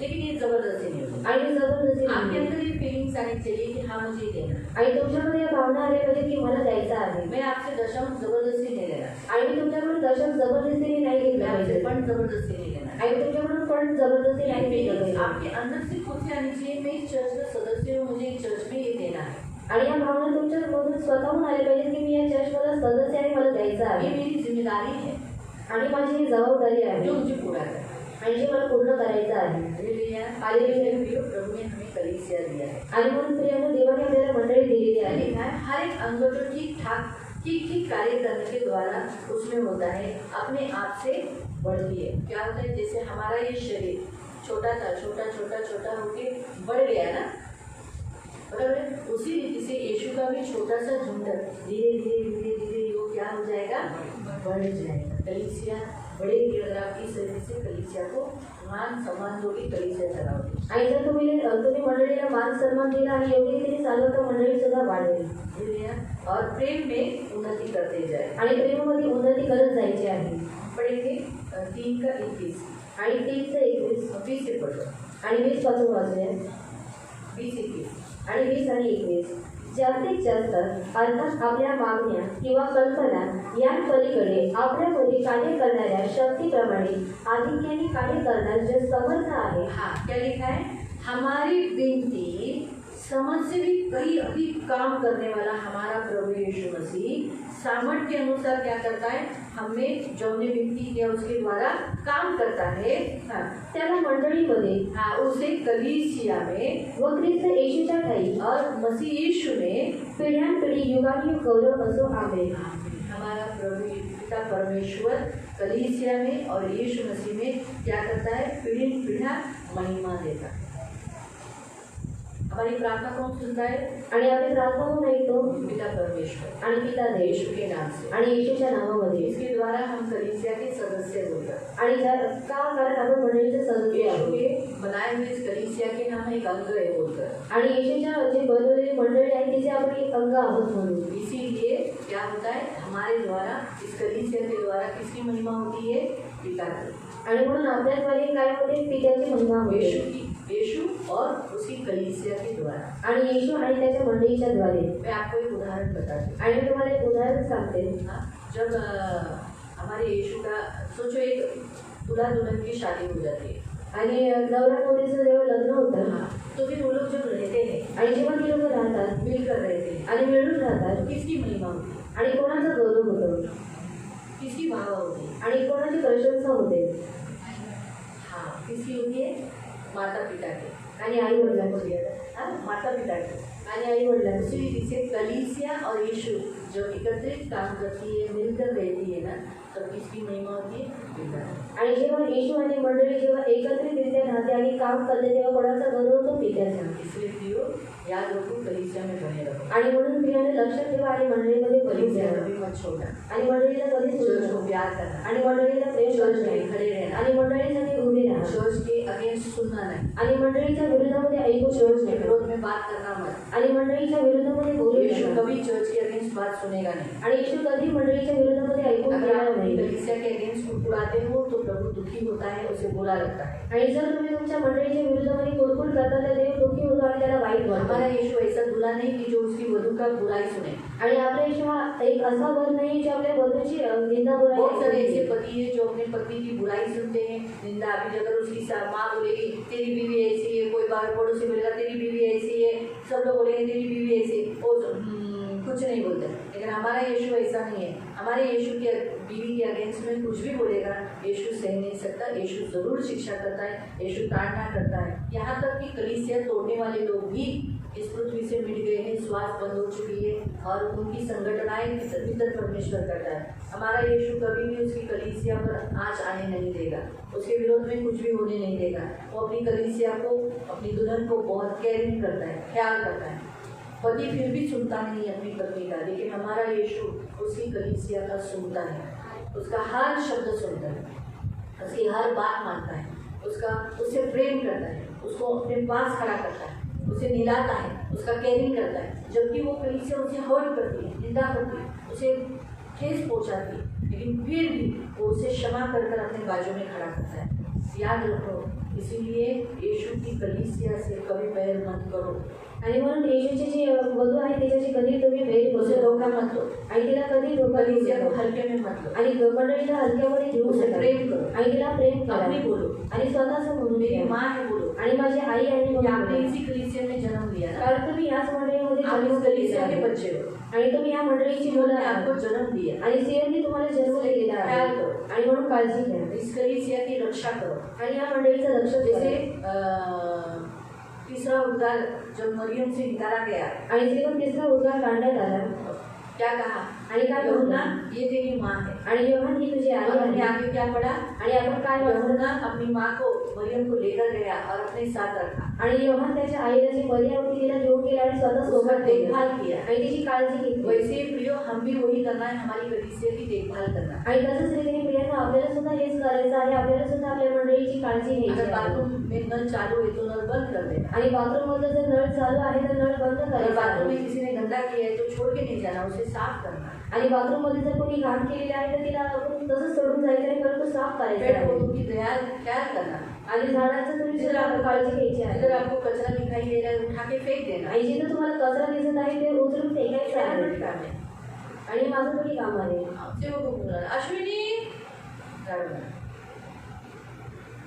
लेकिन ये जबरदस्ती नहीं होगी, आणि जबरदस्ती आपके अंदर ये फीलिंग्स आनी चाहिए कि हाँ मुझे देना, आणि तुमच्यामध्ये या भावना आल्या पाहिजे की मला द्यायचं आहे। मैं आपसे दशम जबरदस्ती नहीं लेना, आणि मी तुमच्याकडून दशम जबरदस्तीने नाही घेतलं आपसे पाहिजे, पण जबरदस्ती नहीं लेना, आणि तुमच्याकडून पण जबरदस्ती नाही घेतलं पाहिजे। आपके अंदर से खुद से आनी चाहिए, मैं इस चर्च का सदस्य हूँ, मुझे इस चर्च में ये देना है। आणि या भावना तुमच्यामधून स्वतःहून आल्या पाहिजे की मी या चर्चमध्ये सदस्य आहे, मला द्यायचं आहे, ये मेरी जिम्मेदारी है आणि माझी ही जबाबदारी आहे जो मुझे पूरा करना है। आणि जे मला पूर्ण करायचं आहे। Hallelujah, hallelujah. प्रभु ने हमें कलीसिया दिया है, आणि म्हणून प्रियानो, देवाने आपल्याला मंडळी दिलेली आहे। लिखा है हर एक अंग जो ठीक कार्य करने के द्वारा उसमें होता है, अपने आप से बढ़ती है। क्या होता है, जैसे हमारा ये शरीर छोटा था, छोटा छोटा छोटा होके बढ़ गया ना, बराबर है, उसी रीति से यीशु का भी छोटा सा झुंड धीरे धीरे धीरे धीरे वो क्या हो जाएगा, बढ़ जाएगा, कलीसिया बढ़ेगी। अगर आप इस तरीके से कलीसिया को मान सम्मान दोगे, कलीसिया चलाओगे। आणि जर तुम्ही मंडळीला मान सन्मान दिला आणि योग्य रीतीने चालवलं तर मंडळी सुद्धा वाढेल, और प्रेम में उन्नति करते जाए, आणि प्रेमामध्ये उन्नती करत जायची आहे। पढ़ेंगे 3:21 आणि 3:21 20 से पढ़ो, आणि 20 पासून वाचूया। 20-21 आणि 20 आणि 21 जास्तीत जास्त अर्थात आपल्या मागण्या किंवा कल्पना यांपलीकडे आपल्यामध्ये कार्य करणाऱ्या शक्तीप्रमाणे आधिक्याने कार्य करणार जे समर्थ आहे। हाँ, क्या लिखा है, हमारी विनती समझ से भी कहीं अधिक काम करने वाला हमारा प्रभु यीशु मसीह सामर्थ्य के अनुसार क्या करता है, हमें जो हमने विनती किया उसके द्वारा काम करता है। हाँ, त्याला मंडळीमध्ये हाँ, उसे कलीसिया में व ख्रिस्त येशूच्या ठाई और मसीह यीशु में पिढ्यानपिढी युगानुयुग गौरव असो आमेन। हमारा प्रभु पिता परमेश्वर कलीसिया में और यीशु मसीह में क्या करता है, पीढ़ी पीढ़ा महिमा देता है। हमारी प्रार्थना कौन सुनता है, आणि आपली प्रार्थना कोण ऐकतो, पिता परमेश्वर आणि पिता देव यीशु के नाम से, आणि येशूच्या नावामध्ये। इसके द्वारा हम कलीसिया के सदस्य होकर, आणि का कारण आपण मंडळीचे सदस्य यीशु आहोत, के बनाए हुए इस कलीसिया के नाम एक अंग है बोलकर, आणि येशूच्या जे बनवलेली मंडळी आहे तिचे आपण एक अंग आहोत म्हणून। इसीलिए क्या होता है, हमारे द्वारा इस कलीसिया के द्वारा किसकी महिमा होती है, पिता की, आणि म्हणून आपल्याद्वारे काय होते, पित्याची महिमा होते, यीशु और उसकी कलीसिया के द्वारा, आणि येशू आणि त्याच्या मंडळीच्या द्वारे। मैं आपको एक उदाहरण बताती हूँ, आणि मी तुम्हाला एक उदाहरण सांगते। जब हमारे यीशु का सोचो, एक दूल्हा दुल्हन की शादी हो जाती है, आणि नवरा नवरीचं जेव्हा लग्न होतं, तो फिर वो लोग जब रहते हैं आणि जेव्हा ती लोक राहतात मिलकर रहते हैं, आणि मिळून राहतात, तो किसकी महिमा होती है, आणि कोणाचा गौरव होतो, किसकी वाह होती है, आणि कोणाची प्रशंसा होते, हाँ, किसकी होती है, माता पिता के, आणि आई वडिलांची, माता पिता के, आणि आई वडिलांची। उसी रीति से कलीसिया और यीशु जो एकत्रित काम करती है, मिलकर रहती है ना, तब किसकी महिमा होती है, पिता की। आणि जेव्हा येशू आणि मंडळी जेव्हा एकत्रितरित्या राहते आणि काम करते तेव्हा कोणाचा गौरव होतो, पित्याचा। इसलिए प्रियो याद रखो, कलीसिया में बने रहो, आणि म्हणून प्रियाने लक्षात ठेवा आणि मंडळीमध्ये बने कलीसिया राहा, कभी मत छोड़ना, आणि मंडळीला कधी सोडू चर्च को नका, प्यार करना, आणि मंडळीला प्रेम चर्च करू में नका, खड़े रहना, आणि मंडळीसाठी उभे राहा, चर्च के अगेंस्ट सुनना नहीं, आणि मंडळीच्या विरोधामध्ये ऐकू चर्च शकू के नका, विरोध में बात करना मत, आणि मंडळीच्या विरोधामध्ये बोलू यीशु नका, कभी चर्च के अगेंस्ट बात सुनेगा नहीं। आणि येशू कधी मंडळीच्या विरोधामध्ये ऐकून अगर घेणार आप नाही। कलीसिया के अगेंस्ट कुड़कुड़ाते हो तो प्रभु दुखी होता है, उसे बुरा लगता है। आणि जर तुम्ही तुमच्या मंडळीच्या विरोधामध्ये कुरकुर करता तर देव दुःखी होतो आणि त्याला वाईट वाईट हमारा वाटतं. यीशु ऐसा दूल्हा नहीं कि जो उसकी वधू का बुराई सुने। आणि आपला येशू हा एक असा वर नाही जो आपल्या वधूची निंदा बुराई बहुत सारे ऐसे ऐकते. पति हैं जो अपने पत्नी की बुराई सुनते हैं, निंदा। अभी अगर उसकी माँ बोलेगी तेरी बीवी ऐसी है, कोई बाहर पड़ोसी बोलेगा तेरी बीवी ऐसी है, सब लोग बोलेंगे तेरी बीवी ऐसी है, वो कुछ नहीं बोलते। लेकिन हमारा यीशु ऐसा नहीं है। हमारे यीशु के बीवी के अगेंस्ट में कुछ भी बोलेगा, यीशु सह नहीं सकता। यीशु जरूर शिक्षा करता है, यीशु ताड़ना करता है। यहाँ तक कि कलीसिया तोड़ने वाले लोग भी इस पृथ्वी से मिट गए हैं, श्वास बंद हो चुकी है और उनकी संगठनाएं भीतर परमेश्वर करता है। हमारा यीशु कभी भी उसकी कलीसिया पर आँच आने नहीं देगा, उसके विरोध में कुछ भी होने नहीं देगा। वो अपनी कलीसिया को, अपनी दुल्हन को बहुत केयरिंग करता है, ख्याल करता है। पति फिर भी सुनता नहीं अपनी पत्नी का, लेकिन हमारा यीशु उसकी कलीसिया का सुनता है, उसका हर शब्द सुनता है, उसकी हर बात मानता है, उससे प्रेम करता है, उसको अपने पास खड़ा करता है, उसे निलाता है, उसका केयरिंग करता है। जबकि वो कलीसिया उसे हर्ट करती है, निंदा करती है, उसे ठेस पहुंचाती है, लेकिन फिर भी वो उसे क्षमा कर अपने बाजू में खड़ा करता है। याद रखो, इसीलिए यीशु की कलीसिया से कभी बैर मत करो। आणि म्हणून येशूची जी वधू आहे त्याच्याशी कधी तुम्ही भेट उसे बसू धोखा मत दो, आणि तिला कधी धोका देऊ कलीसिया को नका. हल्के में मत लो। आणि मंडळीला हलक्यामध्ये घेऊ उसे नका. प्रेम करो, आणि तिला प्रेम अपनी करा बोलो, आणि स्वतःच म्हणून मेरी घ्या. माँ है बोलो, आणि माझी आई आहे कि म्हणून आपने बोला. इसी कलीसिया में जन्म लिया ना, कारण तुम्ही याच मंडळीमध्ये आप जन्म इस कलीसिया के घेतलेला आहे. बच्चे हो, आणि तुम्ही या मंडळीची मुलं जिन्होंने आहात. आपको जन्म दिया। आणि सियोनने तुम्हाला जन्म दिलेला आहे. ख्याल करो, आणि म्हणून काळजी घ्या इस कलीसिया की रक्षा करो। आणि या मंडळीचं लक्ष जैसे करा. तीसरा उद्गार जब मरियम से निकाला गया, आणि ते पण तिसरा उद्गार काढण्यात आला. क्या कहा? आणि काय यूहन्ना, म्हणला? ये तेरी माँ है। आणि योहान ही तुझी आई और हमने आहे. आगे क्या पढ़ा? आणि आपण काय वाचलं? यूहन्ना अपनी माँ को, मरियम को लेकर गया और अपने साथ रखा, आणि योहान त्याच्या आईला जी मर्या होती तिला घेऊन गेला आणि स्वतः उसका सोबत ठेवलं. देखभाल किया। आणि तिची काळजी घेतली. वैसे ही प्रियो, हम भी वही करना है, हमारी कलीसिया की देखभाल करना। आणि तसंच रीतीने प्रियांना आपल्याला सुद्धा हेच करायचं आहे. आपल्याला सुद्धा आपल्या मंडळीची काळजी घ्यायची अगर आहे. बाथरूम में नल चालू है तो नल बंद कर देना। आणि बाथरूम मध्ये जर नळ चालू आहे तर नळ बंद अगर करायचा बाथरूम आहे. में किसी ने गंदा किया है तो छोड़ के नहीं जाना, उसे साफ करना। आणि बाथरूम मध्ये जर कोणी घाण केलेली आहे तर तिला आपण तसंच सोडून जायचं नाही, परंतु साफ पेड़ करायचं आहे. पौधों की ख्याल करना। आणि झाडाचं तुम्ही सुद्धा काळजी घ्यायची अगर आहे. आपको कचरा दिखाई दे रहा है, उठा के फेंक देना। आणि जिथं तुम्हाला कचरा दिसत आहे ते उचलून फेकायचं मेरा आहे. थोड़ी काम है, आणि माझं थोडी काम आहे. सेवकों को बुलाना, अश्विनी झाड़ू मार।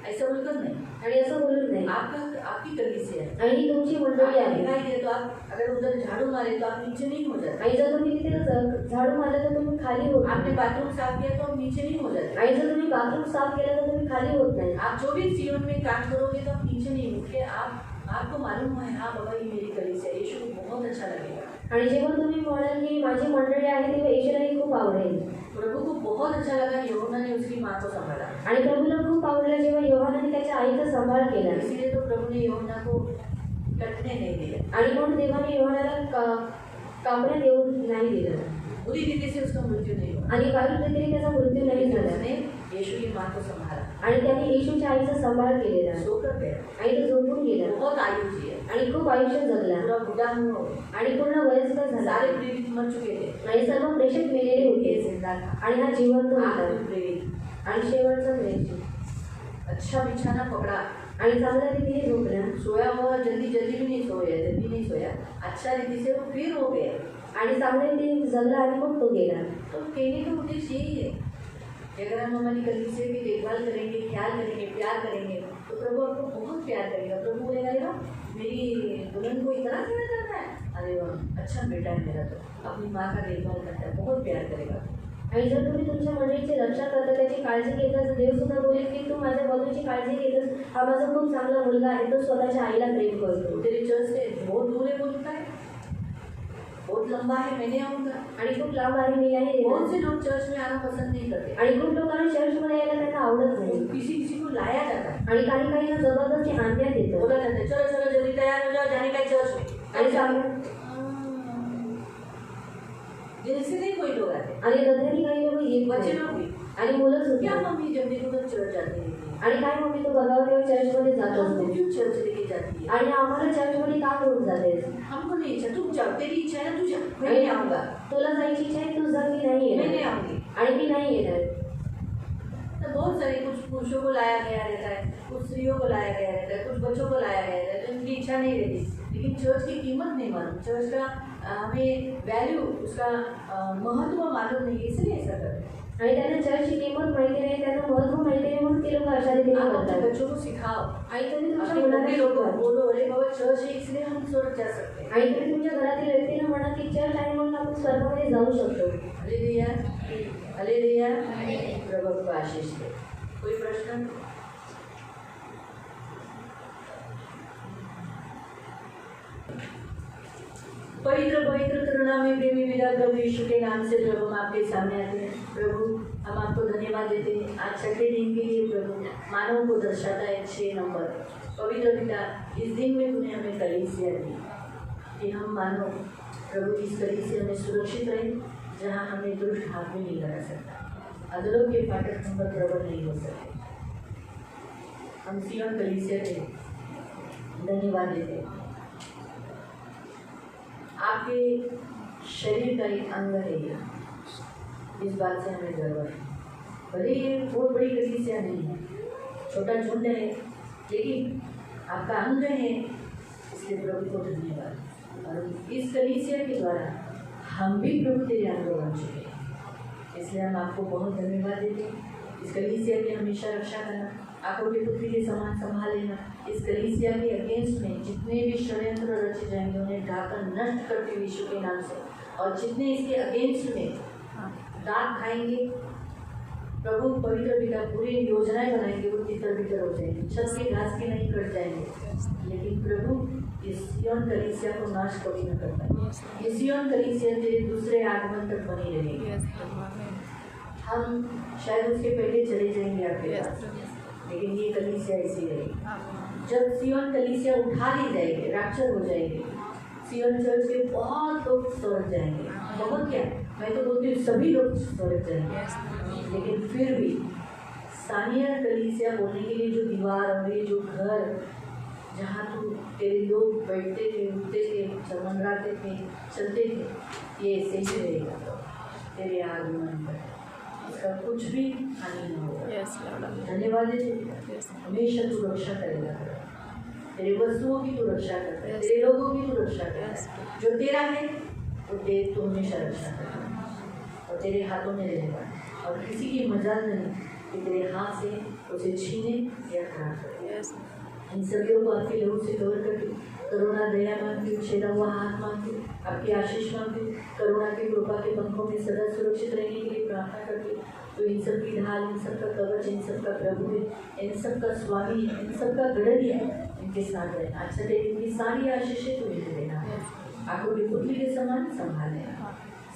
ऐसा बोलकर नहीं, आणि असं बोलून नाही. आपकी कलीसिया है। आणि ही तुमची मंडळी आपको आहे. दिखाई दे तो आप अगर उधर झाड़ू मारे तो आप नीचे नहीं हो जाते। आणि जर तुम्ही तिथे झाडू मारलं तर तुम्ही खाली होत आपने नाही. बाथरूम साफ किया तो आप नीचे नहीं हो जाते। आणि जर तुम्ही बाथरूम साफ केलं तर तुम्ही खाली होत नाही. आप जो भी जीवन में काम करोगे तो आप नीचे नहीं उठे। आपको मालूम है, हाँ बाबा ये मेरी कलीसिया है, यीशु को बहुत अच्छा लगेगा। आणि जेव्हा तुम्ही म्हणाल की माझी मंडळी आहे तेव्हा येशूलाही खूप आवडेल. प्रभु को बहुत अच्छा लगा यूहन्ना ने उसकी माँ को संभाला, आणि प्रभूला खूप आवडलं जेव्हा योहानाने त्याच्या आईचा सांभाळ केला. इसीलिए तो प्रभु ने यूहन्ना को कटने नहीं दिया, आणि म्हणून देवाने योहानाला कापण्यात येऊ नाही दिलं. बुरी रीति से उसका मृत्यू नहीं हुआ। आणि वाईट रीतीने त्याचा मृत्यू नाही झाला. उसने यीशु की माँ को संभाला, आणि त्याने येशूच्या आईचा सांभाळ केलेला. सोकर गया, आणि तो झोपून गेला. बहुत आयु जी है, आणि खूप आयुष्य जगला. पूरा बुढ़ा हुआ, आणि पूर्ण वयस्कर झाला. सारे प्रेरित मर चुके थे, आणि सर्व प्रेषित मेलेले ये होते. जिंदा था, आणि हा जिवंत होता. आखिरी प्रेरित। आणि शेवटचा प्रेषित. अच्छा बिछाना पकड़ा, आणि चांगल्या रीतीने झोपला. सोया हुआ जल्दी भी नहीं सोया, अच्छा रीति से वो फिर हो गया। आणि चांगल्या रीतीने जगला आणि मग तो गेला. तो कहने का उद्देश्य यही है कि अगर हम हमारी कलीसिया की देखभाल करेंगे, ख्याल करेंगे, प्यार करेंगे तो प्रभु आपको बहुत प्यार करेगा। प्रभु बोलेगा, अरे वाह मेरी दुल्हन को इतना प्यार करता है, अरे वाह अच्छा बेटा है मेरा, तो अपनी माँ का देखभाल करता है, बहुत प्यार करेगा। आणि जर तुम्ही तुमच्या मंडळीची रक्षा करता, त्याची काळजी घेता, तर देव सुद्धा बोलेल की तू माझ्या वधूची काळजी घेतस, हा माझा खूप चांगला मुलगा आहे, तो स्वतःच्या आईला प्रेम करतो. तेरे चर्च से बहुत दूर है बोलता है, बहुत लंबा है, मैंने आऊँगा। आणि खूप लांब आहे, मी नाही बहुत से येणार. लोग चर्च में आना पसंद नहीं करते, आणि खूप लोकांना चर्चमध्ये यायला त्यांना आवडत नाही. किसी को लाया जाता है, आणि काही काहींना जबरदस्ती आणण्यात येतं. बोला जाता है चलो चलो जल्दी तैयार हो जाओ, जाने का है चर्च में। आणि सांग दिल से नहीं कोई लोग आते, आणि हृदयाने काही लोक येत बच्चे नाही. लोग भी, आणि मुलं क्या सुद्धा. मम्मी जब देखो तो चर्च जाती रहती है, आणि काय मम्मी तू बघावं तेव्हा चर्चमध्ये जात हमको असते. क्यों चर्च लेके जाती है? आणि आम्हाला चर्चमध्ये का घेऊन जातेस? हमको नहीं इच्छा, तुम जाओ, तेरी इच्छा है ना, तू जा, मैं नहीं आऊँगा, तुला जायची इच्छा आहे, तू जा, मी नाही मैं नहीं येणार. आऊँगी। आणि मी नाही येणार. तो बहुत सारे कुछ पुरुषों को लाया गया रहता है, कुछ स्त्रियों को लाया गया रहता है, कुछ बच्चों को लाया गया रहता है, तो उनकी इच्छा नहीं रहती, लेकिन चर्च की कीमत नहीं मालूम, चर्च का हमें वैल्यू, उसका महत्व मालूम नहीं, इसलिए ऐसा करते हैं। आणि त्यांना चर्चची किंमत माहिती नाही, त्यांना महत्व माहिती नाही, म्हणून ते लोक अशा रीतीने आप अपने करतात. बच्चों को सिखाओ, आणि तुम्ही तुमच्या अपने मुलांना बड़े लोगों शिकवा. को बोलो, अरे बाबा चर्च है इसलिए हम स्वर्ग जा सकते हैं। आणि तुम्ही तुमच्या घरातील व्यक्तीला म्हणा की चर्च आहे म्हणून आपण स्वर्गामध्ये जाऊ शकतो. हालेलुया, हालेलुया, प्रभु को आशीष दे। कोई प्रश्न? पवित्र पवित्र करुणामय प्रेमी पिता प्रभु यीशु के नाम से प्रभु हम आपके सामने आते हैं। प्रभु हम आपको धन्यवाद देते हैं आज छठे दिन के लिए। प्रभु मानव को दर्शाता है 6 नंबर। पवित्र पिता, इस दिन में तूने हमें कलीसिया दी कि हम मानव प्रभु इस कलीसिया में सुरक्षित रहे, जहाँ हमें दुष्ट हाथ में नहीं लगा सकता, अधरों के फाटक हम पर प्रबल नहीं हो सकते। हम सियोन कलीसिया के धन्यवाद देते हैं। आपके शरीर का एक अंग है यह, इस बात से हमें गर्व है। भले ये बहुत बड़ी कलीसिया नहीं है, छोटा झुंड है, लेकिन आपका अंग है, इसलिए प्रभु को धन्यवाद। और इस कलीसिया के द्वारा हम भी प्रभु तेरे अंग बन चुके हैं, इसलिए हम आपको बहुत धन्यवाद देते हैं। इस कलीसिया की हमेशा रक्षा करना, आंखों के पुत्री के समान संभाल लेना। इस कलीसिया के अगेंस्ट में जितने भी षड्यंत्र रचे जाएंगे उन्हें ढाकर नष्ट करते हुए यीशु के नाम से, और जितने इसके अगेंस्ट में दांत खाएंगे, प्रभु पवित्र पिता पूरी योजनाएं बनाएंगे, वो तितर बितर हो जाएंगे, छत के घास के नहीं कट जाएंगे। लेकिन प्रभु इस सियोन कलीसिया को नाश कभी न कर पाए। ये सियोन कलीसिया तेरे दूसरे आगमन तक बनी रहेगी। हम शायद उसके पहले चले जाएंगे आपके पास, लेकिन ये कलीसिया ऐसी रहेगी। जब सियोन कलीसिया उठा ली जाएगी, रैप्चर हो जाएगी, सियोन चर्च के बहुत लोग स्वर्ग जाएंगे। बहुत क्या, मैं तो बोलती हूँ सभी लोग स्वर्ग जाएंगे। लेकिन फिर भी सानिया कलीसिया बोलने के लिए जो दीवार और ये जो घर जहाँ तू तेरे लोग बैठते थे, उठते थे, मंडराते थे, चलते थे, ये ऐसे ही रहेगा तेरे आगमन पर। इसका कुछ भी हानि न होगा। धन्यवाद देते, हमेशा तू रक्षा करेगा, तेरे वस्तुओं की तू रक्षा करता है, तेरे लोगों की तू रक्षा करता है। जो तेरा है वो तू हमेशा रक्षा करता है और तेरे हाथों में रहेगा, और किसी की मजाल नहीं कि तेरे हाथ से उसे छीने या खराब करे। इन सभी को आपके लोगों से कवर करके करुणा दया मांगती हूँ, छेदा हुआ हाथ मांगती हूँ, आपकी आशीष मांगती हूँ, करुणा की कृपा के पंखों में सदा सुरक्षित रहने के लिए प्रार्थना करती हूँ। तो इन सब की ढाल, इन सब का कवच, इन सब का प्रभु है, इन सब का स्वामी है, इन सब का गढ़ है, इनके साथ रहे। अच्छा दे, इनकी सारी आशीषें तो इन्हें देना, आंखों की पुतली के समान संभाले।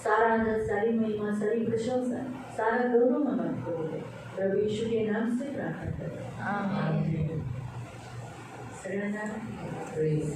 सारा आदर, सारी महिमा, सारी प्रशंसा, सारा गौरव हम आपको देते, प्रभु यीशु के नाम से प्रार्थना करते हैं। आमीन। सगळ्यांना प्रेज